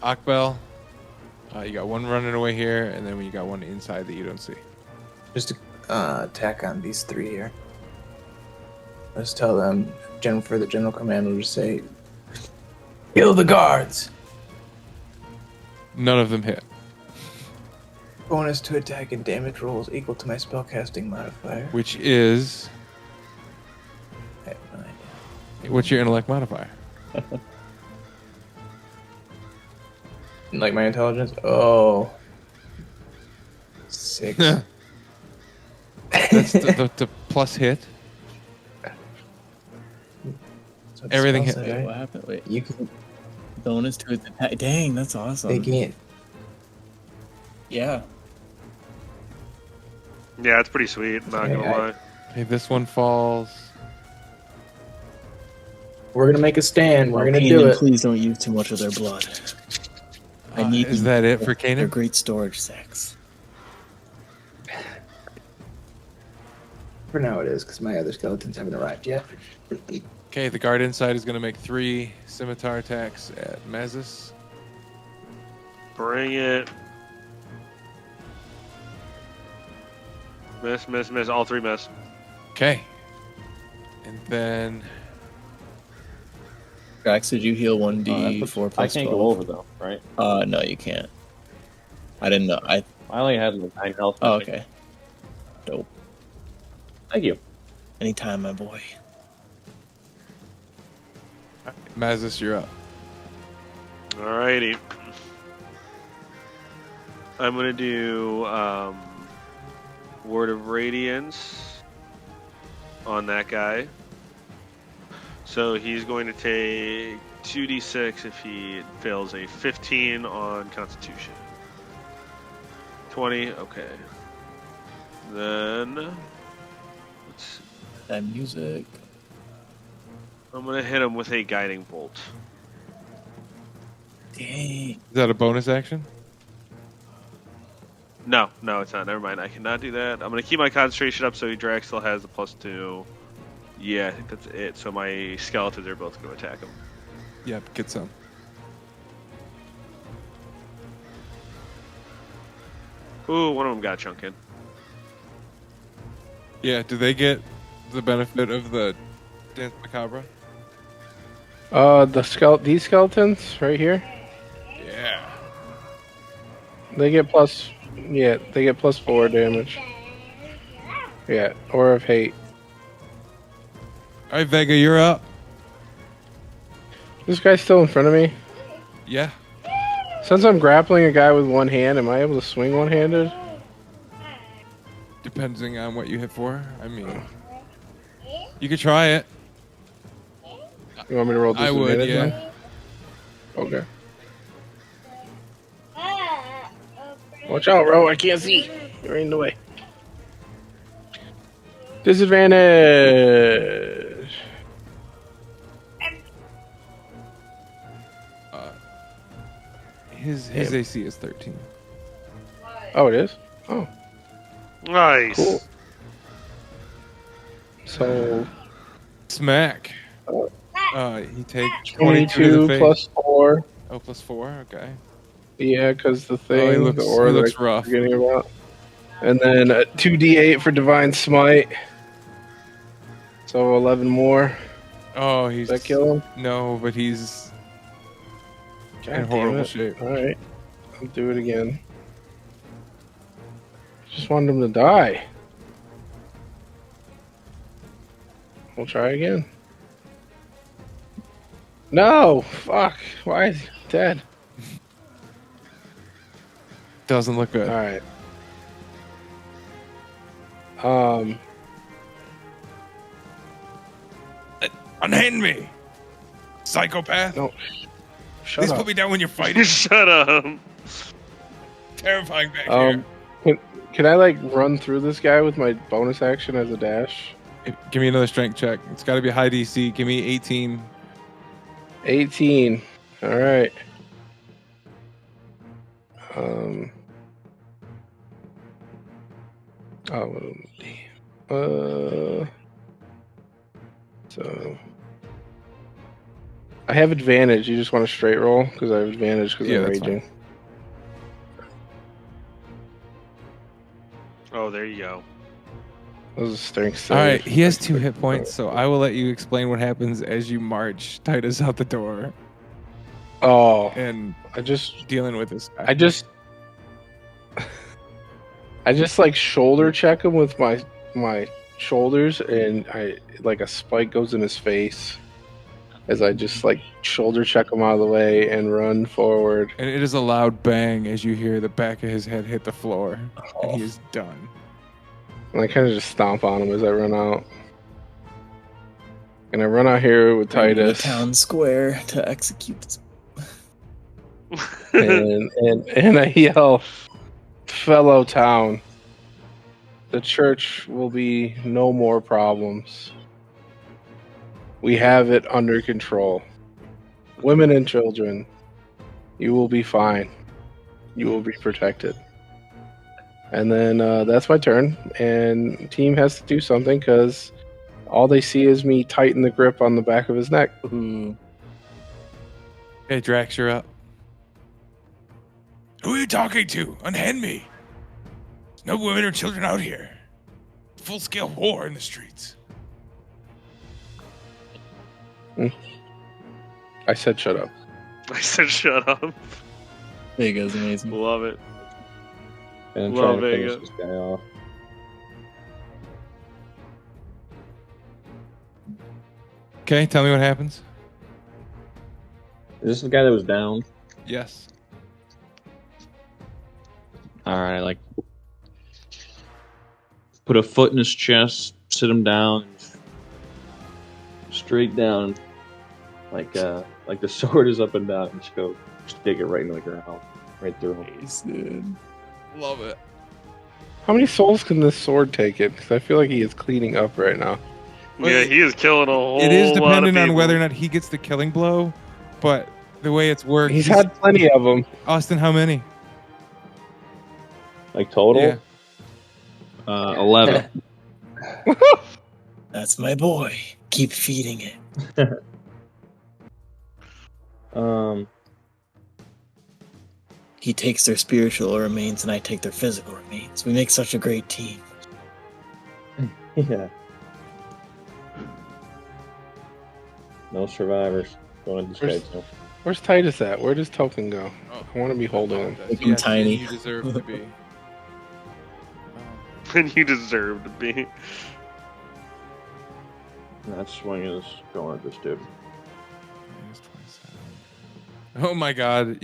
Akbel. You got one running away here, and then you got one inside that you don't see. Just attack on these 3 here. Let's tell them, for the general command will just say, kill the guards! None of them hit. Bonus to attack and damage rolls equal to my spellcasting modifier. Which is... I have no idea. What's your intellect modifier? Like my intelligence? Oh. 6. That's the plus hit. Everything hit. Wait, what happened? Wait. You can. Bonus to its attack. Dang, that's awesome. They can't. Yeah. Yeah, it's pretty sweet. Not gonna lie. Okay, this one falls. We're gonna make a stand. We're gonna Kanan, do it. Please don't use too much of their blood. I need. Is that it for They're Kanan? great storage sacks. For now it is, because my other skeletons haven't arrived yet. Okay, the guard inside is going to make 3 scimitar attacks at Mazis. Bring it. Miss. All 3 miss. Okay. And then... Drax, did you heal 1d4 plus I can't 12? go over though, right? No, you can't. I didn't know. I only had like 9 health. Oh, okay. Dope. Thank you. Anytime, my boy. Mazis, you're up. Alrighty. I'm gonna do Word of Radiance on that guy. So he's going to take 2d6 if he fails a 15 on Constitution. 20, okay. Then let's see. That music. I'm gonna hit him with a Guiding Bolt. Dang. Is that a bonus action? No, it's not. Never mind. I cannot do that. I'm gonna keep my concentration up so Drax still has the +2. Yeah, I think that's it. So my skeletons are both gonna attack him. Yep, get some. Ooh, one of them got chunking. Yeah, do they get the benefit of the Dance Macabre? These skeletons right here, Yeah. they get +4 damage. Yeah, Aura of Hate. All right, Vega, you're up. This guy's still in front of me. Yeah. Since I'm grappling a guy with one hand, am I able to swing one-handed? Depending on what you hit for. I mean, you could try it. You want me to roll I would, disadvantage yeah. now? Okay. Watch out, bro. I can't see. You're in the way. Disadvantage. His Damn. AC is 13. Oh, it is? Oh, Nice. cool. So, Smack. He takes 22 to 22 the face. plus 4. Oh, plus 4. Okay. Yeah, because the thing, he looks- the aura he that looks I keep rough. forgetting about. And then 2d8 for Divine Smite. So 11 more. Oh, he's. Does that kill him? No, but he's God in damn horrible it. shape. Alright. I'll do it again. Just wanted him to die. We'll try again. No! Fuck! Why is he dead? Doesn't look good. Alright. Unhand me, psychopath. No. Shut Please up. put me down when you're fighting. Shut up. Terrifying back here. Can I like run through this guy with my bonus action as a dash? Give me another strength check. It's got to be a high DC. Give me 18. 18. Alright. So I have advantage. You just want a straight roll because I have advantage because Yeah, I'm that's raging. Oh, there you go. That was a strength All right, save. he has 2 hit points, so I will let you explain what happens as you march Titus out the door Oh, and I just dealing with this guy. I just like shoulder check him with my shoulders, and I like a spike goes in his face as I just like shoulder check him out of the way and run forward. And it is a loud bang as you hear the back of his head hit the floor, and he is done. And I kind of just stomp on him as I run out. And I run out here with Bring me to Titus, town square to execute this. and I yell, "Fellow town, the church will be no more problems. We have it under control. Women and children, you will be fine. You will be protected." And then that's my turn, and team has to do something because all they see is me tighten the grip on the back of his neck. Ooh. Hey, Drax, you're up. Who are you talking to? Unhand me. There's no women or children out here. Full-scale war in the streets. I said shut up. I said shut up. Vega's amazing. Love it. And I'm Love trying to finish Vega. this guy off. Okay, tell me what happens. Is this the guy that was down? Yes. Alright, like put a foot in his chest, sit him down, straight down, like the sword is up and down, and just go stick it right into the ground, right through him. Nice, dude. Love it. How many souls can this sword take it? Because I feel like he is cleaning up right now. Well, Yeah, he is killing a whole It is lot of dependent on people. whether or not he gets the killing blow, but the way it's worked. He's had plenty of them. Austin, how many? Like total? Yeah. 11. That's my boy. Keep feeding it. He takes their spiritual remains and I take their physical remains. We make such a great team. Yeah. No survivors. Going to this guy too. Where's Titus at? Where does Token go? Oh, I want to be holding him. Make him tiny. You deserve to be. than you deserve to be. That swing is going at this dude. Minus 27. Oh my god.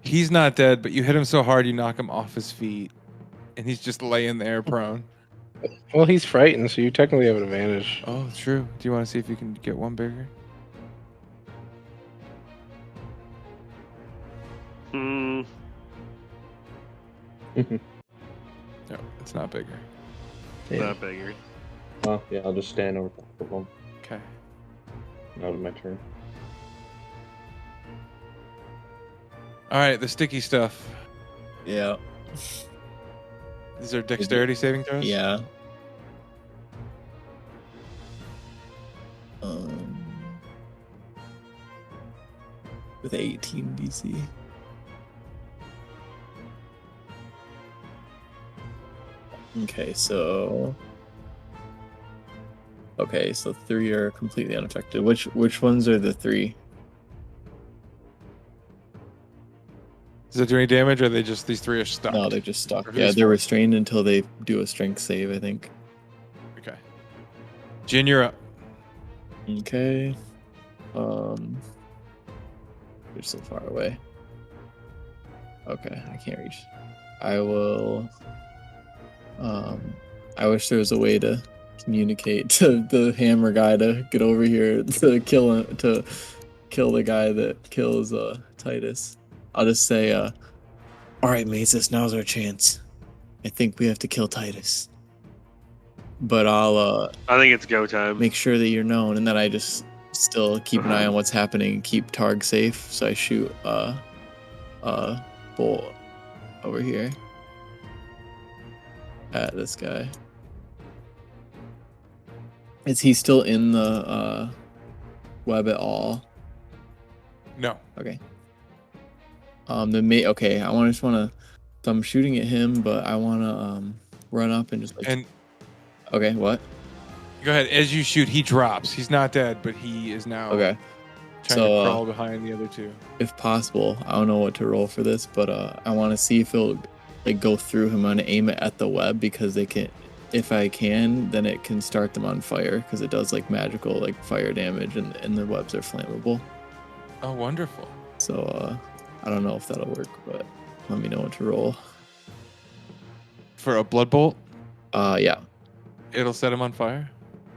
He's not dead, but you hit him so hard you knock him off his feet. And he's just laying there prone. Well, he's frightened, so you technically have an advantage. Oh, true. Do you want to see if you can get one bigger? Hmm. No, it's not bigger. Yeah. Not bigger. Oh, yeah, I'll just stand over top of him. Okay. That was my turn. All right, the sticky stuff. Yeah. These are dexterity saving throws? Yeah. With 18 DC. Okay, so 3 are completely unaffected. Which ones are the 3? Does it do any damage, or are they just these 3 are stuck? No, they're just stuck. Or Yeah, these they're 4? restrained until they do a strength save, I think. Okay. Jin, you're up. Okay. You're so far away. Okay, I can't reach. I will. I wish there was a way to communicate to the hammer guy to get over here to kill him, to kill the guy that kills Titus. I'll just say, all right, Mazus, now's our chance. I think we have to kill Titus. But I'll I think it's go time. make sure that you're known, and then I just still keep an eye on what's happening and keep Targ safe. So I shoot bolt over here at this guy. Is he still in the web at all? No. Okay. Okay, so I'm shooting at him, but I wanna run up and just like. And Okay, what? go ahead. As you shoot, he drops. He's not dead, but he is now Okay. trying So, to crawl behind the other 2. If possible, I don't know what to roll for this, but I want to see if it'll like go through him. I'm gonna aim it at the web because they can. If I can, then it can start them on fire because it does like magical like fire damage, and the webs are flammable. Oh, wonderful. So I don't know if that'll work, but let me know what to roll. For a blood bolt, Yeah. it'll set him on fire?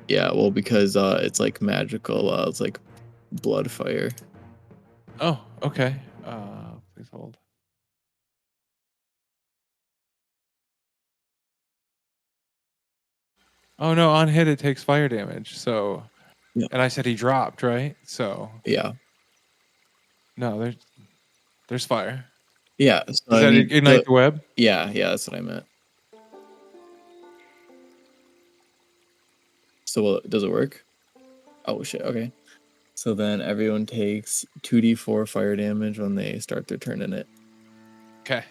Yeah, well, because it's like magical, it's like blood fire. Oh, okay. Please hold. Oh no, on hit it takes fire damage. So, Yeah. and I said he dropped, right? So Yeah. no, there's fire. Yeah. So Does that ignite the web? Yeah, that's what I meant. So does it work? Oh shit, okay. So then everyone takes 2d4 fire damage when they start their turn in it. Okay.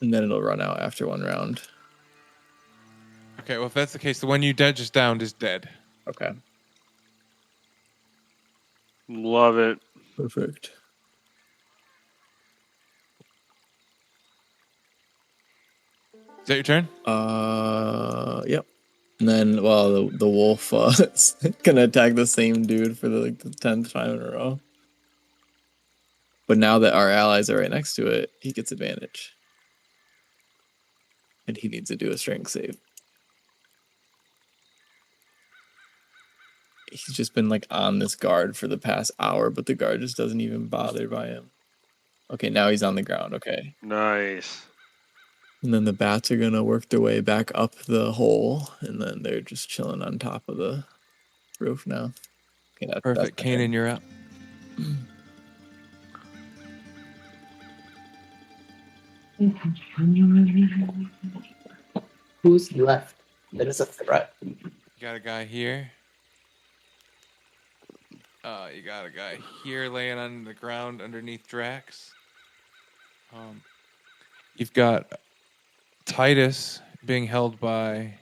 And then it'll run out after 1 round. Okay, well if that's the case, the one you just downed is dead. Okay. Love it. Perfect. Is that your turn? Yep. And then, well, the wolf is gonna attack the same dude for the 10th time in a row. But now that our allies are right next to it, he gets advantage. And he needs to do a strength save. He's just been like on this guard for the past hour, but the guard just doesn't even bother by him. Okay, now he's on the ground. Okay. Nice. And then the bats are going to work their way back up the hole, and then they're just chilling on top of the roof now. Okay, Perfect. that's my turn. Kanan, you're up. Who's left? That is a threat. You got a guy here. You got a guy here laying on the ground underneath Drax. You've got Titus being held by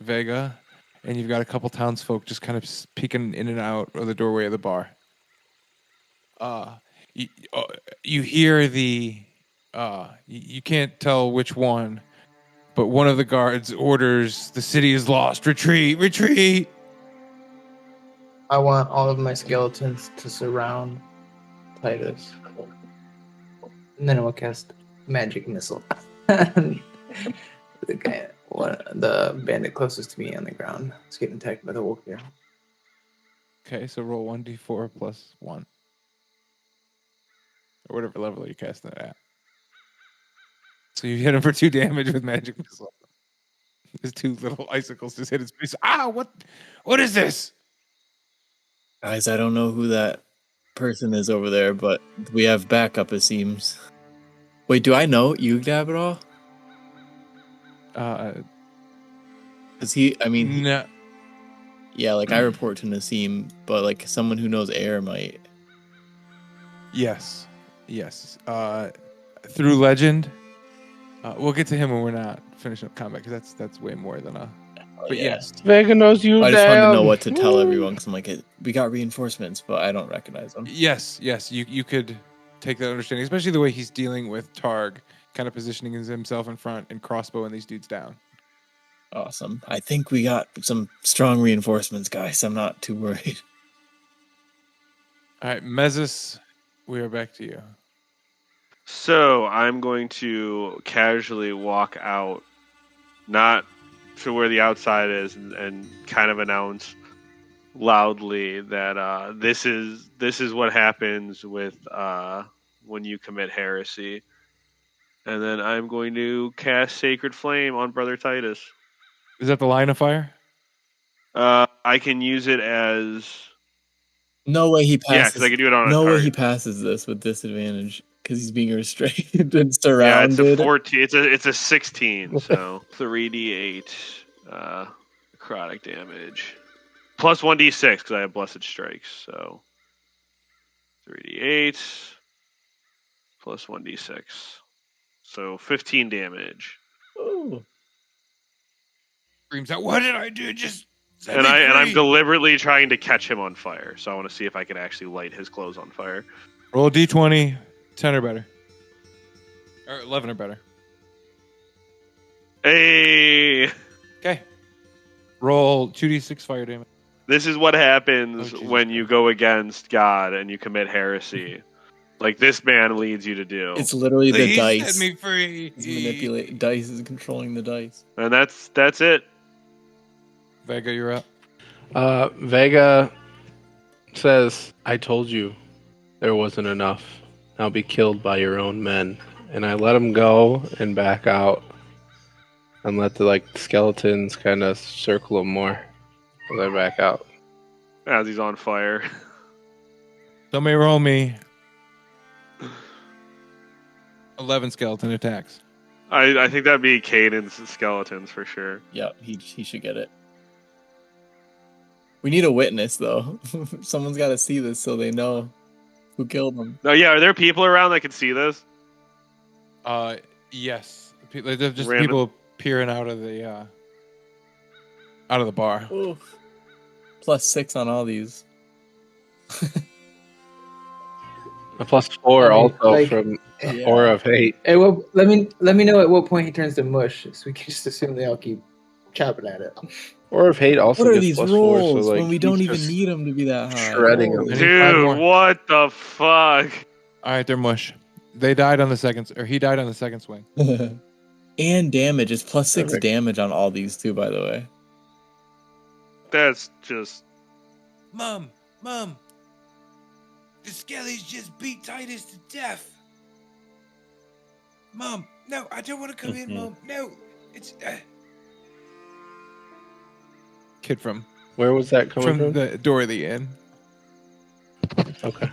Vega, and you've got a couple townsfolk just kind of peeking in and out of the doorway of the bar. You hear the You can't tell which one, but one of the guards orders, "The city is lost. Retreat! Retreat!" I want all of my skeletons to surround Titus. And then I will cast magic missile. The bandit closest to me on the ground is getting attacked by the wolf here. Okay, so roll 1d4 plus 1. Or whatever level you're casting it at. So you hit him for 2 damage with magic missile. His 2 little icicles just hit his face. Ah, what is this? Guys, I don't know who that person is over there, but we have backup, it seems. Wait, do I know Yugdab at all? Is he? I mean, No. yeah, like I report to Nassim, but like someone who knows air might. Yes. Through legend. We'll get to him when we're not finishing up combat, because that's way more than a. But yeah. yes. Vega knows you. I just wanted to know damn. what to tell everyone because I'm like, we got reinforcements, but I don't recognize them. Yes. You could take that understanding, especially the way he's dealing with Targ, kind of positioning himself in front and crossbowing these dudes down. Awesome. I think we got some strong reinforcements, guys. I'm not too worried. All right, Mezus, we are back to you. So I'm going to casually walk out, not to where the outside is, and kind of announce loudly that this is what happens with when you commit heresy. And then I'm going to cast Sacred Flame on Brother Titus. Is that the line of fire? I can use it as No way he passes. yeah, because I can do it on no a way target. he passes this with disadvantage because he's being restrained and Yeah, it's surrounded. a 14. It's a 16. So 3d8 necrotic damage plus 1d6 because I have blessed strikes. So 3d8 plus 1d6. So 15 damage. Oh. Screams out, "What did I do? Just set And me I'm free." deliberately trying to catch him on fire. So I want to see if I can actually light his clothes on fire. Roll a d20, 10 or better. Or 11 or better. Hey, Okay. Roll 2d6 fire damage. this is what happens Oh, Jesus when you go against God and you commit heresy. Like this man leads you to do. It's literally the Please dice. set me free. He's manipulating dice is controlling the dice. And that's it. Vega, you're up. Vega says, "I told you there wasn't enough. Now be killed by your own men." And I let him go and back out and let the skeletons kind of circle him more as I back out. As he's on fire. Somebody roll me 11 skeleton attacks. I think that'd be Caden's skeletons for sure. Yep, he should get it. We need a witness though. Someone's got to see this so they know who killed him. No, yeah, are there people around that can see this? Yes. They're just Random. people peering out of the bar. Oh. +6 on all these. A +4 I mean, also from Aura of Hate. Hey, well, let me know at what point he turns to mush, so we can just assume they all keep chopping at it. Aura of Hate also What are gets these +4, rolls so when we he's don't even just need them to be that high? shredding Holy- them. Five more. Dude, what the fuck? All right, they're mush. They died on the second, or he died on the second swing. And damage is +6 Perfect. damage on all these too, by the way. That's just Mom, the skellies just beat Titus to death. Mom, no, I don't want to come in, Mom. No, it's kid from Where was that coming from? the door of the inn. Okay.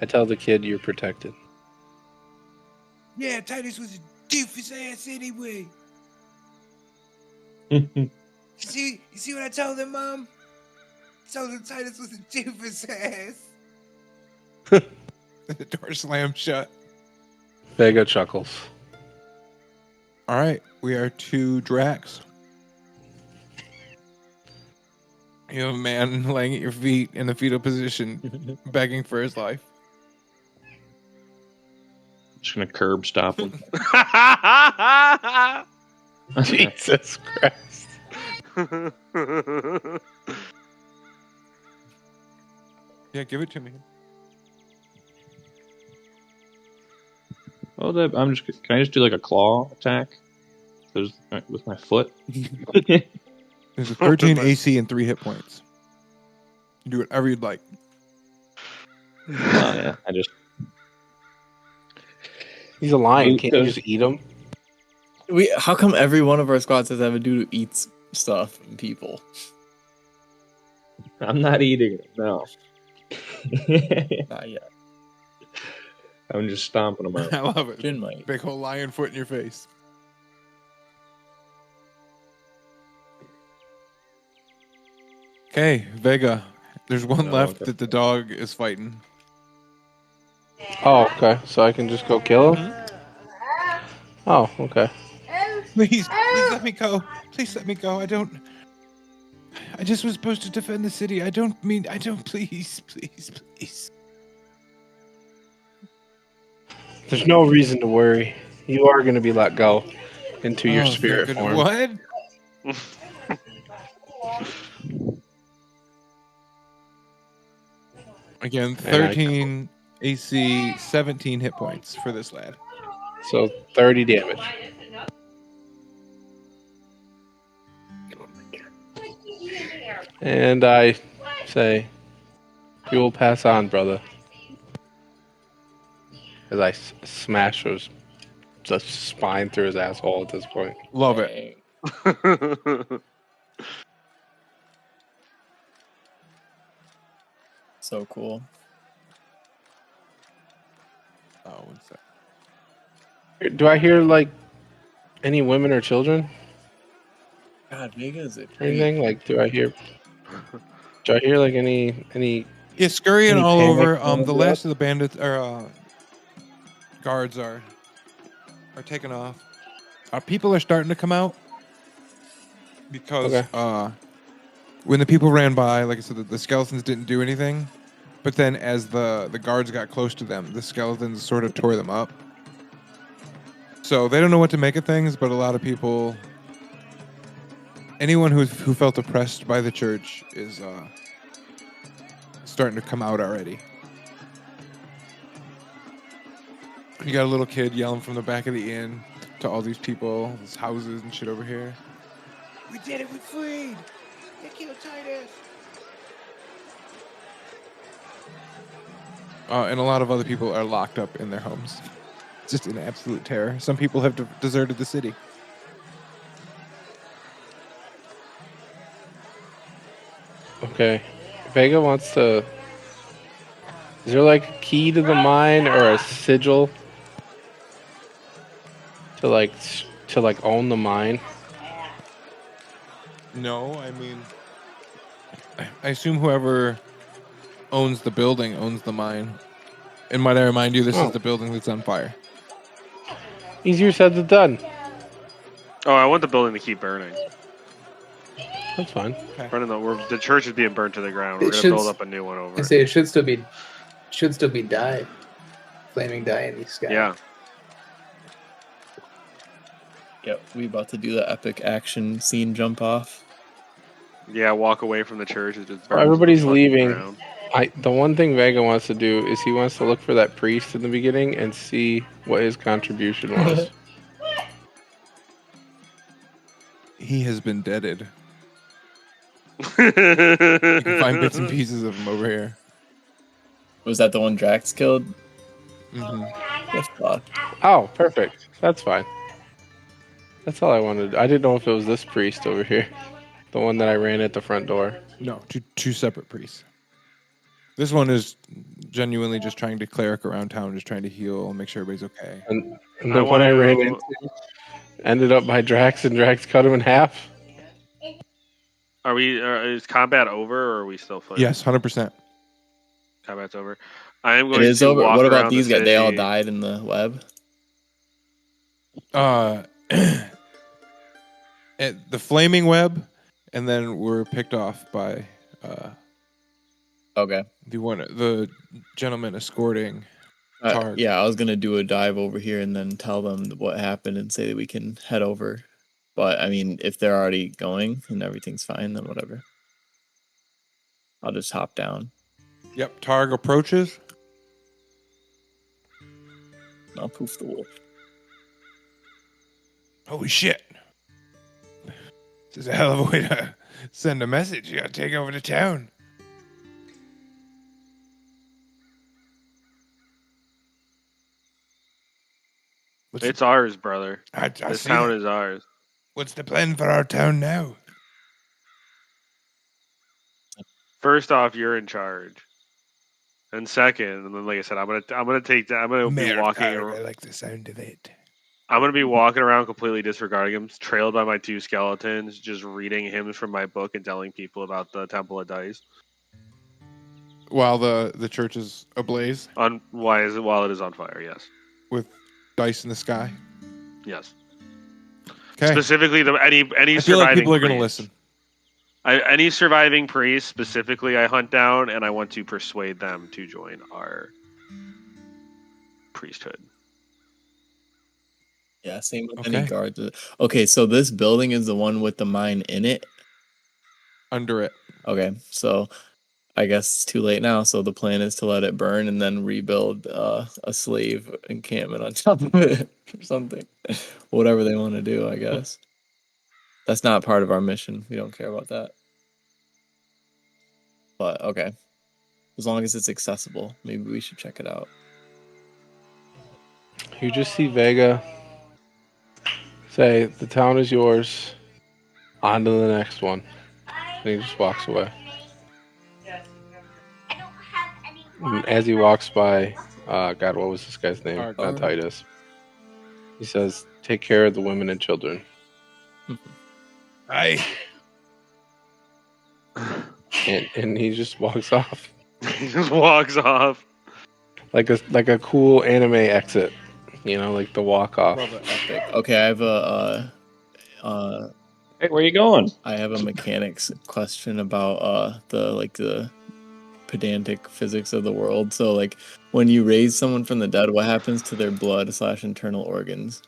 I tell the kid you're protected. Yeah, Titus was a doofus ass anyway. You see what I told them, Mom? I told them Titus was a doofus ass. The door slammed shut. Vega chuckles. All right, we are 2 Drax. You have a man laying at your feet in the fetal position, begging for his life. Just gonna curb stop him. Jesus Christ. Yeah, give it to me. Oh, can I just do like a claw attack? With my foot. There's a 13 AC and 3 hit points. You do whatever you'd like. Oh yeah, He's a lion. Can't you just eat him? How come every one of our squads has have a dude who eats stuff and people? I'm not eating it. No. Not yet. I'm just stomping them out. I love it. Jin might. Big whole lion foot in your face. Okay, Vega. There's one left that the dog is fighting. Oh, okay. So I can just go kill him? Oh, okay. Please let me go. Please let me go. I just was supposed to defend the city. Please. There's no reason to worry. You are going to be let go into your spirit form. What? Again, 13 AC, 17 hit points for this lad. So 30 damage. And I say, you will pass on, brother. As I smash the spine through his asshole at this point. Love it. So cool. Oh, one sec. Do I hear, like, any women or children? God, Vega is a Or anything? Like, do I hear, like, any... Yeah, scurrying Any all panic over. going The on? last of the bandits or guards are taking off. People are starting to come out because when the people ran by, like I said, the skeletons didn't do anything. But then as the guards got close to them, the skeletons sort of tore them up. So they don't know what to make of things, but a lot of people, anyone who felt oppressed by the church is starting to come out already. You got a little kid yelling from the back of the inn to all these people, these houses and shit over here. We did it, we freed! They killed Titus! And a lot of other people are locked up in their homes. It's just an absolute terror. Some people have deserted the city. Okay. Vega wants to... Is there, like, a key to the mine or a sigil to own the mine? No, I mean, I assume whoever owns the building owns the mine. And might I remind you, this is the building that's on fire. Easier said than done. Oh, I want the building to keep burning. That's fine. Okay. The church is being burnt to the ground. We're It gonna should build up a new one over. I say it should still be dye, flaming dye in the sky. Yeah. Yep, we about to do the epic action scene jump off. Yeah, walk away from the church. It just burns Everybody's to the fucking leaving. ground. The one thing Vega wants to do is he wants to look for that priest in the beginning and see what his contribution was. He has been deaded. You can find bits and pieces of him over here. Was that the one Drax killed? Mm-hmm. Yes, fuck. Oh, perfect. That's fine. That's all I wanted. I didn't know if it was this priest over here. The one that I ran at the front door. No, two separate priests. This one is genuinely just trying to cleric around town, just trying to heal and make sure everybody's okay. And the one I ran into ended up by Drax, and Drax cut him in half. Are we? Is combat over, or are we still fighting? Yes, 100%. Combat's over. I am going It is to over. walk What about around these the guys? They all city. died in the web. At the flaming web, and then were picked off by Okay. the gentleman escorting Targ. Yeah, I was gonna do a dive over here and then tell them what happened and say that we can head over. But I mean, if they're already going and everything's fine, then whatever. I'll just hop down. Yep, Targ approaches. I'll poof the wolf. Holy shit. This is a hell of a way to send a message. You gotta take over the town. It's ours, brother. I This see town that. is ours. What's the plan for our town now? First off, you're in charge, and second, and then like I said, I'm gonna take that. I'm gonna be Mayor walking. Targ, I like the sound of it. I'm gonna be walking around completely disregarding him, trailed by my 2 skeletons, just reading hymns from my book and telling people about the Temple of Dice. While the church is ablaze On why is it while it is on fire? Yes, with dice in the sky. yes. Okay. Specifically, any I feel surviving like people are going to priests. listen. Any surviving priests specifically, I hunt down, and I want to persuade them to join our priesthood. Yeah, same with Okay. any guards. Okay, so this building is the one with the mine in it. Under it. Okay, so I guess it's too late now. So the plan is to let it burn and then rebuild a slave encampment on top of it or something. Whatever they want to do, I guess. That's not part of our mission. We don't care about that. But okay, as long as it's accessible, maybe we should check it out. You just see Vega say, "The town is yours. On to the next one." And he just walks away. And as he walks by, God, what was this guy's name? Targ. Not Titus. He says, "Take care of the women and children." Aye. And he just walks off He just walks off. like a cool anime exit, like the walk off. Love it. Epic. Okay, I have Hey, where you going? I have a mechanics question about the pedantic physics of the world. So like when you raise someone from the dead, what happens to their blood / internal organs?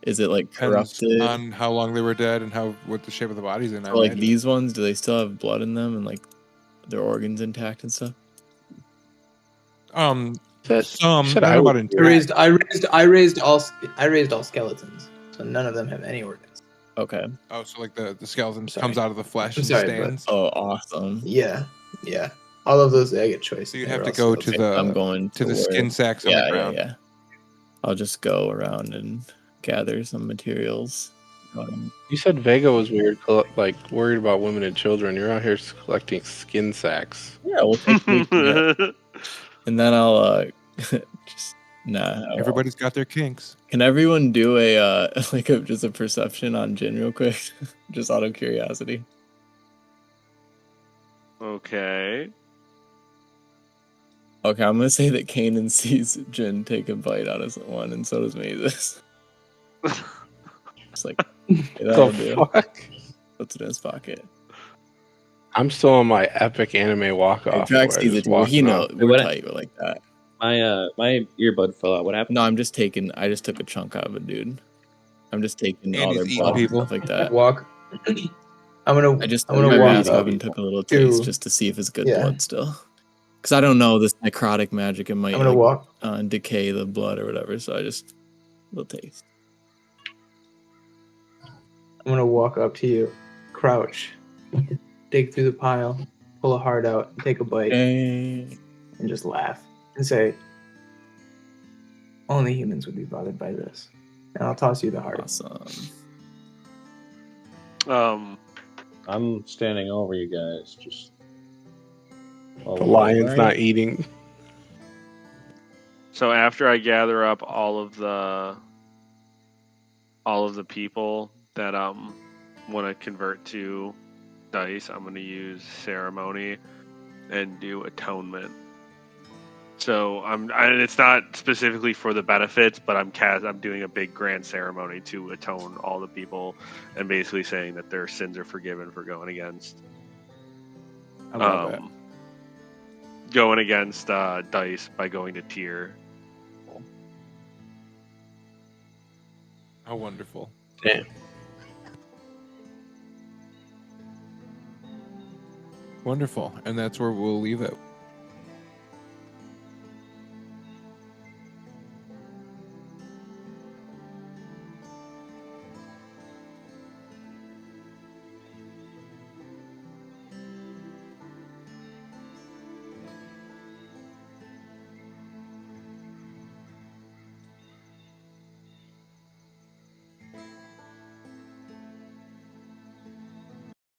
Is it like Depends corrupted? on how long they were dead and what the shape of the body's in. So, like these ones, do they still have blood in them and like their organs intact and stuff? Some. said I I know about would- intact. I raised all skeletons, so none of them have any organs. Okay. Oh, so like the skeleton Sorry. comes out of the flesh I'm and sorry, stands. Oh, awesome. Yeah. All of those I get choice. So you'd They're have to all go to skeletons. I'm going to the where- skin sacks on Yeah, the ground. yeah. I'll just go around and gather some materials. You said Vega was weird, like worried about women and children. You're out here collecting skin sacks. Yeah, we'll take and then I'll just Everybody's got their kinks. Can everyone do a just a perception on Jin real quick, just out of curiosity? Okay. Okay, I'm gonna say that Kanan sees Jin take a bite out of one, and so does Mazes. It's like, hey, that'll do. Fuck? Puts it in his pocket. I'm still on my epic anime walk off. Drax sees it. Well, he knows. We're What- tight. We're like that. My earbud fell out. What happened? No, I just took a chunk out of it, dude. I'm just taking And all he's their eating blood and people. stuff like that. Walk. I'm gonna My walk mask up up and took a little taste to- just to see if it's good Yeah. blood still. Because I don't know this necrotic magic. It might I'm gonna walk. decay the blood or whatever. So I just a little taste. I'm gonna walk up to you, crouch, dig through the pile, pull a heart out, and take a bite, Hey. and just laugh and say, "Only humans would be bothered by this." And I'll toss you the heart. Awesome. I'm standing over you guys. Just The lion's not eating. So after I gather up all of the people that want to convert to dice, I'm going to use ceremony and do atonement. So and it's not specifically for the benefits, but I'm doing a big grand ceremony to atone all the people, and basically saying that their sins are forgiven for going against I love that. going against dice by going to tier. How wonderful. Damn. Wonderful. And that's where we'll leave it.